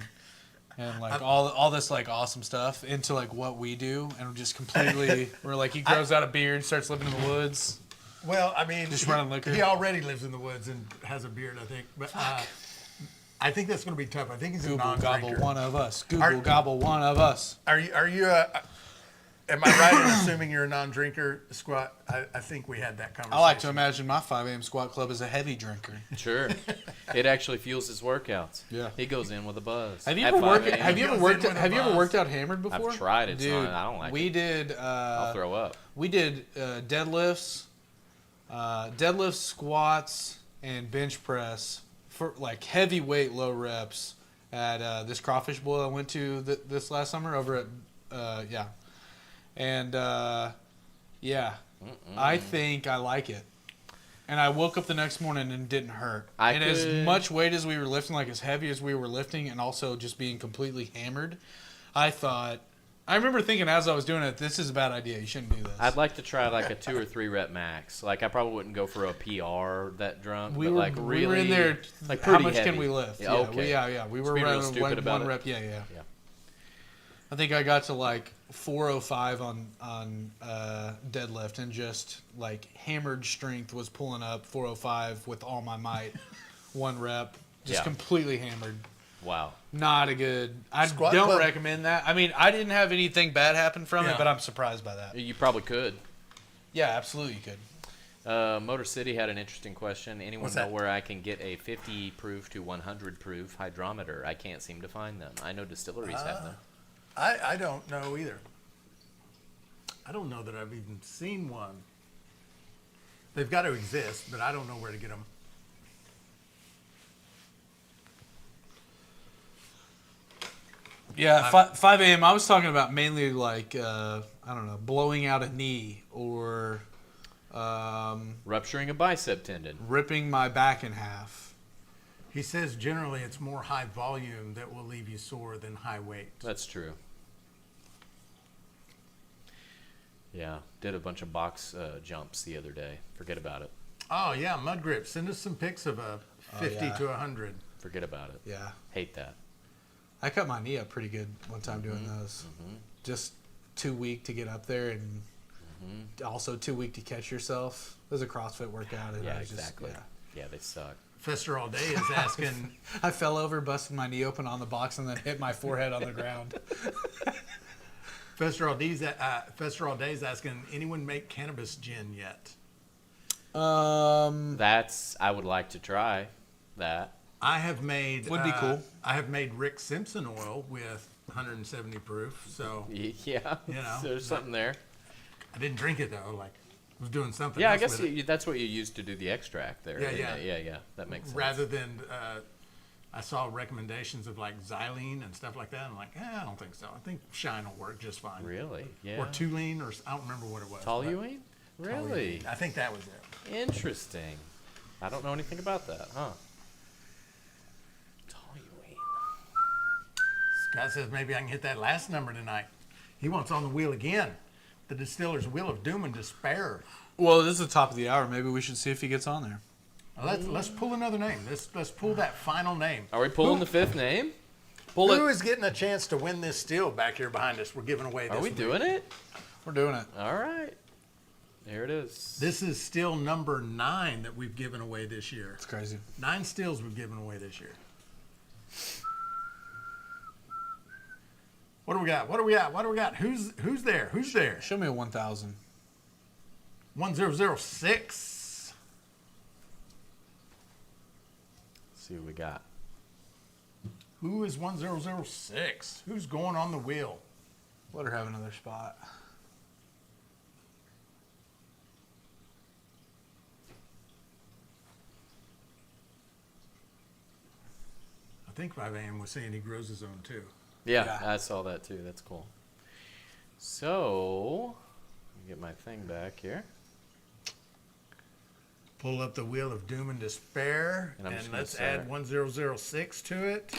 like all this like awesome stuff into like what we do, and just completely we're like he grows out a beard, starts living in the woods. Well, I mean, Just running liquor. He already lives in the woods and has a beard, I think. But I think that's going to be tough. I think he's a Google non-drinker. gobble one of us. Google gobble one of us. Are you? Am I right in assuming you're a non-drinker, Squat? I think we had that conversation. I like to imagine my 5 a.m. Squat Club is a heavy drinker. Sure. It actually fuels his workouts. Yeah. He goes in with a buzz. Have you At ever 5 worked? a.m. Have you ever worked out hammered before? I've tried it. Dude, I don't like we it. did. I'll throw up. We did deadlifts, squats, and bench press for like heavyweight low reps at this crawfish boil I went to this last summer over at I think I like it. And I woke up the next morning and it didn't hurt. As much weight as we were lifting, like as heavy as we were lifting, and also just being completely hammered, I remember thinking as I was doing it, this is a bad idea. You shouldn't do this. I'd like to try like a 2 or 3 rep max. Like I probably wouldn't go for a PR that drunk. We but were like really, we were in there. like How pretty much heavy. can we lift? Yeah, okay. We Just were be real running stupid about one it. rep. Yeah. Yeah. I think I got to like 405 on deadlift, and just like hammered strength was pulling up 405 with all my might. One rep, just Yeah. completely hammered. Wow. Not a good. I Squat don't club. recommend that. I mean, I didn't have anything bad happen from Yeah. it, but I'm surprised by that. You probably could. Yeah, absolutely you could. Motor City had an interesting question. Anyone What's know that? where I can get a 50 proof to 100 proof hydrometer? I can't seem to find them. I know distilleries have them. I don't know either. I don't know that I've even seen one. They've got to exist, but I don't know where to get them. Yeah, 5 a.m. I was talking about mainly like I don't know, blowing out a knee or Rupturing a bicep tendon. ripping my back in half. He says generally it's more high volume that will leave you sore than high weight. That's true. Yeah, did a bunch of box jumps the other day. Forget about it. Oh yeah, Mud Grip. Send us some pics of a 50 yeah. to 100. Forget about it. Yeah. Hate that. I cut my knee up pretty good one time doing those. Just too weak to get up there, and also too weak to catch yourself. It was a CrossFit workout. And Yeah, I was exactly. Just, Yeah, they suck. Fester All Day is asking. I fell over, busted my knee open on the box, and then hit my forehead on the ground. Fester All Day is asking. Anyone make cannabis gin yet? I would like to try that. I have made. Would be cool. I have made Rick Simpson oil with 170 proof. So Yeah, You know, there's something there. I didn't drink it though. Like I was doing something. Yeah, I else guess with it. that's what you used to do the extract there. Yeah, isn't yeah. it? Yeah. That makes sense. Rather than I saw recommendations of like xylene and stuff like that. I'm like, I don't think so. I think Shine will work just fine. Really? Yeah. Or Tulane, or I don't remember what it was. but Toluene? Really? I think that was it. Interesting. I don't know anything about that, huh? Toluene. Scott says maybe I can hit that last number tonight. He wants on the wheel again. The distiller's wheel of doom and despair. Well, this is the top of the hour. Maybe we should see if he gets on there. Let's pull another name. Let's pull that final name. Are we pulling the fifth name? Pull Who it. is getting a chance to win this still back here behind us? We're giving away this Are we week. doing it? We're doing it. All right. Here it is. This is still number 9 that we've given away this year. It's crazy. 9 stills we've given away this year. What do we got? What do we got? What do we got? Who's there? Who's there? Show me a 1,000. 1006. Let's see what we got. Who is 1006? Who's going on the wheel? Let her have another spot. I think my man was saying he grows his own too. Yeah, Yeah. I saw that too. That's cool. So, let me get my thing back here. Pull up the wheel of doom and despair, And I'm and just gonna let's start. add 1006 to it.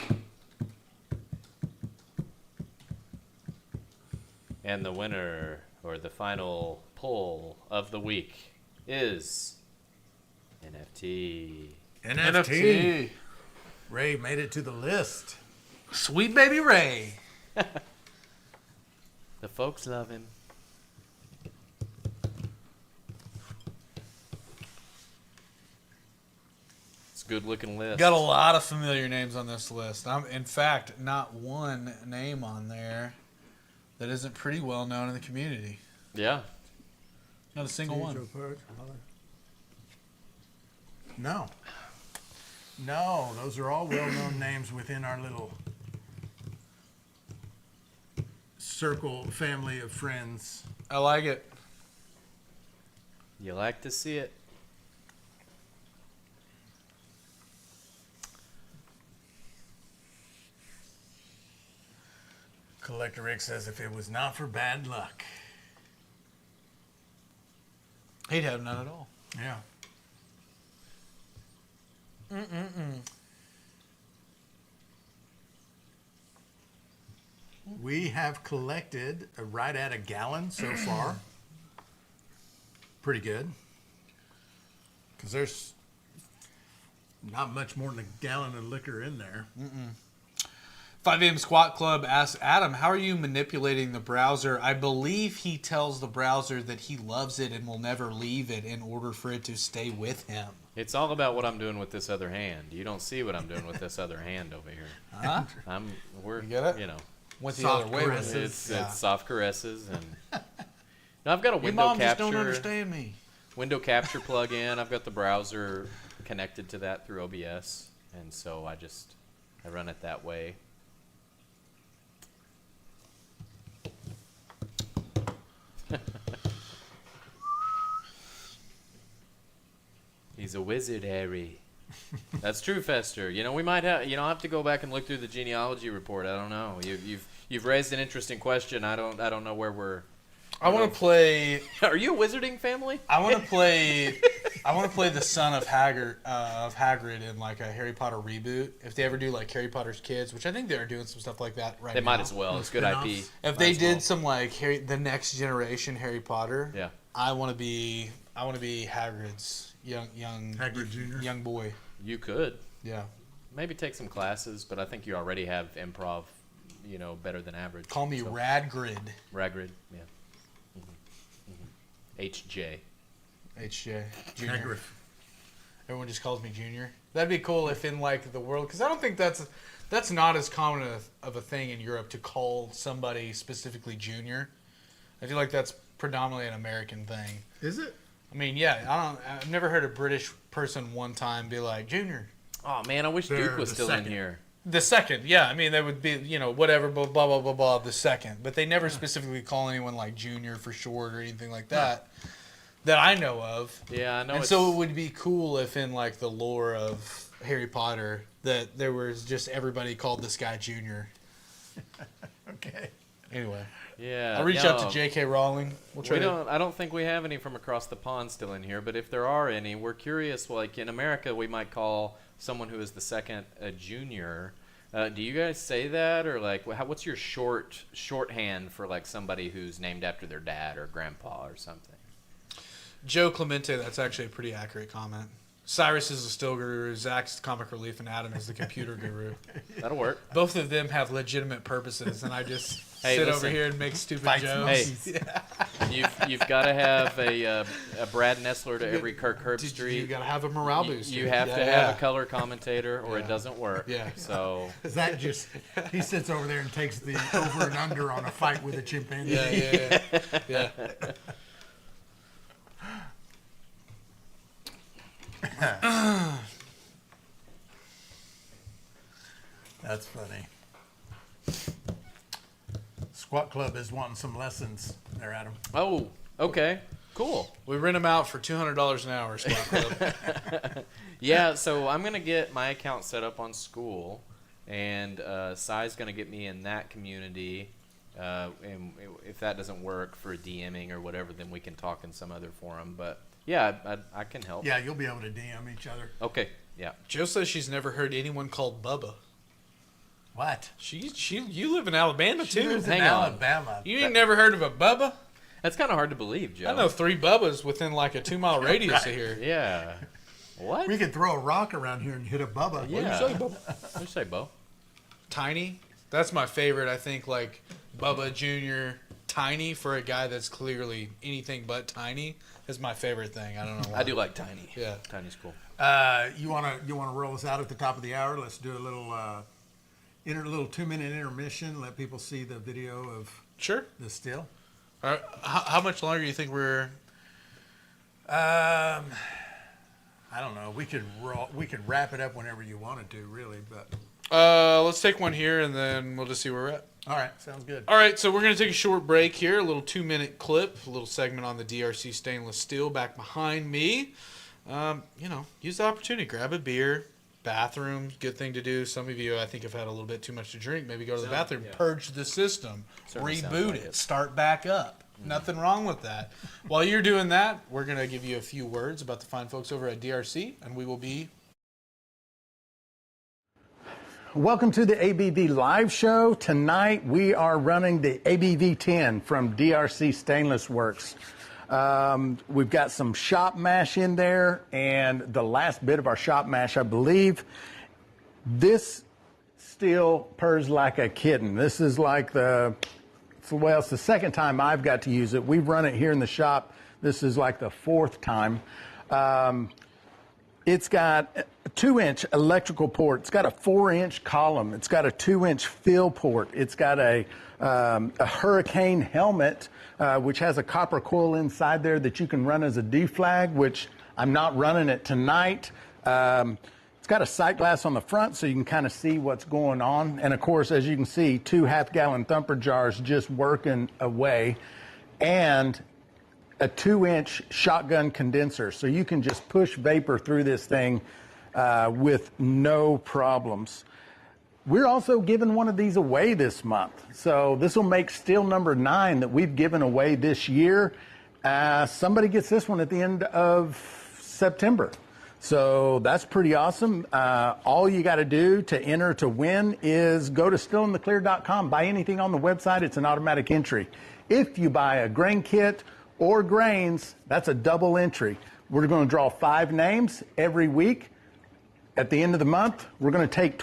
And the winner, or the final pull of the week, is NFT. NFT. Ray made it to the list. Sweet baby Ray. The folks love him. It's a good looking list. Got a lot of familiar names on this list. In fact, not one name on there that isn't pretty well known in the community. Yeah. Not a single one. No. No, those are all well-known names within our little circle, family of friends. I like it. You like to see it. Collector Rick says if it was not for bad luck. He'd have none at all. Yeah. We have collected right at a gallon so far. Pretty good. Because there's not much more than a gallon of liquor in there. 5 a.m. Squat Club asks Adam, how are you manipulating the browser? I believe he tells the browser that he loves it and will never leave it in order for it to stay with him. It's all about what I'm doing with this other hand. You don't see what I'm doing with this other hand over here. Huh? We're, You get it? you know, Went the Soft other way with it. caresses. it's soft caresses and. No, I've got a Your window mom just don't capture. understand me. Window capture plug-in. I've got the browser connected to that through OBS, and so I run it that way. He's a wizard, Harry. That's true, Fester. You know, we might have. You know, I'll have to go back and look through the genealogy report. I don't know. You've raised an interesting question. I don't know where we're. I want to play. Are you a wizarding family? I want to play. I want to play the son of Hagrid in like a Harry Potter reboot. If they ever do like Harry Potter's Kids, which I think they're doing some stuff like that right now. They might as well. It's good IP. Spin-offs. If they did some like the next generation Harry Potter, Yeah. I want to be Hagrid's young Hagrid Jr.? young boy. You could. Yeah. Maybe take some classes, but I think you already have improv, you know, better than average. Call me So- Radgrid. Ragrid, yeah. HJ. HJ Junior. Hagrid. Everyone just calls me Junior. That'd be cool if in like the world, because I don't think that's not as common of a thing in Europe to call somebody specifically Junior. I feel like that's predominantly an American thing. Is it? I mean, yeah, I've never heard a British person one time be like Junior. Oh man, I wish They're Duke was the still second. in here. The second, yeah. I mean, they would be, you know, whatever, blah, blah, blah, blah, blah, the second. But they never specifically call anyone like Junior for short or anything like that that I know of. Yeah, I know. And it's, so it would be cool if in like the lore of Harry Potter that there was just everybody called this guy Junior. Okay. Anyway, yeah. I'll reach no, out to J.K. Rowling. We'll try to. I don't think we have any from across the pond still in here. But if there are any, we're curious. Like in America, we might call someone who is the second a junior. Do you guys say that, or like, what's your shorthand for like somebody who's named after their dad or grandpa or something? Joe Clemente, that's actually a pretty accurate comment. Cyrus is the still guru, Zach's the comic relief, and Adam is the computer guru. That'll work. Both of them have legitimate purposes, and I just sit listen. over here and make stupid Fights jokes. Hey, you've got to have a Brad Nessler to every Kirk Herbstreit. You got to have a morale booster. You have to have a color commentator, or it doesn't work. Yeah. So Zach he sits over there and takes the over and under on a fight with a chimpanzee. Yeah. That's funny. Squat Club is wanting some lessons there, Adam. Oh, okay, cool. We rent them out for $200 an hour, Squat Club. Yeah, so I'm gonna get my account set up on school, and Sai's gonna get me in that community. And if that doesn't work for DMing or whatever, then we can talk in some other forum. But yeah, I can help. Yeah, you'll be able to DM each other. Okay. Yeah. Jill says she's never heard anyone called Bubba. What? You live in Alabama She too. lives in Hang on. Alabama. You ain't never heard of a Bubba? That's kind of hard to believe, Joe. I know 3 Bubbas within like a 2-mile radius Right. of here. Yeah. What? We could throw a rock around here and hit a Bubba. Yeah. What do you say, Bubba? What do you say, Bo? Tiny. That's my favorite. I think like Bubba Jr. Tiny for a guy that's clearly anything but tiny is my favorite thing. I don't know why. I do like Tiny. Yeah. Tiny's cool. You wanna roll us out at the top of the hour? Let's do a little 2-minute intermission. Let people see the video of Sure. the still. All right. How much longer do you think we're... I don't know. We could wrap it up whenever you wanted to, really. But Let's take one here, and then we'll just see where we're at. all right, sounds good. All right, so we're going to take a short break here, a little 2-minute clip, a little segment on the DRC Stainless Steel back behind me. Use the opportunity. Grab a beer. Bathroom, good thing to do. Some of you, I think, have had a little bit too much to drink. Maybe go to the bathroom, purge the system, Certainly sounds reboot like it, it. start back up. Nothing wrong with that. While you're doing that, we're going to give you a few words about the fine folks over at DRC, and we will be... Welcome to the ABV live show. Tonight we are running the ABV10 from DRC Stainless Works. We've got some shop mash in there, and the last bit of our shop mash, I believe, this still purrs like a kitten. This is like it's the second time I've got to use it. We've run it here in the shop. This is like the 4th time. It's got a 2-inch electrical port. It's got a 4-inch column. It's got a 2-inch fill port. It's got a hurricane helmet, which has a copper coil inside there that you can run as a deflag, which I'm not running it tonight. It's got a sight glass on the front so you can kind of see what's going on. And of course, as you can see, 2 half-gallon thumper jars just working away. And a 2-inch shotgun condenser, so you can just push vapor through this thing with no problems. We're also giving one of these away this month, so this will make still number 9 that we've given away this year. Somebody gets this one at the end of September, so that's pretty awesome. All you got to do to enter to win is go to stillintheclear.com. Buy anything on the website, it's an automatic entry. If you buy a grain kit or grains, that's a double entry. We're going to draw 5 names every week. At the end of the month, we're going to take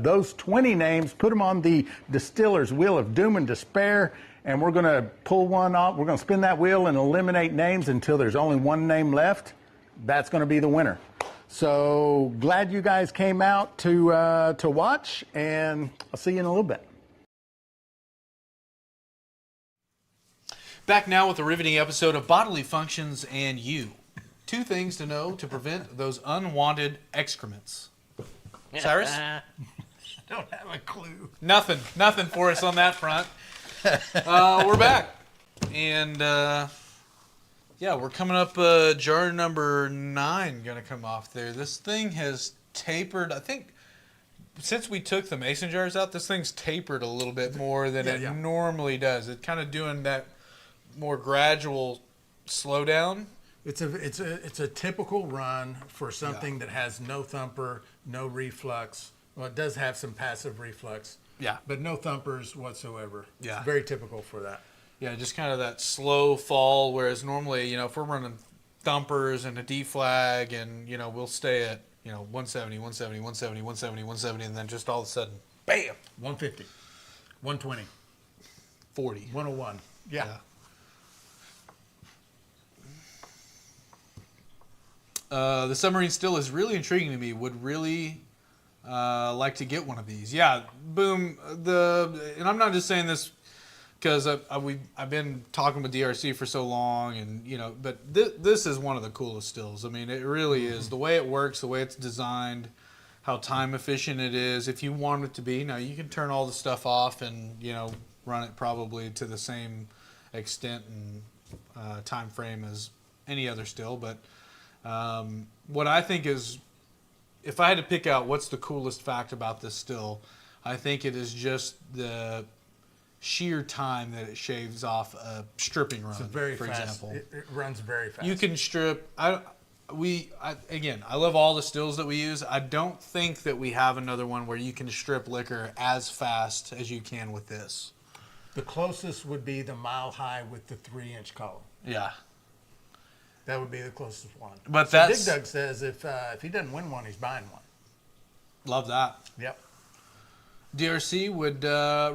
those 20 names, put them on the distiller's wheel of doom and despair, and we're going to pull one off. We're going to spin that wheel and eliminate names until there's only 1 name left. That's going to be the winner. So glad you guys came out to watch, and I'll see you in a little bit. Back now with a riveting episode of Bodily Functions and You. 2 things to know to prevent those unwanted excrements. Cyrus? I don't have a clue. Nothing for us on that front. We're back. And, we're coming up, jar number 9 going to come off there. This thing has tapered, I think, since we took the mason jars out, this thing's tapered a little bit more than it normally does. It's kind of doing that more gradual slowdown. It's a typical run for something that has no thumper, no reflux. Well, it does have some passive reflux. Yeah. But no thumpers whatsoever. Yeah. It's very typical for that. Yeah, just kind of that slow fall, whereas normally, if we're running thumpers and a D flag, and we'll stay at 170, 170, 170, 170, 170, and then just all of a sudden, bam, 150, 120, 40. 101. Yeah. The submarine still is really intriguing to me. Would really like to get one of these. Yeah, boom. And I'm not just saying this because I've been talking with DRC for so long, and but this is one of the coolest stills. I mean, it really is. The way it works, the way it's designed, how time efficient it is. If you want it to be, now you can turn all the stuff off and run it probably to the same extent and time frame as any other still, but. What I think is, if I had to pick out what's the coolest fact about this still, I think it is just the sheer time that it shaves off a stripping run, It's very for fast. example. It runs very fast. You can strip. I love all the stills that we use. I don't think that we have another one where you can strip liquor as fast as you can with this. The closest would be the Mile High with the 3-inch column. Yeah. That would be the closest one. But so that's- Big Doug says if he doesn't win one, he's buying one. Love that. Yep. DRC would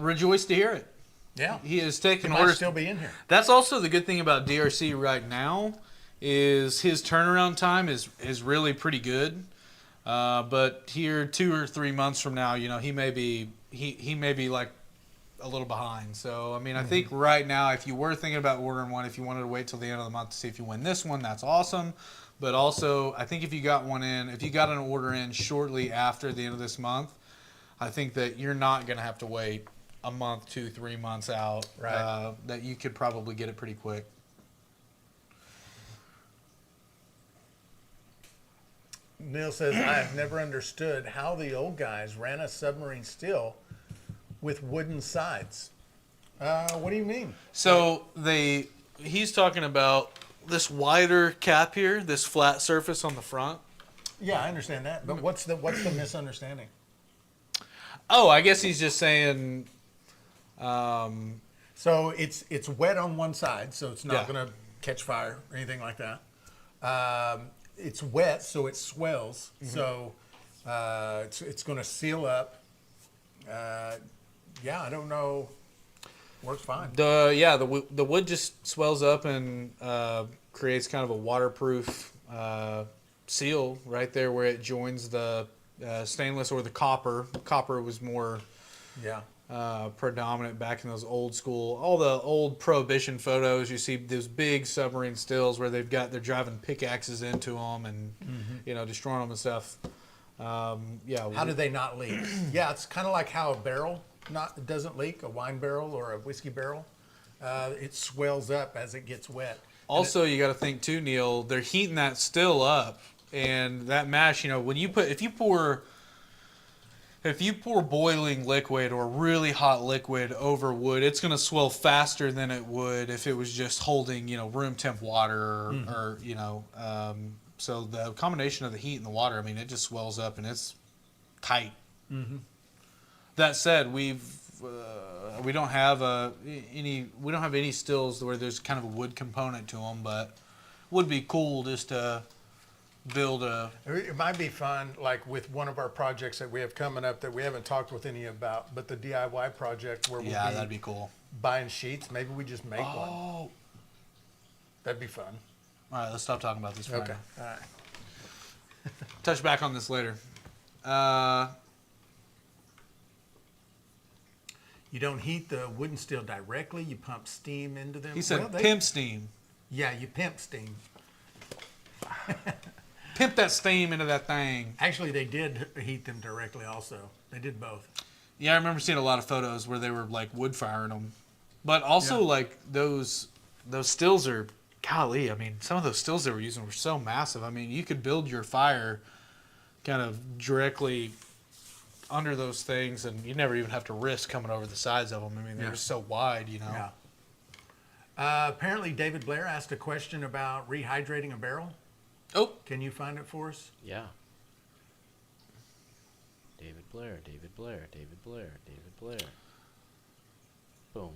rejoice to hear it. Yeah. He is He taking might orders. still be in here. That's also the good thing about DRC right now is his turnaround time is really pretty good. But here 2 or 3 months from now, he may be like a little behind. So I mean, I think right now, if you were thinking about ordering one, if you wanted to wait till the end of the month to see if you win this one, that's awesome. But also, I think if you got an order in shortly after the end of this month, I think that you're not going to have to wait a month, 2, 3 months out. Right. That you could probably get it pretty quick. Neil says, I have never understood how the old guys ran a submarine still with wooden sides. What do you mean? So he's talking about this wider cap here, this flat surface on the front. Yeah, I understand that. But what's the misunderstanding? Oh, I guess he's just saying. So it's wet on one side, so it's not Yeah. going to catch fire or anything like that. It's wet, so it swells. So it's going to seal up. Yeah, I don't know. Works fine. The wood just swells up and creates kind of a waterproof seal right there where it joins the stainless or the copper. Copper was more Yeah. predominant back in those old school, all the old Prohibition photos. You see those big submarine stills where they're driving pickaxes into them and destroying them and stuff. Yeah. How do they not leak? Yeah, it's kind of like how a barrel doesn't leak, a wine barrel or a whiskey barrel. It swells up as it gets wet. Also, you got to think too, Neil. They're heating that still up, and that mash. When if you pour boiling liquid or really hot liquid over wood, it's going to swell faster than it would if it was just holding room temp water or So the combination of the heat and the water, I mean, it just swells up and it's tight. Mm-hmm. That said, we don't have any stills where there's kind of a wood component to them, but would be cool just to build a. It might be fun, like with one of our projects that we have coming up that we haven't talked with any about, but the DIY project where we'll That'd be cool. buying sheets. Maybe we just make one. That'd be fun. All right, let's stop talking about this for Okay. now. All right. Touch back on this later. You don't heat the wooden steel directly. You pump steam into them. He said Well, pimp steam. Yeah, you pimp steam. Pimp that steam into that thing. Actually, they did heat them directly also. They did both. Yeah, I remember seeing a lot of photos where they were like wood firing them. But also like those stills are, golly, I mean, some of those stills they were using were so massive. I mean, you could build your fire kind of directly under those things and you never even have to risk coming over the sides of them. I mean, they're just so wide, Yeah. Apparently, David Blair asked a question about rehydrating a barrel. Oh, Can you find it for us? Yeah. David Blair, David Blair, David Blair, David Blair. Boom.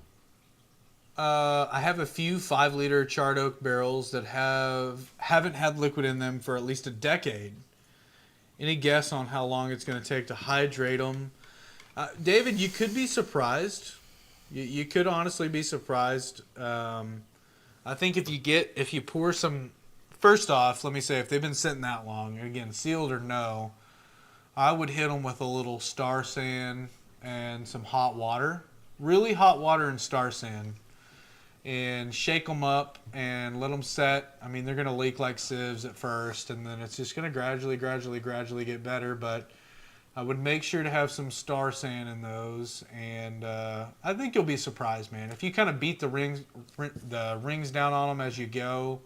I have a few 5-liter charred oak barrels that haven't had liquid in them for at least a decade. Any guess on how long it's going to take to hydrate them? David, you could be surprised. You could honestly be surprised. I think if you pour some, first off, let me say, if they've been sitting that long, again, sealed or no, I would hit them with a little Star Sand and some hot water. Really hot water and Star Sand. And shake them up and let them set. I mean, they're going to leak like sieves at first, and then it's just going to gradually get better. But I would make sure to have some Star Sand in those, and I think you'll be surprised, man. If you kind of beat the rings down on them as you go,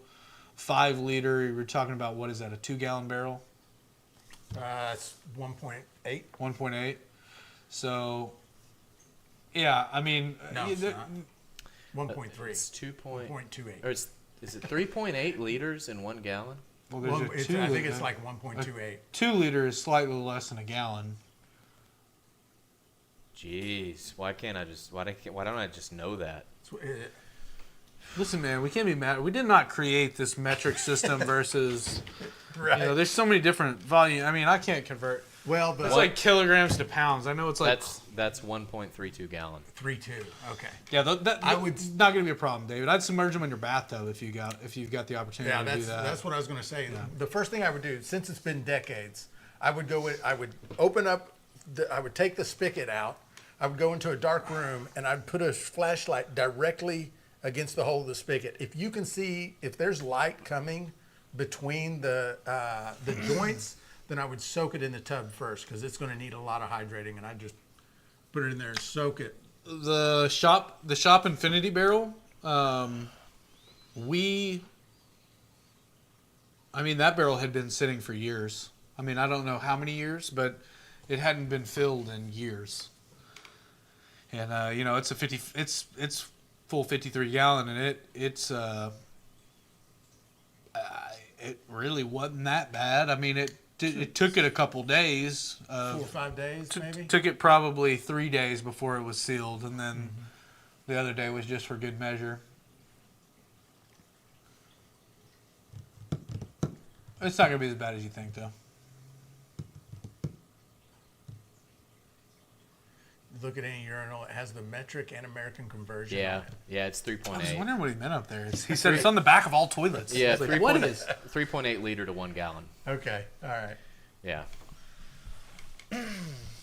5-liter, you're talking about, what is that, a 2-gallon barrel? It's 1.8. 1.8. So, yeah, I mean, No, it's not. 1.3. It's 1.28. Or is it 3.8 liters in 1 gallon? well, there's a 2 I think liter. it's like 1.28. 2 liter is slightly less than a gallon. Jeez, why don't I just know that? Listen, man, we can't be mad. We did not create this metric system versus, Right. there's so many different volume. I mean, I can't convert. Well, but It's like kilograms to pounds. I know it's like That's 1.32 gallon. 3.2. Okay. yeah. That I would- it's not going to be a problem, David. I'd submerge them in your bathtub if you've got the opportunity Yeah, to do that. that's what I was going to say. The first thing I would do, since it's been decades, I would open up, I would take the spigot out. I would go into a dark room and I'd put a flashlight directly against the hole of the spigot. If you can see, if there's light coming between the joints, then I would soak it in the tub first because it's going to need a lot of hydrating, and I just put it in there and soak it. The shop Infinity barrel. I mean, that barrel had been sitting for years. I mean, I don't know how many years, but it hadn't been filled in years. And it's it's full 53 gallon, and it really wasn't that bad. I mean, it took it a couple days. 4 or 5 days, maybe. Took it probably 3 days before it was sealed, and then the other day was just for good measure. It's not gonna be as bad as you think, though. Look at any urinal; it has the metric and American conversion. Yeah, on it. yeah, it's I was 3.8. wondering what he meant up there. He said it's on the back of all toilets. Yeah, I was like, what is? 3.8 liter to 1 gallon. Okay. All right. Yeah.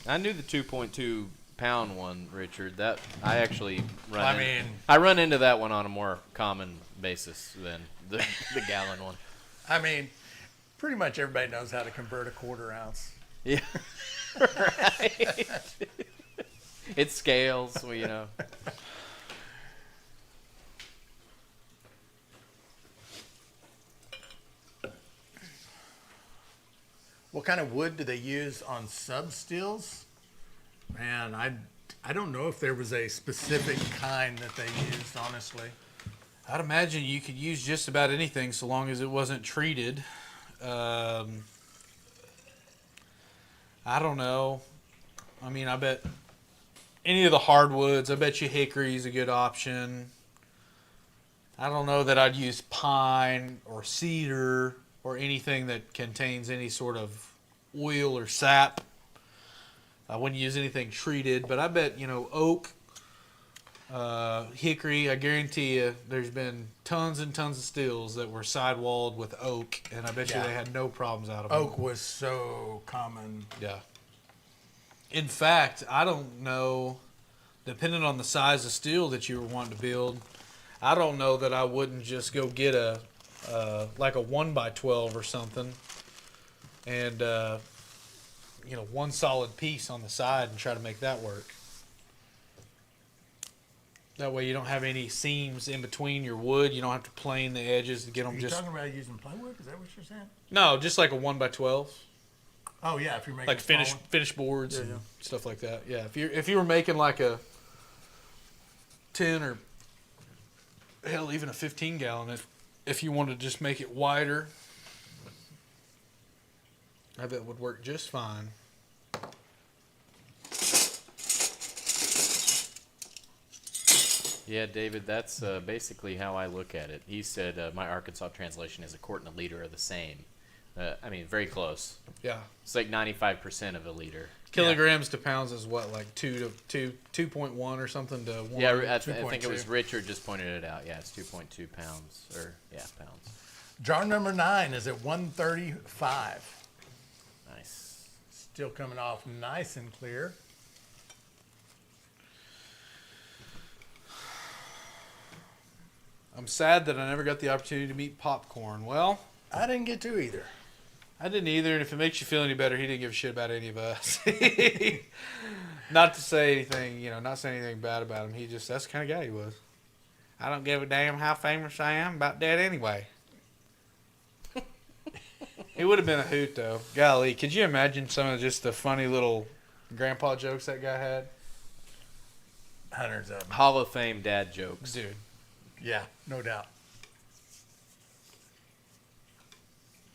I knew the 2.2 pound one, Richard. That I actually I run into that one on a more common basis than the gallon one. I mean, pretty much everybody knows how to convert a quarter ounce. Yeah. Right. It scales, well, What kind of wood do they use on sub stills? Man, I don't know if there was a specific kind that they used, honestly. I'd imagine you could use just about anything so long as it wasn't treated. I don't know. I mean, I bet any of the hardwoods, I bet you hickory's a good option. I don't know that I'd use pine or cedar or anything that contains any sort of oil or sap. I wouldn't use anything treated, but I bet, oak, hickory, I guarantee you there's been tons and tons of stills that were sidewalled with oak, and I bet you Yeah. they had no problems out of them. Oak was so common. Yeah. In fact, I don't know, depending on the size of steel that you were wanting to build, I don't know that I wouldn't just go get like a 1x12 or something and, one solid piece on the side and try to make that work. That way you don't have any seams in between your wood. You don't have to plane the edges to get Are them you just... talking about using plywood? Is that what you're saying? No, just like a 1x12. Oh, yeah, if you're making Like small finished boards Yeah, and yeah. stuff like that. Yeah, if you were making like a 10 or hell even a 15 gallon, if you wanted to just make it wider, I bet it would work just fine. Yeah, David, that's basically how I look at it. He said my Arkansas translation is a quart and a liter are the same. I mean, very close. Yeah. It's like 95% of a liter. Kilograms to pounds is what, like 2.1 or something to 1? Yeah, I think it 2.2. was Richard just pointed it out. Yeah, it's 2.2 pounds. Pounds. Jar number 9 is at 135. Nice. Still coming off nice and clear. I'm sad that I never got the opportunity to meet Popcorn. Well, I didn't get to either. I didn't either, and if it makes you feel any better, he didn't give a shit about any of us. Not to say anything, not saying anything bad about him. That's the kind of guy he was. I don't give a damn how famous I am, about that anyway. He would have been a hoot, though. Golly, could you imagine some of just the funny little grandpa jokes that guy had? Hundreds of them. Hall of Fame dad jokes. Dude. Yeah, no doubt.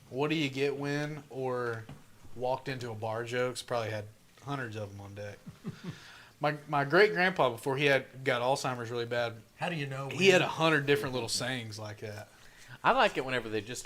What do you get when or walked into a bar jokes? Probably had hundreds of them on deck. My great grandpa, before he got Alzheimer's really bad, How do you know? he had 100 different little sayings like that. I like it whenever they just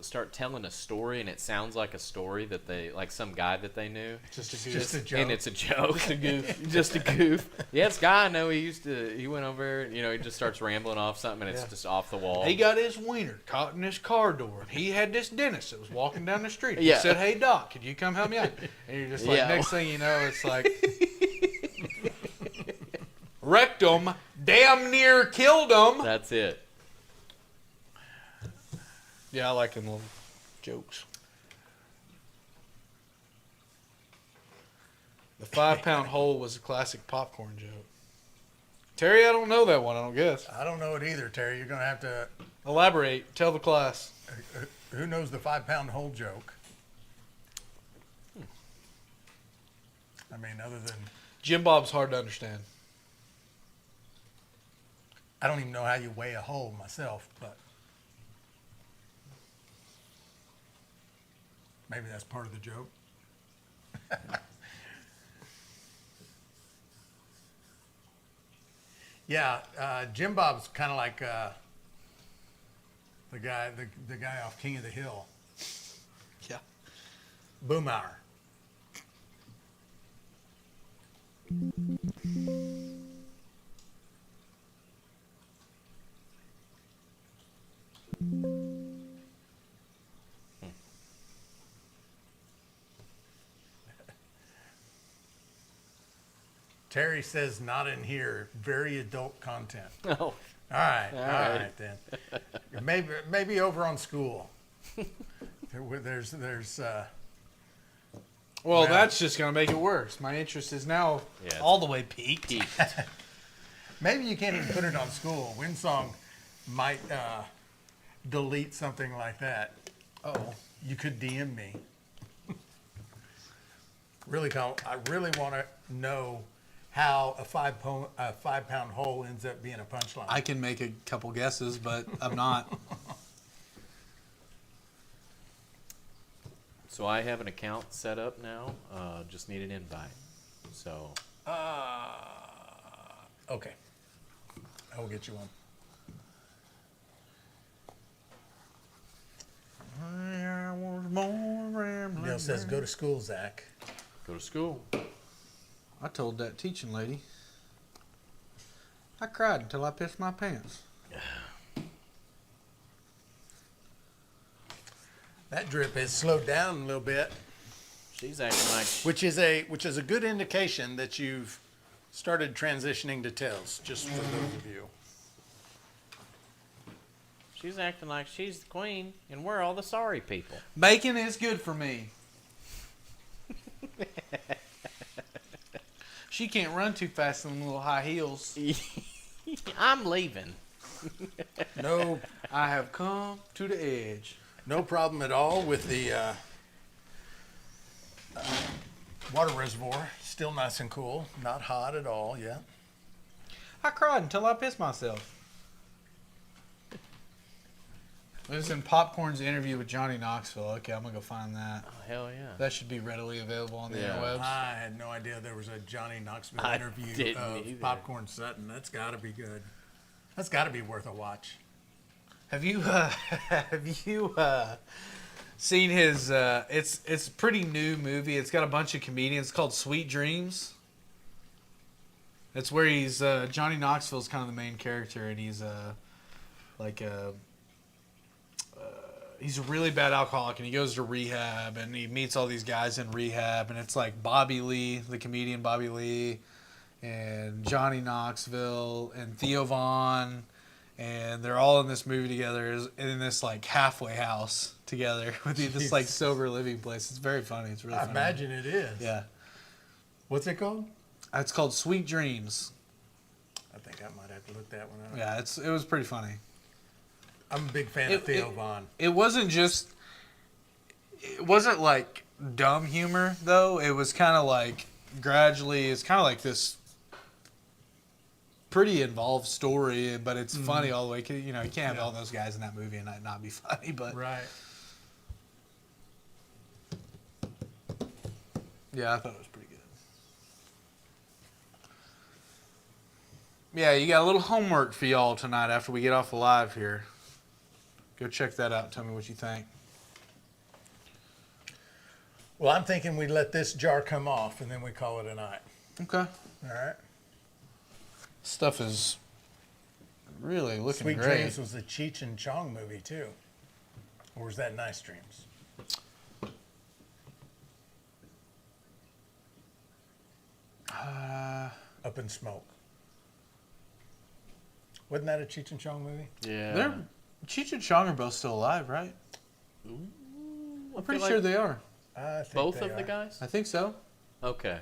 start telling a story and it sounds like a story that they like some guy that they knew. Just a Just a joke. And it's a joke. Just a goof. Just a goof. Yeah, this guy I know, he went over, he just starts rambling off something and it's Yeah. just off the wall. He got his wiener caught in his car door. And he had this dentist that was walking down the street. He Yeah. said, "Hey, Doc, could you come help me out?" And you're just like, Yeah. next thing you know, it's like, wrecked him, damn near killed him. That's it. Yeah, I like them little jokes. The 5-pound hole was a classic popcorn joke. Terry, I don't know that one, I don't guess. I don't know it either, Terry. You're going to have to. Elaborate. Tell the class. Who knows the 5-pound hole joke? I mean, other than. Jim Bob's hard to understand. I don't even know how you weigh a hole myself, but. Maybe that's part of the joke. Yeah, Jim Bob's kind of like the guy off King of the Hill, Yeah. Boomhauer. Terry says not in here. Very adult content. Oh, All right, all right. right then. Maybe over on school. There's Well, Yeah. that's just going to make it worse. My interest is now Yeah. all the way peaked. peaked. maybe you can't even put it on school. Windsong might delete something like that. Oh. You could DM me. Really, I really want to know how a 5-pound hole ends up being a punchline. I can make a couple guesses, but I'm not. So I have an account set up now. Just need an invite. So Okay. I will get you one. Neil says, go to school, Zach. go to school. I told that teaching lady. I cried until I pissed my pants. That drip has slowed down a little bit, She's acting like which is a good indication that you've started transitioning to tails, just for those of you. she's acting like she's the queen, and we're all the sorry people. Bacon is good for me. She can't run too fast in them little high heels. I'm leaving. No, I have come to the edge. no problem at all with the water reservoir. Still nice and cool. Not hot at all yet. I cried until I pissed myself. It was in Popcorn's interview with Johnny Knoxville. Okay, I'm going to go find that. Oh, hell yeah. That should be readily available on the Yeah. interwebs. I had no idea there was a Johnny Knoxville I interview didn't of either. Popcorn Sutton. That's got to be good. That's got to be worth a watch. Have you seen his? It's a pretty new movie. It's got a bunch of comedians. It's called Sweet Dreams. It's where he's Johnny Knoxville's kind of the main character, and he's he's a really bad alcoholic, and he goes to rehab, and he meets all these guys in rehab, and it's like Bobby Lee, the comedian Bobby Lee, and Johnny Knoxville, and Theo Vaughn, and they're all in this movie together in this like halfway house together with this like sober living place. It's very funny. It's really I funny. imagine it is. Yeah. What's it called? It's called Sweet Dreams. I think I might have to look that one up. Yeah, it was pretty funny. I'm a big fan of Theo Vaughn. It wasn't like dumb humor though. It was kind of like gradually. It's kind of like this pretty involved story, but it's funny all the way. You know, you can't have all those guys in that movie and that not be funny. But Right. yeah, I thought it was pretty good. Yeah, you got a little homework for y'all tonight after we get off the live here. Go check that out. Tell me what you think. Well, I'm thinking we let this jar come off and then we call it a night. Okay. All right. Stuff is really looking Sweet great. Dreams was the Cheech and Chong movie too. Or was that Nice Dreams? Up in Smoke. Wasn't that a Cheech and Chong movie? Yeah. Cheech and Chong are both still alive, right? I'm pretty feel sure like they are. I think Both they of the are. guys? I think so. Okay.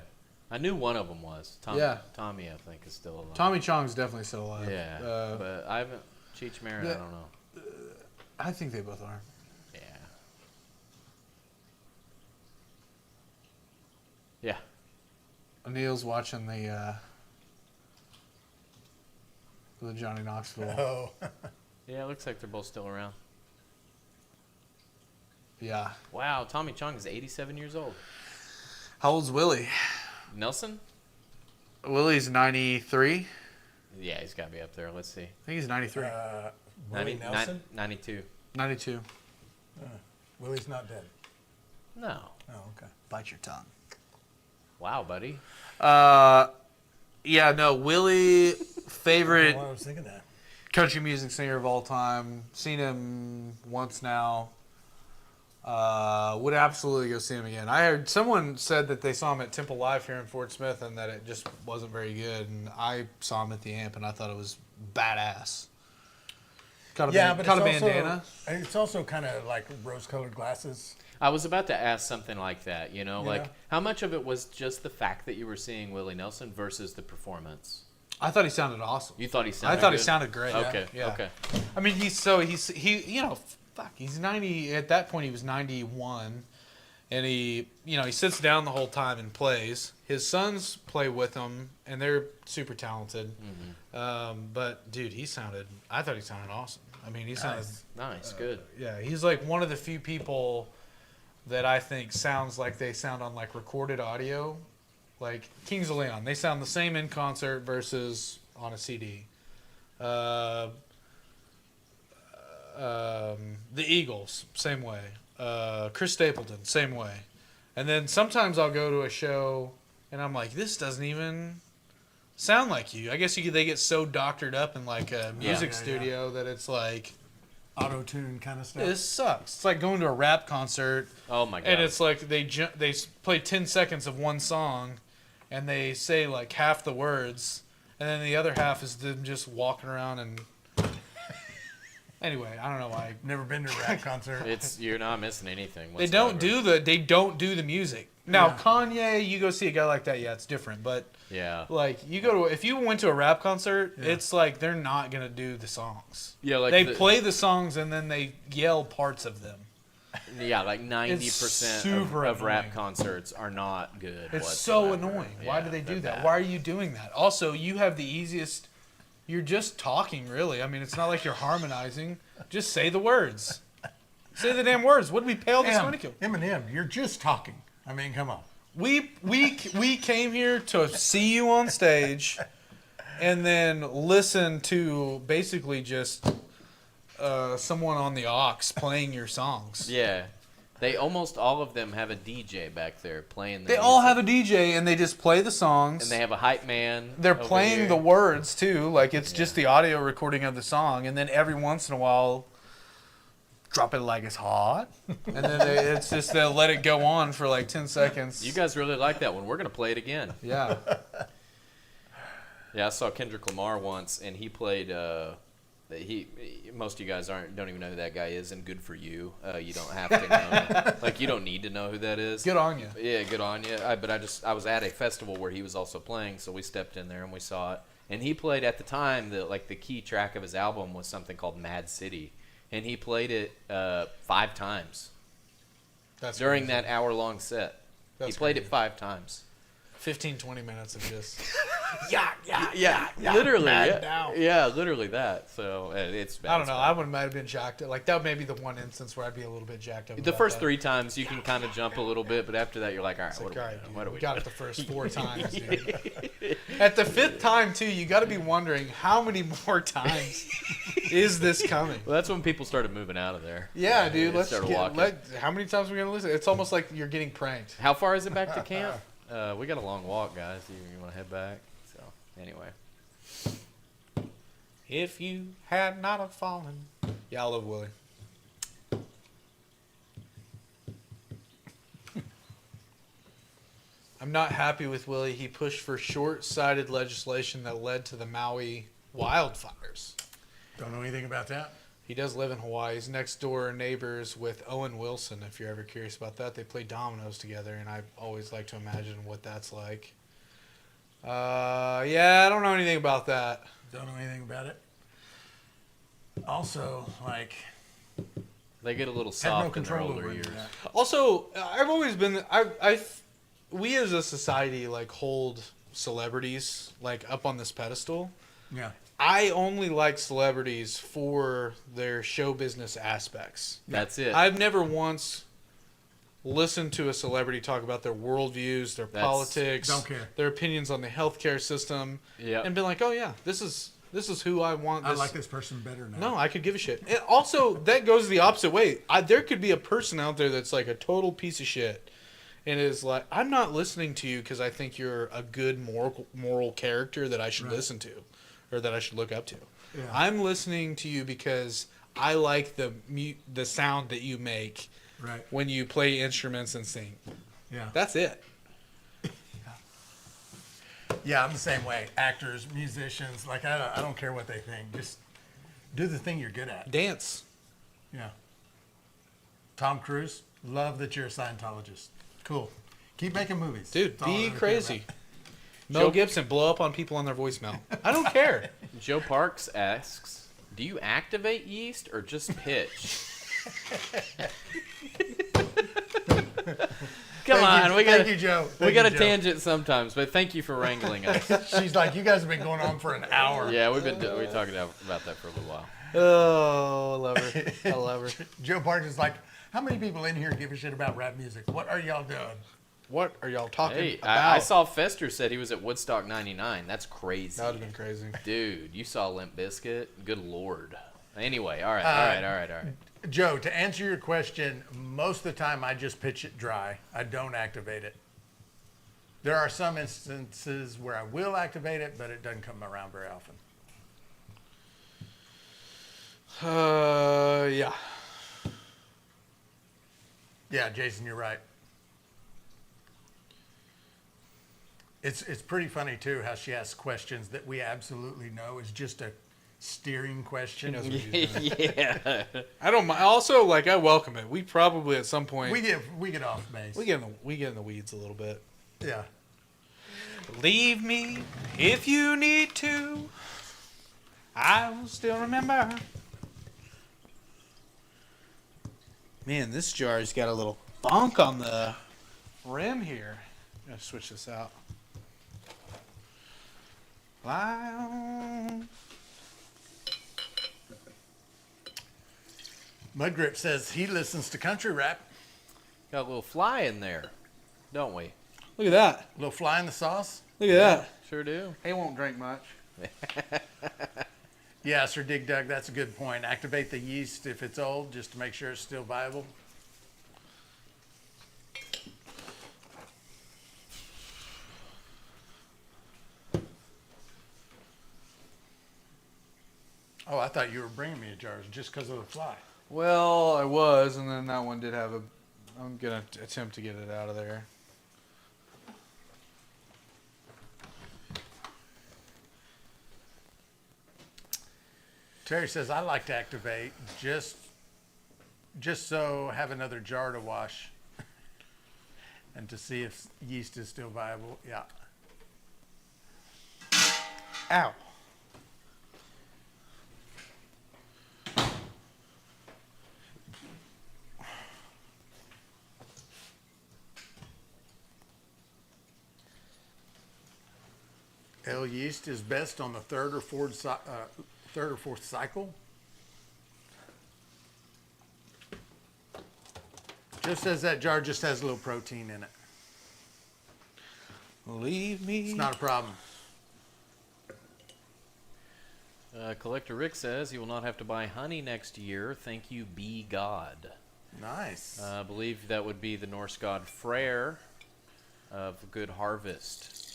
I knew one of them was. Tommy, Yeah. Tommy, I think, is still alive. Tommy Chong's definitely still alive. Yeah. But I haven't. Cheech Marin, yeah. I don't know. I think they both are. Yeah. Yeah. O'Neill's watching the Johnny Knoxville. Oh. Yeah, it looks like they're both still around. Yeah. Wow, Tommy Chong is 87 years old. How old's Willie? Nelson? Willie's 93. Yeah, he's got to be up there. Let's see. I think he's 93. Willie Nelson? 92. 92. Willie's not dead. No. Oh, okay. Bite your tongue. Wow, buddy. Yeah, no, Willie, favorite Well, I was thinking that. country music singer of all time. Seen him once now. Would absolutely go see him again. I heard someone said that they saw him at Temple Live here in Fort Smith and that it just wasn't very good. And I saw him at the Amp and I thought it was badass. Caught a bandana. It's also kind of like rose-colored glasses. I was about to ask something like that, like Yeah. how much of it was just the fact that you were seeing Willie Nelson versus the performance? I thought he sounded awesome. You thought he sounded I thought good? he sounded great. Okay, Yeah. okay. I mean, he's he's 90. At that point, he was 91, and he sits down the whole time and plays. His sons play with him, and they're super talented. But dude, I thought he sounded awesome. I mean, he sounded Nice, good. yeah. He's like one of the few people that I think sounds like they sound on like recorded audio, like Kings of Leon. They sound the same in concert versus on a CD. The Eagles, same way. Chris Stapleton, same way. And then sometimes I'll go to a show and I'm like, this doesn't even sound like you. I guess they get so doctored up in like a music studio that it's like, Auto-tune kind of stuff. this sucks. It's like going to a rap concert. Oh my god. And it's like they play 10 seconds of one song and they say like half the words and then the other half is them just walking around and anyway, I don't know why. Never been to a rap concert. You're not missing anything. They don't do the music. Now Kanye, you go see a guy like that, yeah, it's different. But Yeah. like if you went to a rap concert, it's like they're not gonna do the songs. Yeah, like they play the songs and then they yell parts of them. Yeah, like 90% super of rap annoying. concerts are not good. It's so whatsoever. annoying. Why Yeah, do they do they're that? bad. Why are you doing that? Also, you have the easiest You're just talking, really. I mean, it's not like you're harmonizing. Just say the words. Say the damn words. What did we pay all this money to? Eminem, you're just talking. I mean, come on. We came here to see you on stage, and then listen to basically just someone on the aux playing your songs. Yeah. They almost all of them have a DJ back there playing. They all have a DJ, and they just play the songs. And they have a hype man. They're over playing here. the words too, like it's just the audio recording of the song, and then every once in a while, drop it like it's hot, and then it's just they'll let it go on for like 10 seconds. You guys really like that one. We're gonna play it again. Yeah. Yeah, I saw Kendrick Lamar once, and he played. Most of you guys don't even know who that guy is, and good for you. You don't have to know. Like, you don't need to know who that is. Good on you. Yeah, good on you. I was at a festival where he was also playing, so we stepped in there and we saw it. And he played at the time the key track of his album was something called Mad City, and he played it 5 times during that hour-long set. He played it 5 times. 15, 20 minutes of just Yeah, literally. Yeah, literally that. So it's. I don't know. I might have been jacked up. Like that may be the one instance where I'd be a little bit jacked up. The first 3 times you can kind of jump a little bit, but after that you're like, all right, what are we got it the first 4 times, dude. At the 5th time too, you got to be wondering how many more times is this coming? Well, that's when people started moving out of there. Yeah, dude. They started walking. How many times are we gonna listen? It's almost like you're getting pranked. How far is it back to camp? We got a long walk, guys. You want to head back? So anyway. If you had not have fallen. Yeah, I love Willie. I'm not happy with Willie. He pushed for short-sighted legislation that led to the Maui wildfires. Don't know anything about that. He does live in Hawaii. He's next door neighbors with Owen Wilson, if you're ever curious about that. They play dominoes together, and I always like to imagine what that's like. Yeah, I don't know anything about that. Don't know anything about it. Also, like, They get a little have no soft in their control older over years. that. Also, I've always been we as a society like hold celebrities like up on this pedestal. Yeah. I only like celebrities for their show business aspects. That's it. I've never once listened to a celebrity talk about their worldviews, their politics, Don't care. their opinions on the healthcare system, Yeah. and been like, oh yeah, this is who I want. I like this person better now. No, I could give a shit. And also, that goes the opposite way. There could be a person out there that's like a total piece of shit, and is like, I'm not listening to you because I think you're a good moral character that I should listen to, or that I should look up to. Yeah. I'm listening to you because I like the sound that you make Right. when you play instruments and sing. Yeah. That's it. Yeah, I'm the same way. Actors, musicians, like I don't care what they think. Just do the thing you're good at. Dance. Yeah. Tom Cruise, love that you're a Scientologist. Cool. Keep making movies. Dude, That's all I be really care crazy. about. Mel Gibson, blow up on people on their voicemail. I don't care. Joe Parks asks, do you activate yeast or just pitch? Come on, Thank you, Joe. We got a Joe. tangent sometimes, but thank you for wrangling us. She's like, you guys have been going on for an hour. Yeah, we're talking about that for a little while. Oh, I love her. I love her. Joe Parks is like, how many people in here give a shit about rap music? What are y'all doing? What are y'all talking Hey, about? I saw Fester said he was at Woodstock 99. That's crazy. That would have been crazy. Dude, you saw Limp Bizkit? Good Lord. Anyway, all right. Joe, to answer your question, most of the time I just pitch it dry. I don't activate it. There are some instances where I will activate it, but it doesn't come around very often. Yeah. Yeah, Jason, you're right. It's pretty funny, too, how she asks questions that we absolutely know is just a steering question. Yeah. I don't mind. Also, like, I welcome it. We probably at some point We get off base. we get in the weeds a little bit. Yeah. Leave me if you need to. I will still remember. Man, this jar's got a little funk on the rim here. I'm gonna switch this out. Lie on Mud Grip says he listens to country rap. Got a little fly in there, don't we? Look at that. A little fly in the sauce. Look at that. Sure do. He won't drink much. Yeah, Sir Dig Dug, that's a good point. Activate the yeast if it's old, just to make sure it's still viable. Oh, I thought you were bringing me a jar just because of the fly. Well, I was, and then that one did have a... I'm going to attempt to get it out of there. Terry says, I like to activate just so I have another jar to wash and to see if yeast is still viable. Yeah. Ow. Ale yeast is best on the third or fourth cycle. Just as that jar just has a little protein in it. Leave me. It's not a problem. Collector Rick says he will not have to buy honey next year. Thank you, Bee God. Nice. I believe that would be the Norse god Freyr of good harvest.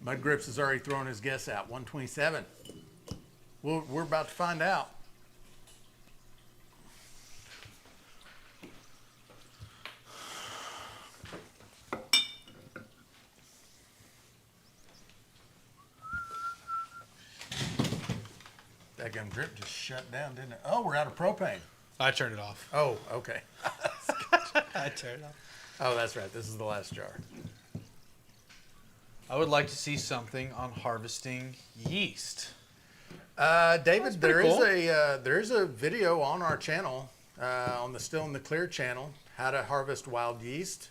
Mud Grips has already thrown his guess out. 127. We're about to find out. That gun drip just shut down, didn't it? Oh, we're out of propane. I turned it off. Oh, okay. I turned it off. Oh, that's right. This is the last jar. I would like to see something on harvesting yeast. David, there pretty is a video on our channel, on the Still in the Clear channel, how to harvest wild yeast.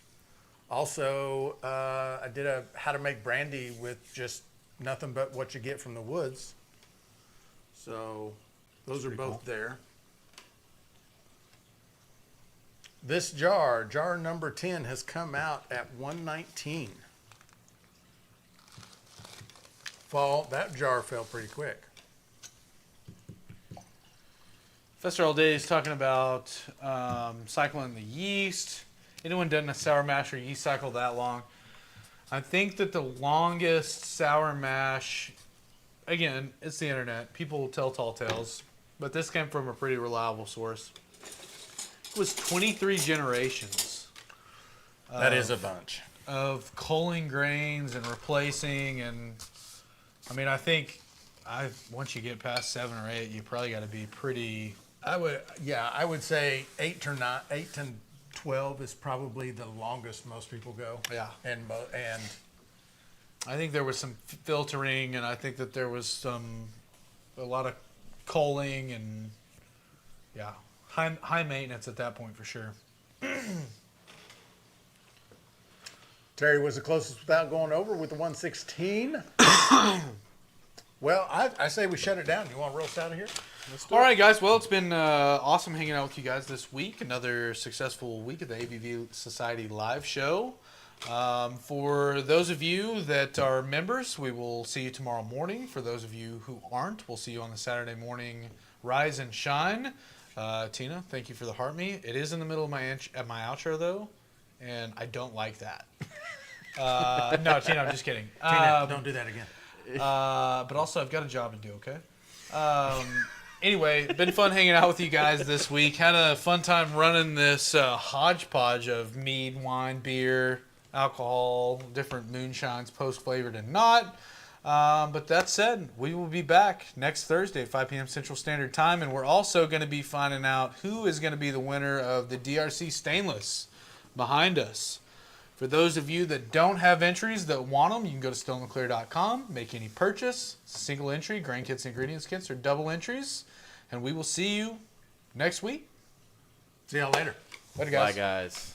Also, I did a how to make brandy with just nothing but what you get from the woods. So those are both there. This jar number 10, has come out at 119. That jar fell pretty quick. Fester all day is talking about cycling the yeast. Anyone done a sour mash or yeast cycle that long? I think that the longest sour mash, again, it's the internet. People tell tall tales, but this came from a pretty reliable source. It was 23 generations. That is a bunch. Of culling grains and replacing, and I mean, I think once you get past 7 or 8, you probably got to be pretty. I would say 8 to 12 is probably the longest most people go. Yeah. And I think there was some filtering, and I think that there was a lot of culling, and yeah, high maintenance at that point for sure. Terry was the closest without going over with the 116. Well, I say we shut it down. You want to roll us out of here? All right, guys. Well, it's been awesome hanging out with you guys this week. Another successful week of the ABV Society live show. For those of you that are members, we will see you tomorrow morning. For those of you who aren't, we'll see you on the Saturday morning Rise and Shine. Tina, thank you for the heart me. It is in the middle of my outro, though, and I don't like that. No, Tina, I'm just kidding. Tina, don't do that again. But also, I've got a job to do, okay? Anyway, been fun hanging out with you guys this week. Had a fun time running this hodgepodge of mead, wine, beer, alcohol, different moonshines, post-flavored and not. But that said, we will be back next Thursday at 5 p.m. Central Standard Time, and we're also going to be finding out who is going to be the winner of the DRC Stainless behind us. For those of you that don't have entries that want them, you can go to stillinttheclear.com, make any purchase, single entry, grain kits, ingredients kits, or double entries, and we will see you next week. See y'all later. Later, Bye, guys. guys.